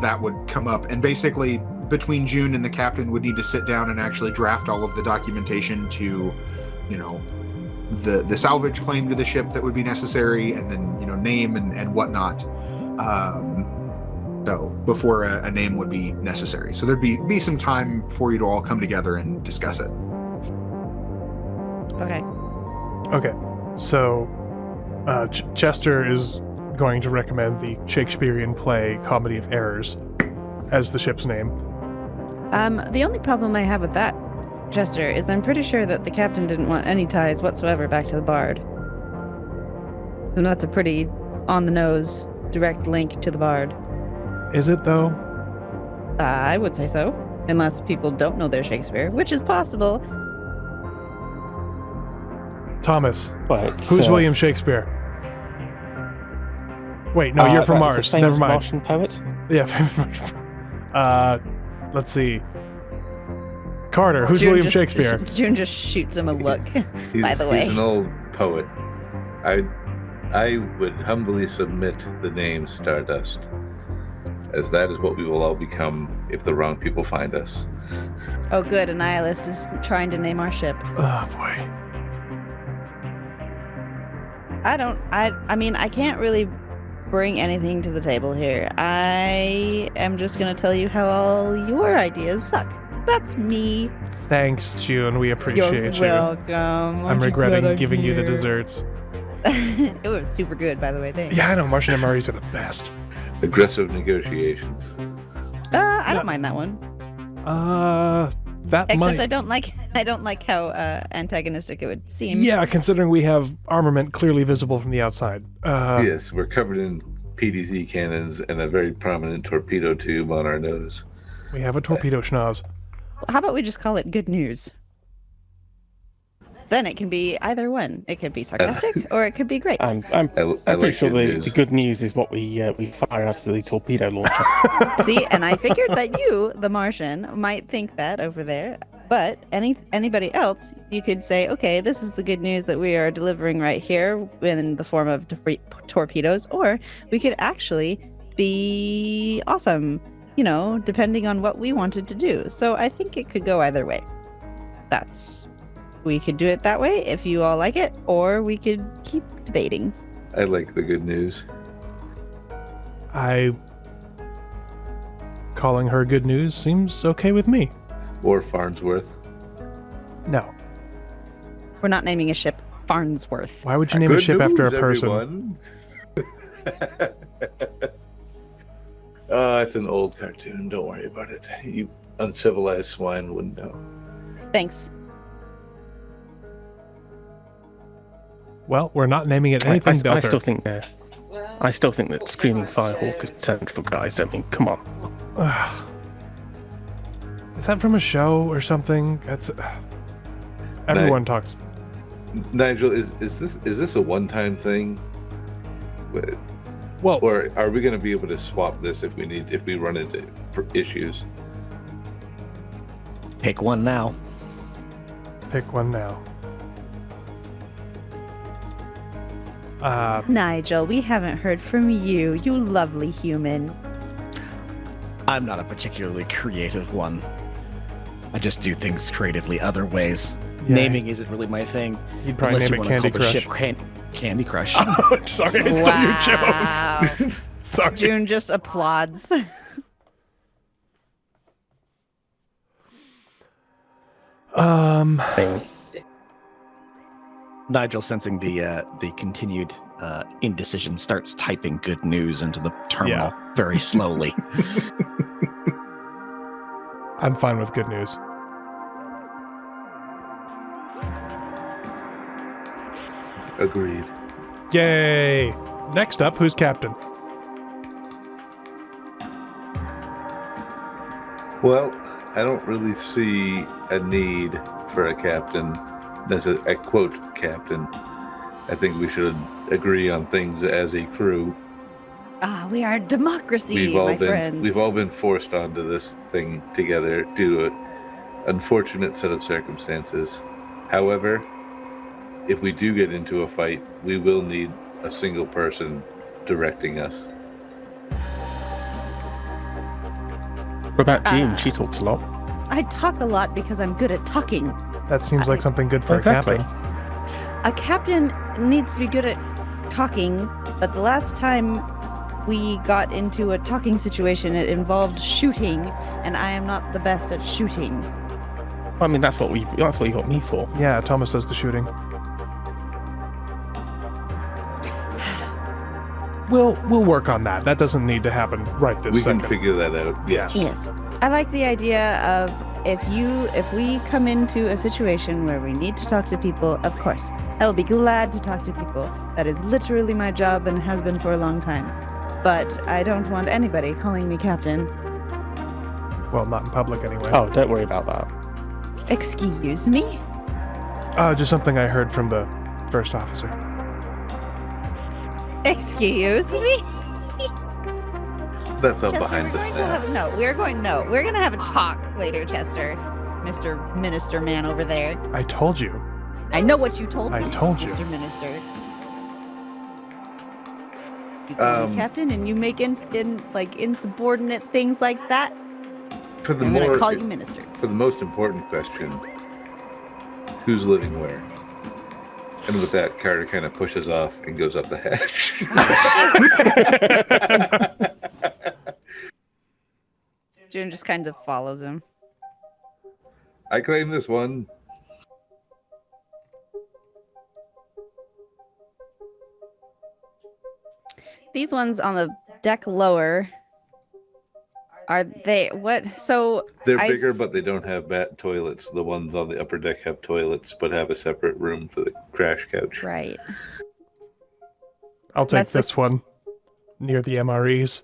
that would come up, and basically between June and the captain would need to sit down and actually draft all of the documentation to, the salvage claim to the ship that would be necessary, and then name and whatnot. So before a name would be necessary, so there'd be some time for you to all come together and discuss it. okay. Okay, so Chester is going to recommend the Shakespearean play Comedy of Errors as the ship's name. The only problem I have with that, Chester, is I'm pretty sure that the captain didn't want any ties whatsoever back to the Bard. And that's a pretty on-the-nose direct link to the Bard. Is it, though? I would say so, unless people don't know their Shakespeare, which is possible. Thomas, But who's William Shakespeare? Wait, no, you're from Mars. Never mind. Martian poet. Yeah. Let's see. Carter, who's William Shakespeare? June just shoots him a look, by the way. He's an old poet. I would humbly submit the name Stardust, as that is what we will all become if the wrong people find us. Oh, good. A nihilist is trying to name our ship. Oh, boy. I mean, I can't really bring anything to the table here. I am just going to tell you how all your ideas suck. That's me. Thanks, June. We appreciate You're you. welcome. I'm regretting giving you the desserts. It was super good, by the way. Thanks. Yeah, I know. Martian MREs are the best. Aggressive negotiations. I don't mind that one. That Except might... I don't like how antagonistic it would seem. Yeah, considering we have armament clearly visible from the outside. Yes, we're covered in PDZ cannons and a very prominent torpedo tube on our nose. We have a torpedo schnoz. How about we just call it good news? Then it can be either one. It could be sarcastic or it could be great. I'm I pretty like sure good news. the good news is what we fire out of the torpedo launcher. See, and I figured that you, the Martian, might think that over there. But anybody else, you could say, okay, this is the good news that we are delivering right here in the form of torpedoes, or we could actually be awesome, depending on what we wanted to do. So I think it could go either way. We could do it that way if you all like it, or we could keep debating. I like the good news. Calling her good news seems okay with me. Or Farnsworth. No. We're not naming a ship Farnsworth. Why would you name a Good ship after a news, person? everyone. It's an old cartoon. Don't worry about it. You uncivilized swine wouldn't know. Thanks. Well, we're not naming it anything I better. still think that Screaming Firehawk is potential, guys. I mean, come on. Is that from a show or something? That's everyone talks. Nigel, is this a one-time thing? Well, Or are we going to be able to swap this if we run into issues? Pick one now. Pick one now. Nigel, we haven't heard from you, you lovely human. I'm not a particularly creative one. I just do things creatively other ways. Yeah. Naming isn't really my thing. You'd probably Unless name you it want to Candy call the Crush. ship Candy Crush. Oh, sorry, I stole your joke. Wow. Sorry. June just applauds. Thing. Nigel, sensing the continued indecision, starts typing good news into the terminal very slowly. I'm fine with good news. Agreed. Yay! Next up, who's captain? Well, I don't really see a need for a captain. That's a quote captain. I think we should agree on things as a crew. We are democracy, my friends. We've all been forced onto this thing together due to an unfortunate set of circumstances. However, if we do get into a fight, we will need a single person directing us. What about June? She talks a lot. I talk a lot because I'm good at talking. That seems like something good for Exactly. a captain. A captain needs to be good at talking, but the last time we got into a talking situation, it involved shooting, and I am not the best at shooting. I mean, that's what you got me for. Yeah, Thomas does the shooting. We'll work on that. That doesn't need to happen right this We second. can figure that out. Yeah. Yes. I like the idea of if we come into a situation where we need to talk to people, of course, I will be glad to talk to people. That is literally my job and has been for a long time. But I don't want anybody calling me captain. Well, not in public anyway. Oh, don't worry about that. Excuse me? Just something I heard from the first officer. Excuse me? That's all Chester, behind we're us going to now. have we're going to have a talk later, Chester. Mr. Minister man over there. I told you. I know what you told me. I told you. Mr. Minister. You call me captain and you make insubordinate things like that. For the I'm gonna more call you minister. For the most important question, who's living where? And with that, Carter kind of pushes off and goes up the hatch. June just kind of follows him. I claim this one. These ones on the deck lower, are they what? So They're I- bigger, but they don't have bat toilets. The ones on the upper deck have toilets, but have a separate room for the crash couch. Right. I'll take That's the- this one. Near the MREs.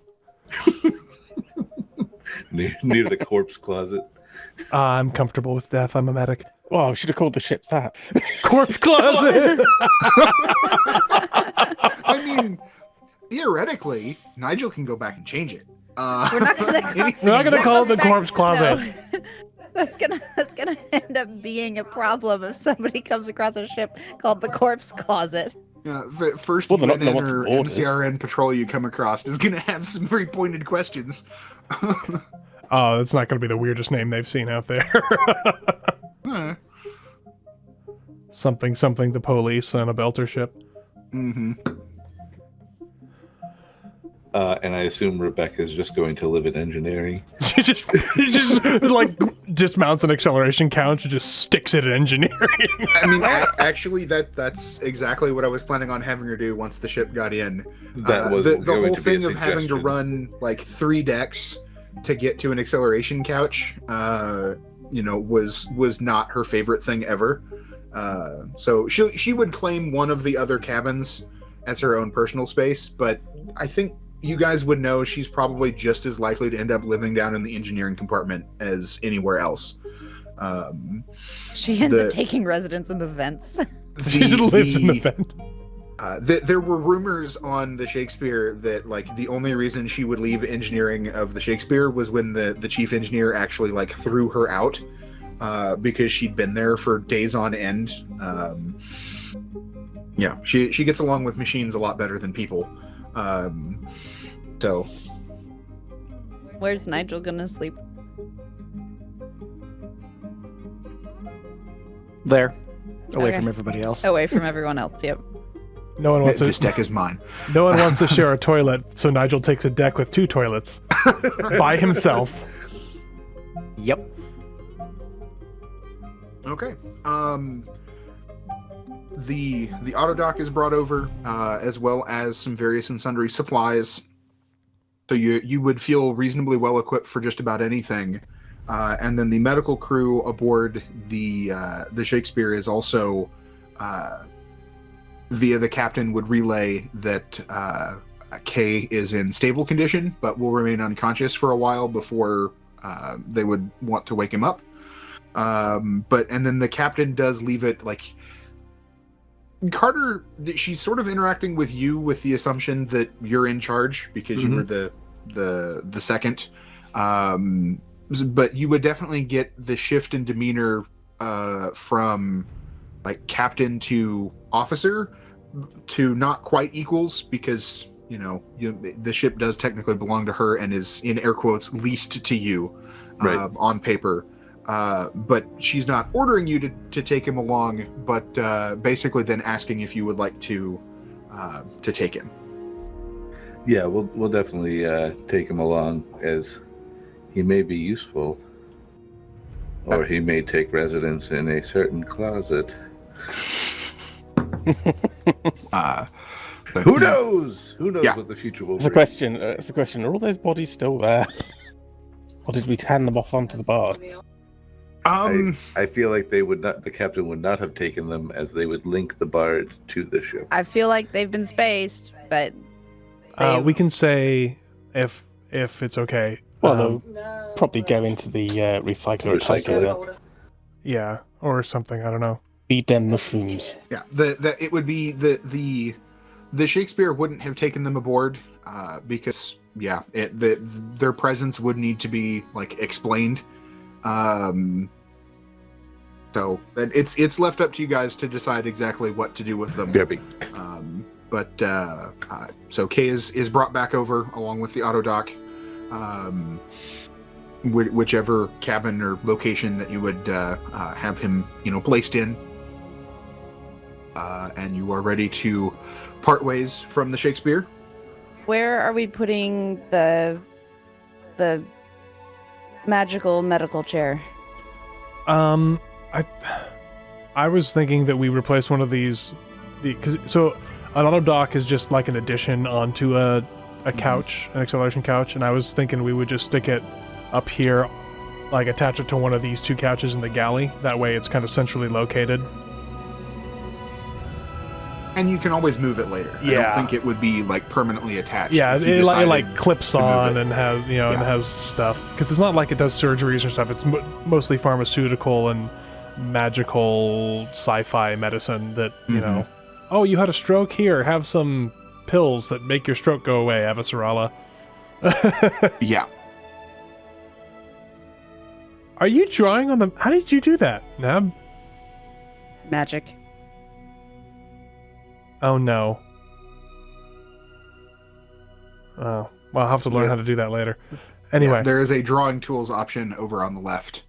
Near the corpse closet. I'm comfortable with death. I'm a medic. Well, I should have called the ship that. Corpse closet! I mean, theoretically, Nigel can go back and change it. We're not gonna We're not gonna call it the corpse closet. No. That's gonna end up being a problem if somebody comes across a ship called the corpse closet. The first Well, they're not gonna UNN want or to board us. MCRN patrol you come across is going to have some very pointed questions. Oh, that's not going to be the weirdest name they've seen out there. Huh. something the police on a belter ship. Mm-hmm. And I assume Rebecca's just going to live in engineering. She just mounts an acceleration couch and just sticks it in engineering. I mean, actually, that's exactly what I was planning on having her do once the ship got in. That was the going whole to be a thing of having to suggestion. run like 3 decks to get to an acceleration couch, was not her favorite thing ever. So she would claim one of the other cabins as her own personal space, but I think you guys would know she's probably just as likely to end up living down in the engineering compartment as anywhere else. She ends up taking residence in the vents. She just lives in the vent. There were rumors on the Shakespeare that like the only reason she would leave engineering of the Shakespeare was when the chief engineer actually like threw her out because she'd been there for days on end. Yeah, she gets along with machines a lot better than people. So Where's Nigel gonna sleep? There, away Okay. from everybody else. Away from everyone else. Yep. No one wants this to. deck is mine. No one wants to share a toilet, so Nigel takes a deck with 2 toilets by himself. Yep. Okay. The auto dock is brought over, as well as some various and sundry supplies. So you would feel reasonably well equipped for just about anything. And then the medical crew aboard the Shakespeare is also via the captain would relay that Kay is in stable condition, but will remain unconscious for a while before they would want to wake him up. And then the captain does leave it like Carter. She's sort of interacting with you with the assumption that you're in charge because you were the second. But you would definitely get the shift in demeanor from like captain to officer to not quite equals because the ship does technically belong to her and is in air quotes leased to you on paper. But she's not ordering you to take him along, but basically then asking if you would like to take him. Yeah, we'll definitely take him along, as he may be useful, or he may take residence in a certain closet. Who knows? Who knows what the future will It's a bring? question. It's a question. Are all those bodies still there, or did we hand them off onto the bard? I feel like they would not. The captain would not have taken them, as they would link the bard to the ship. I feel like they've been spaced, but We can say if it's okay. Well, they'll probably go into the recycler. Recycler. Yeah, or something. I don't know. Feed them mushrooms. Yeah, it would be the Shakespeare wouldn't have taken them aboard because their presence would need to be like explained. So it's left up to you guys to decide exactly what to do with them. So Kay is brought back over along with the auto dock, whichever cabin or location that you would have him placed in. And you are ready to part ways from the Shakespeare. where are we putting the magical medical chair? I was thinking that we replace one of these, so an auto dock is just like an addition onto a couch, an acceleration couch, and I was thinking we would just stick it up here, like attach it to one of these 2 couches in the galley. That way it's kind of centrally located. And you can always move it later. I Yeah. don't think it would be like permanently attached. Yeah, if you it decided like clips to move on it. and has and has stuff, because it's not like it does surgeries or stuff. It's mostly pharmaceutical and magical sci-fi medicine that oh, you had a stroke, here, have some pills that make your stroke go away, Avasarala. Yeah. Are you drawing on them? How did you do that, Nab? Magic. Oh no. Oh, well, I'll have to learn how to do that later. Anyway. Yeah, there is a drawing tools option over on the left.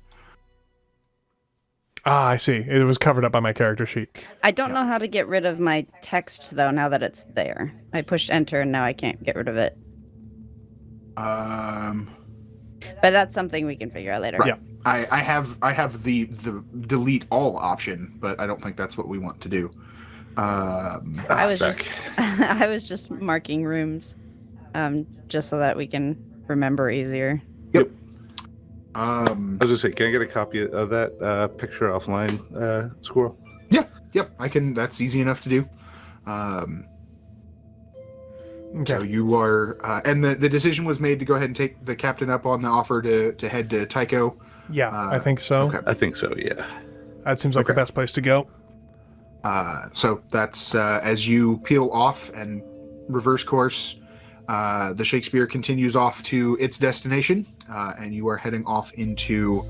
Ah, I see. It was covered up by my character sheet. I don't know how to get rid of my text though. Now that it's there, I pushed enter and now I can't get rid of it. Um, But that's something we can figure out later. Right. Yeah. I have the delete all option, but I don't think that's what we want to do. I was just marking rooms, just so that we can remember easier. Yep. I was gonna say, can I get a copy of that picture offline, Squirrel? Yep. I can. That's easy enough to do. Okay. So you are, and the decision was made to go ahead and take the captain up on the offer to head to Tycho. Yeah, I think so. Okay. I think so. Yeah. That seems like the Okay. best place to go. So that's as you peel off and reverse course, the Shakespeare continues off to its destination, and you are heading off into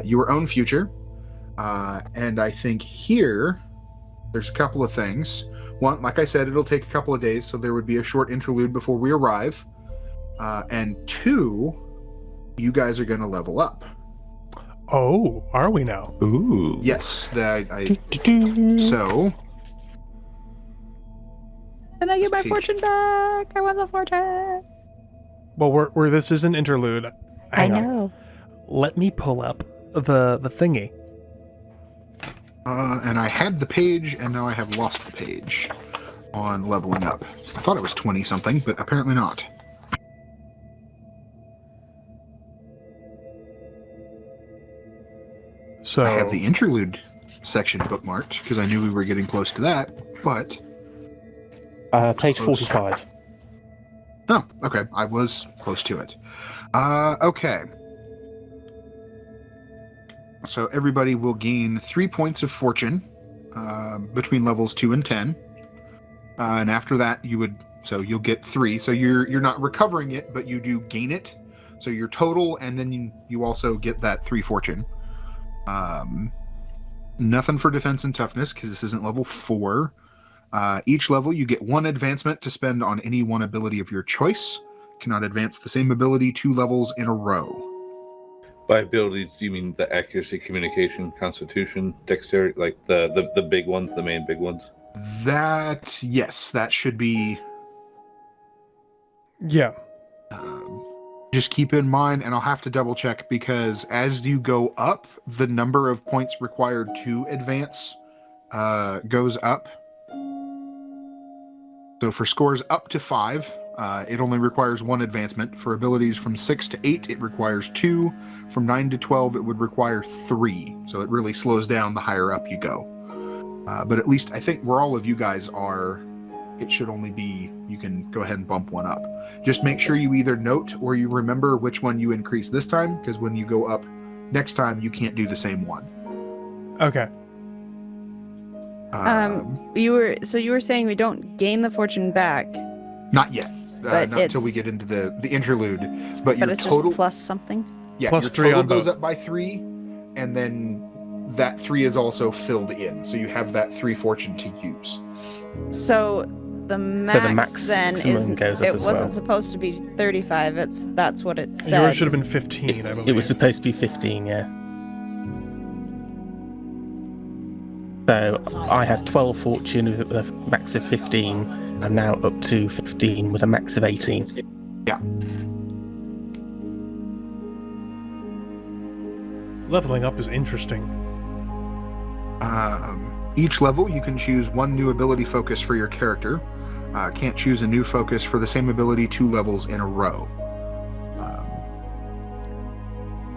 your own future. And I think here, there's a couple of things. One, like I said, it'll take a couple of days, so there would be a short interlude before we arrive. And two, you guys are going to level up. Oh, are we now? Ooh. Yes. So, And I get my Page. fortune back. I want the fortune. Well, we're this is an interlude. Hang on. know. Let me pull up the thingy. and I had the page, and now I have lost the page on leveling up. I thought it was 20 something, but apparently not. So I have the interlude section bookmarked because I knew we were getting close to that, but Page Close. 45. oh, okay, I was close to it. Okay. So everybody will gain 3 points of fortune between levels 2 and 10, and after that you'll get 3. So you're not recovering it, but you do gain it. So your total, and then you also get that 3 fortune. Nothing for defense and toughness because this isn't level 4. Each level you get 1 advancement to spend on any one ability of your choice. Cannot advance the same ability 2 levels in a row. By abilities, do you mean the accuracy, communication, constitution, dexterity, like the big ones, the main big ones? Yes, that should be. yeah. Just keep in mind, and I'll have to double check because as you go up, the number of points required to advance goes up. So for scores up to 5, it only requires 1 advancement. For abilities from 6 to 8, it requires 2. From 9 to 12, it would require 3. So it really slows down the higher up you go. But at least I think where all of you guys are, it should only be, you can go ahead and bump 1 up. Just make sure you either note or you remember which one you increase this time, because when you go up next time, you can't do the same one. Okay. You were saying we don't gain the fortune back, Not yet. But Not until we get into the interlude. But your it's total, just plus something. yeah, plus your 3 total on goes both. up by 3, and then that 3 is also filled in, so you have that 3 fortune to use. So the max, max then maximum is goes up it as wasn't well. supposed to be 35. That's what it said. Yours should have been 15, I believe. It was supposed to be 15, yeah. So I had 12 fortune with a max of 15. I'm now up to 15 with a max of 18. Leveling up is interesting. Each level, you can choose 1 new ability focus for your character. Can't choose a new focus for the same ability 2 levels in a row.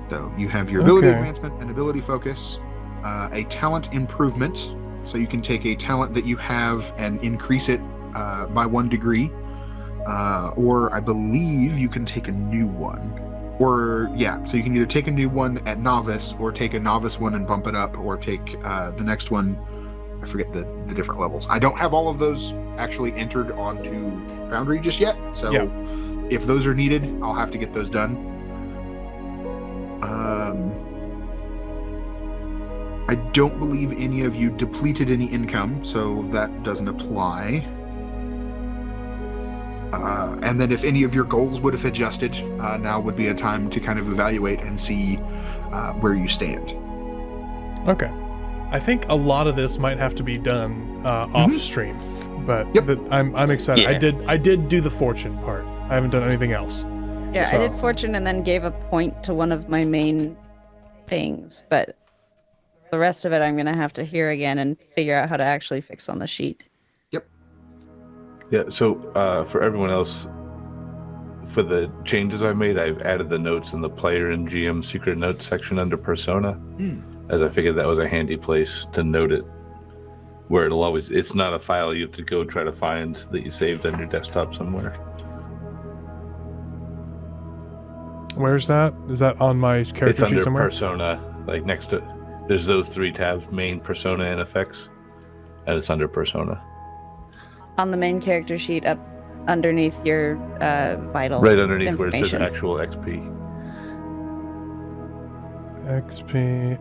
So you have your ability Okay. advancement and ability focus, a talent improvement, so you can take a talent that you have and increase it by 1 degree, or I believe you can take a new one. Or, yeah, so you can either take a new one at novice, or take a novice one and bump it up, or take the next one. I forget the different levels. I don't have all of those actually entered onto Foundry just yet, so Yeah. if those are needed, I'll have to get those done. I don't believe any of you depleted any income, so that doesn't apply. And then if any of your goals would have adjusted, now would be a time to kind of evaluate and see where you stand. Okay. I think a lot of this might have to be done off stream, but Yep. I'm excited. Yeah. I did do the fortune part. I haven't done anything else. Yeah, So- I did fortune and then gave a point to one of my main things, but the rest of it I'm gonna have to hear again and figure out how to actually fix on the sheet. Yeah, so for everyone else, for the changes I made, I've added the notes in the player and GM secret notes section under persona, as I figured that was a handy place to note it, where it's not a file you have to go try to find that you saved on your desktop somewhere. Where's that? Is that on my It's character sheet under somewhere? persona, like next to, there's those 3 tabs, main, persona, and effects, and it's under persona. On the main character sheet up underneath your vital Right underneath where it says information. actual XP. XP.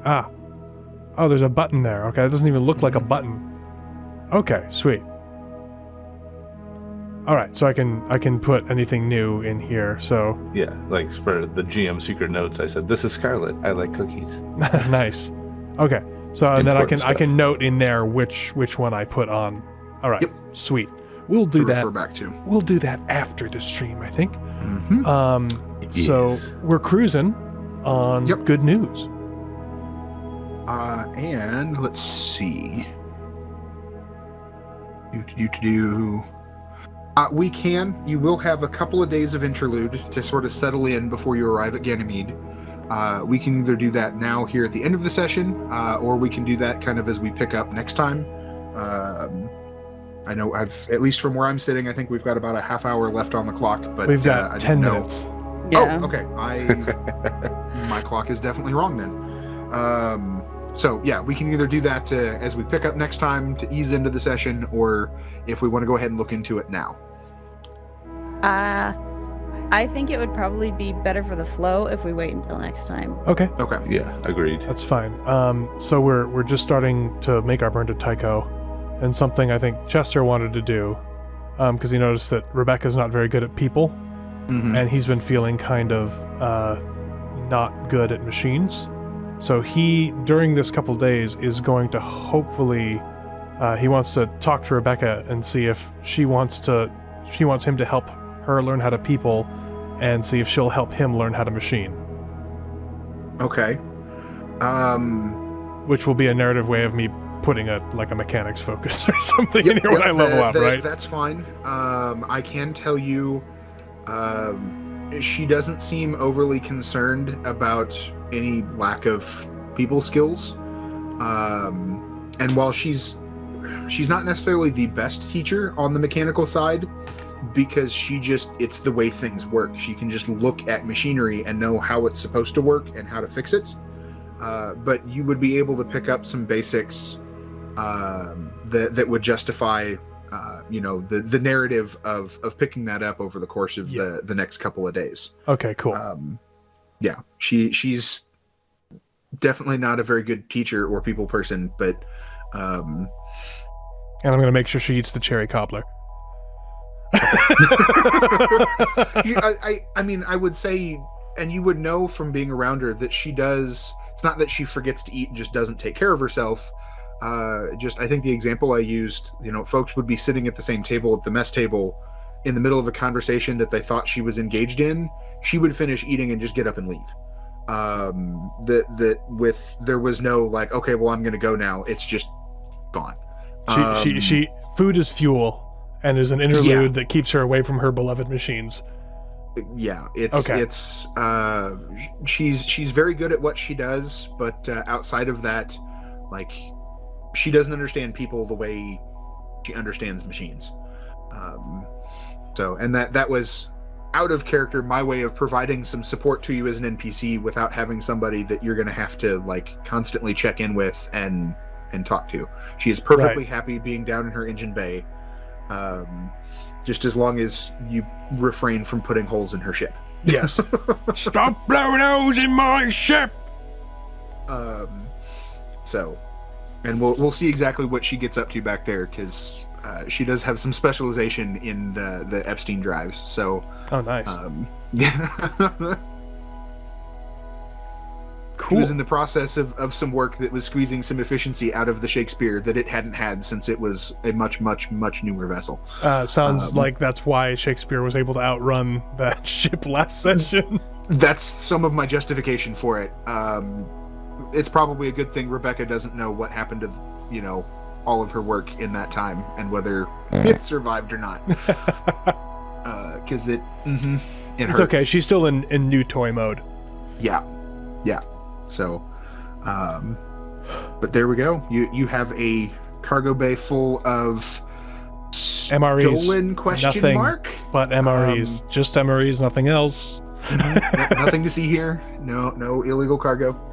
Oh, there's a button there. Okay, it doesn't even look like a button. Okay, sweet. All right, so I can put anything new in here. So Yeah, like for the GM secret notes, I said, "This is Scarlet. I like cookies." nice. Okay, so and then Important I can stuff. note in there which one I put on. All right, Yep. sweet. We'll do To that. refer back to. We'll do that after the stream, I think. Mhm. So Yes. we're cruising on Yep. good news. And let's see. You will have a couple of days of interlude to sort of settle in before you arrive at Ganymede. We can either do that now here at the end of the session, or we can do that kind of as we pick up next time. I know at least from where I'm sitting, I think we've got about a half hour left on the clock, but We've I got didn't 10 know. minutes. Yeah. Oh, okay. My clock is definitely wrong then. So yeah, we can either do that as we pick up next time to ease into the session, or if we want to go ahead and look into it now. I think it would probably be better for the flow if we wait until next time. Okay, Okay. Yeah, agreed. that's fine. So we're just starting to make our burn to Tycho, and something I think Chester wanted to do, because he noticed that Rebecca's not very good at people, Mhm. and he's been feeling kind of not good at machines. So he, during this couple days, is going to hopefully, he wants to talk to Rebecca and see if she wants him to help her learn how to people, and see if she'll help him learn how to machine. Okay. Which will be a narrative way of me putting a mechanics focus or something in here when I level up, right? That's fine. I can tell you, she doesn't seem overly concerned about any lack of people skills. And while she's not necessarily the best teacher on the mechanical side, because it's the way things work. She can just look at machinery and know how it's supposed to work and how to fix it. But you would be able to pick up some basics that would justify the narrative of picking that up over the course of the next couple of days. Okay, cool. Yeah, she's definitely not a very good teacher or people person, but And I'm going to make sure she eats the cherry cobbler. I mean, I would say, and you would know from being around her that she does. It's not that she forgets to eat and just doesn't take care of herself. I think the example I used, folks would be sitting at the same table at the mess table in the middle of a conversation that they thought she was engaged in. She would finish eating and just get up and leave. There was no like, okay, well, I'm going to go now. It's just gone. She food is fuel and is an interlude that keeps her away from her beloved machines. Yeah, it's she's very good at what she does, but outside of that, like, she doesn't understand people the way she understands machines. And that was out of character, my way of providing some support to you as an NPC without having somebody that you're going to have to like constantly check in with and talk to. She is perfectly happy being down in her engine bay, just as long as you refrain from putting holes in her ship. Yes. Stop blowing holes in my ship. And we'll see exactly what she gets up to back there, because she does have some specialization in the Epstein drives. So. Oh, nice. She was in the process of some work that was squeezing some efficiency out of the Shakespeare that it hadn't had since it was a much, much, much newer vessel. Sounds like that's why Shakespeare was able to outrun that ship last session. That's some of my justification for it. It's probably a good thing Rebecca doesn't know what happened to, all of her work in that time and whether it survived or not. Because it It's hurt. okay. She's still in new toy mode. Yeah. So, but there we go. You have a cargo bay full of MREs, stolen question nothing mark, but MREs, just MREs, nothing else. nothing to see here. No illegal cargo.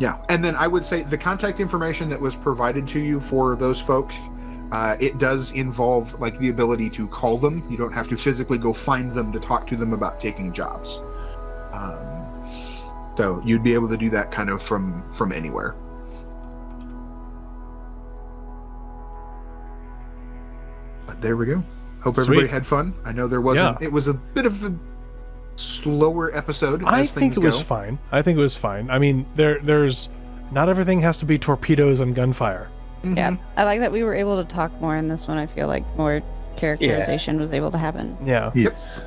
Yeah, and then I would say the contact information that was provided to you for those folk, it does involve like the ability to call them. You don't have to physically go find them to talk to them about taking jobs. So you'd be able to do that kind of from anywhere. But there we go. Hope everybody had fun. I know there wasn't. Yeah. It was a bit of a slower episode. I think it was fine. I think it was fine. I mean, there's not everything has to be torpedoes and gunfire. Mm-hmm. Yeah, I like that we were able to talk more in this one. I feel like more characterization was able to happen. Yeah. Yes.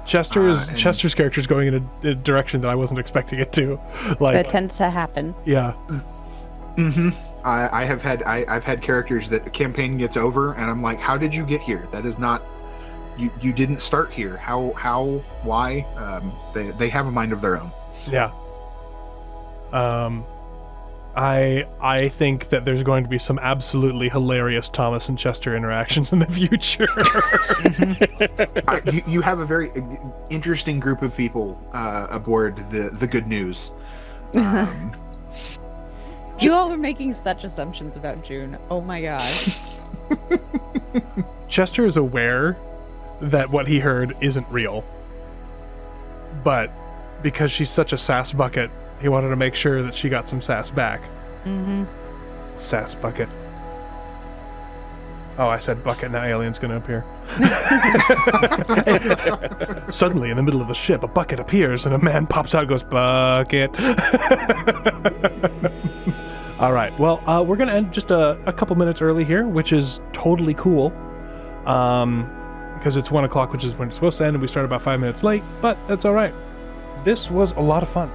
Chester's character is going in a direction that I wasn't expecting it to. Like That tends to happen. yeah. Mm-hmm. I've had characters that the campaign gets over, and I'm like, how did you get here? That is not. You didn't start here. How? Why? They have a mind of their own. Yeah. I think that there's going to be some absolutely hilarious Thomas and Chester interactions in the future. You have a very interesting group of people aboard the Good News. You all were making such assumptions about June. Oh my gosh. Chester is aware that what he heard isn't real, but because she's such a sass bucket, he wanted to make sure that she got some sass back. Mm-hmm. Sass bucket. Oh, I said bucket, now alien's gonna appear. Suddenly, in the middle of the ship, a bucket appears and a man pops out and goes, bucket. All right, well, we're gonna end just a couple minutes early here, which is totally cool. Because it's 1 o'clock, which is when it's supposed to end, and we start about 5 minutes late, but that's all right. This was a lot of fun.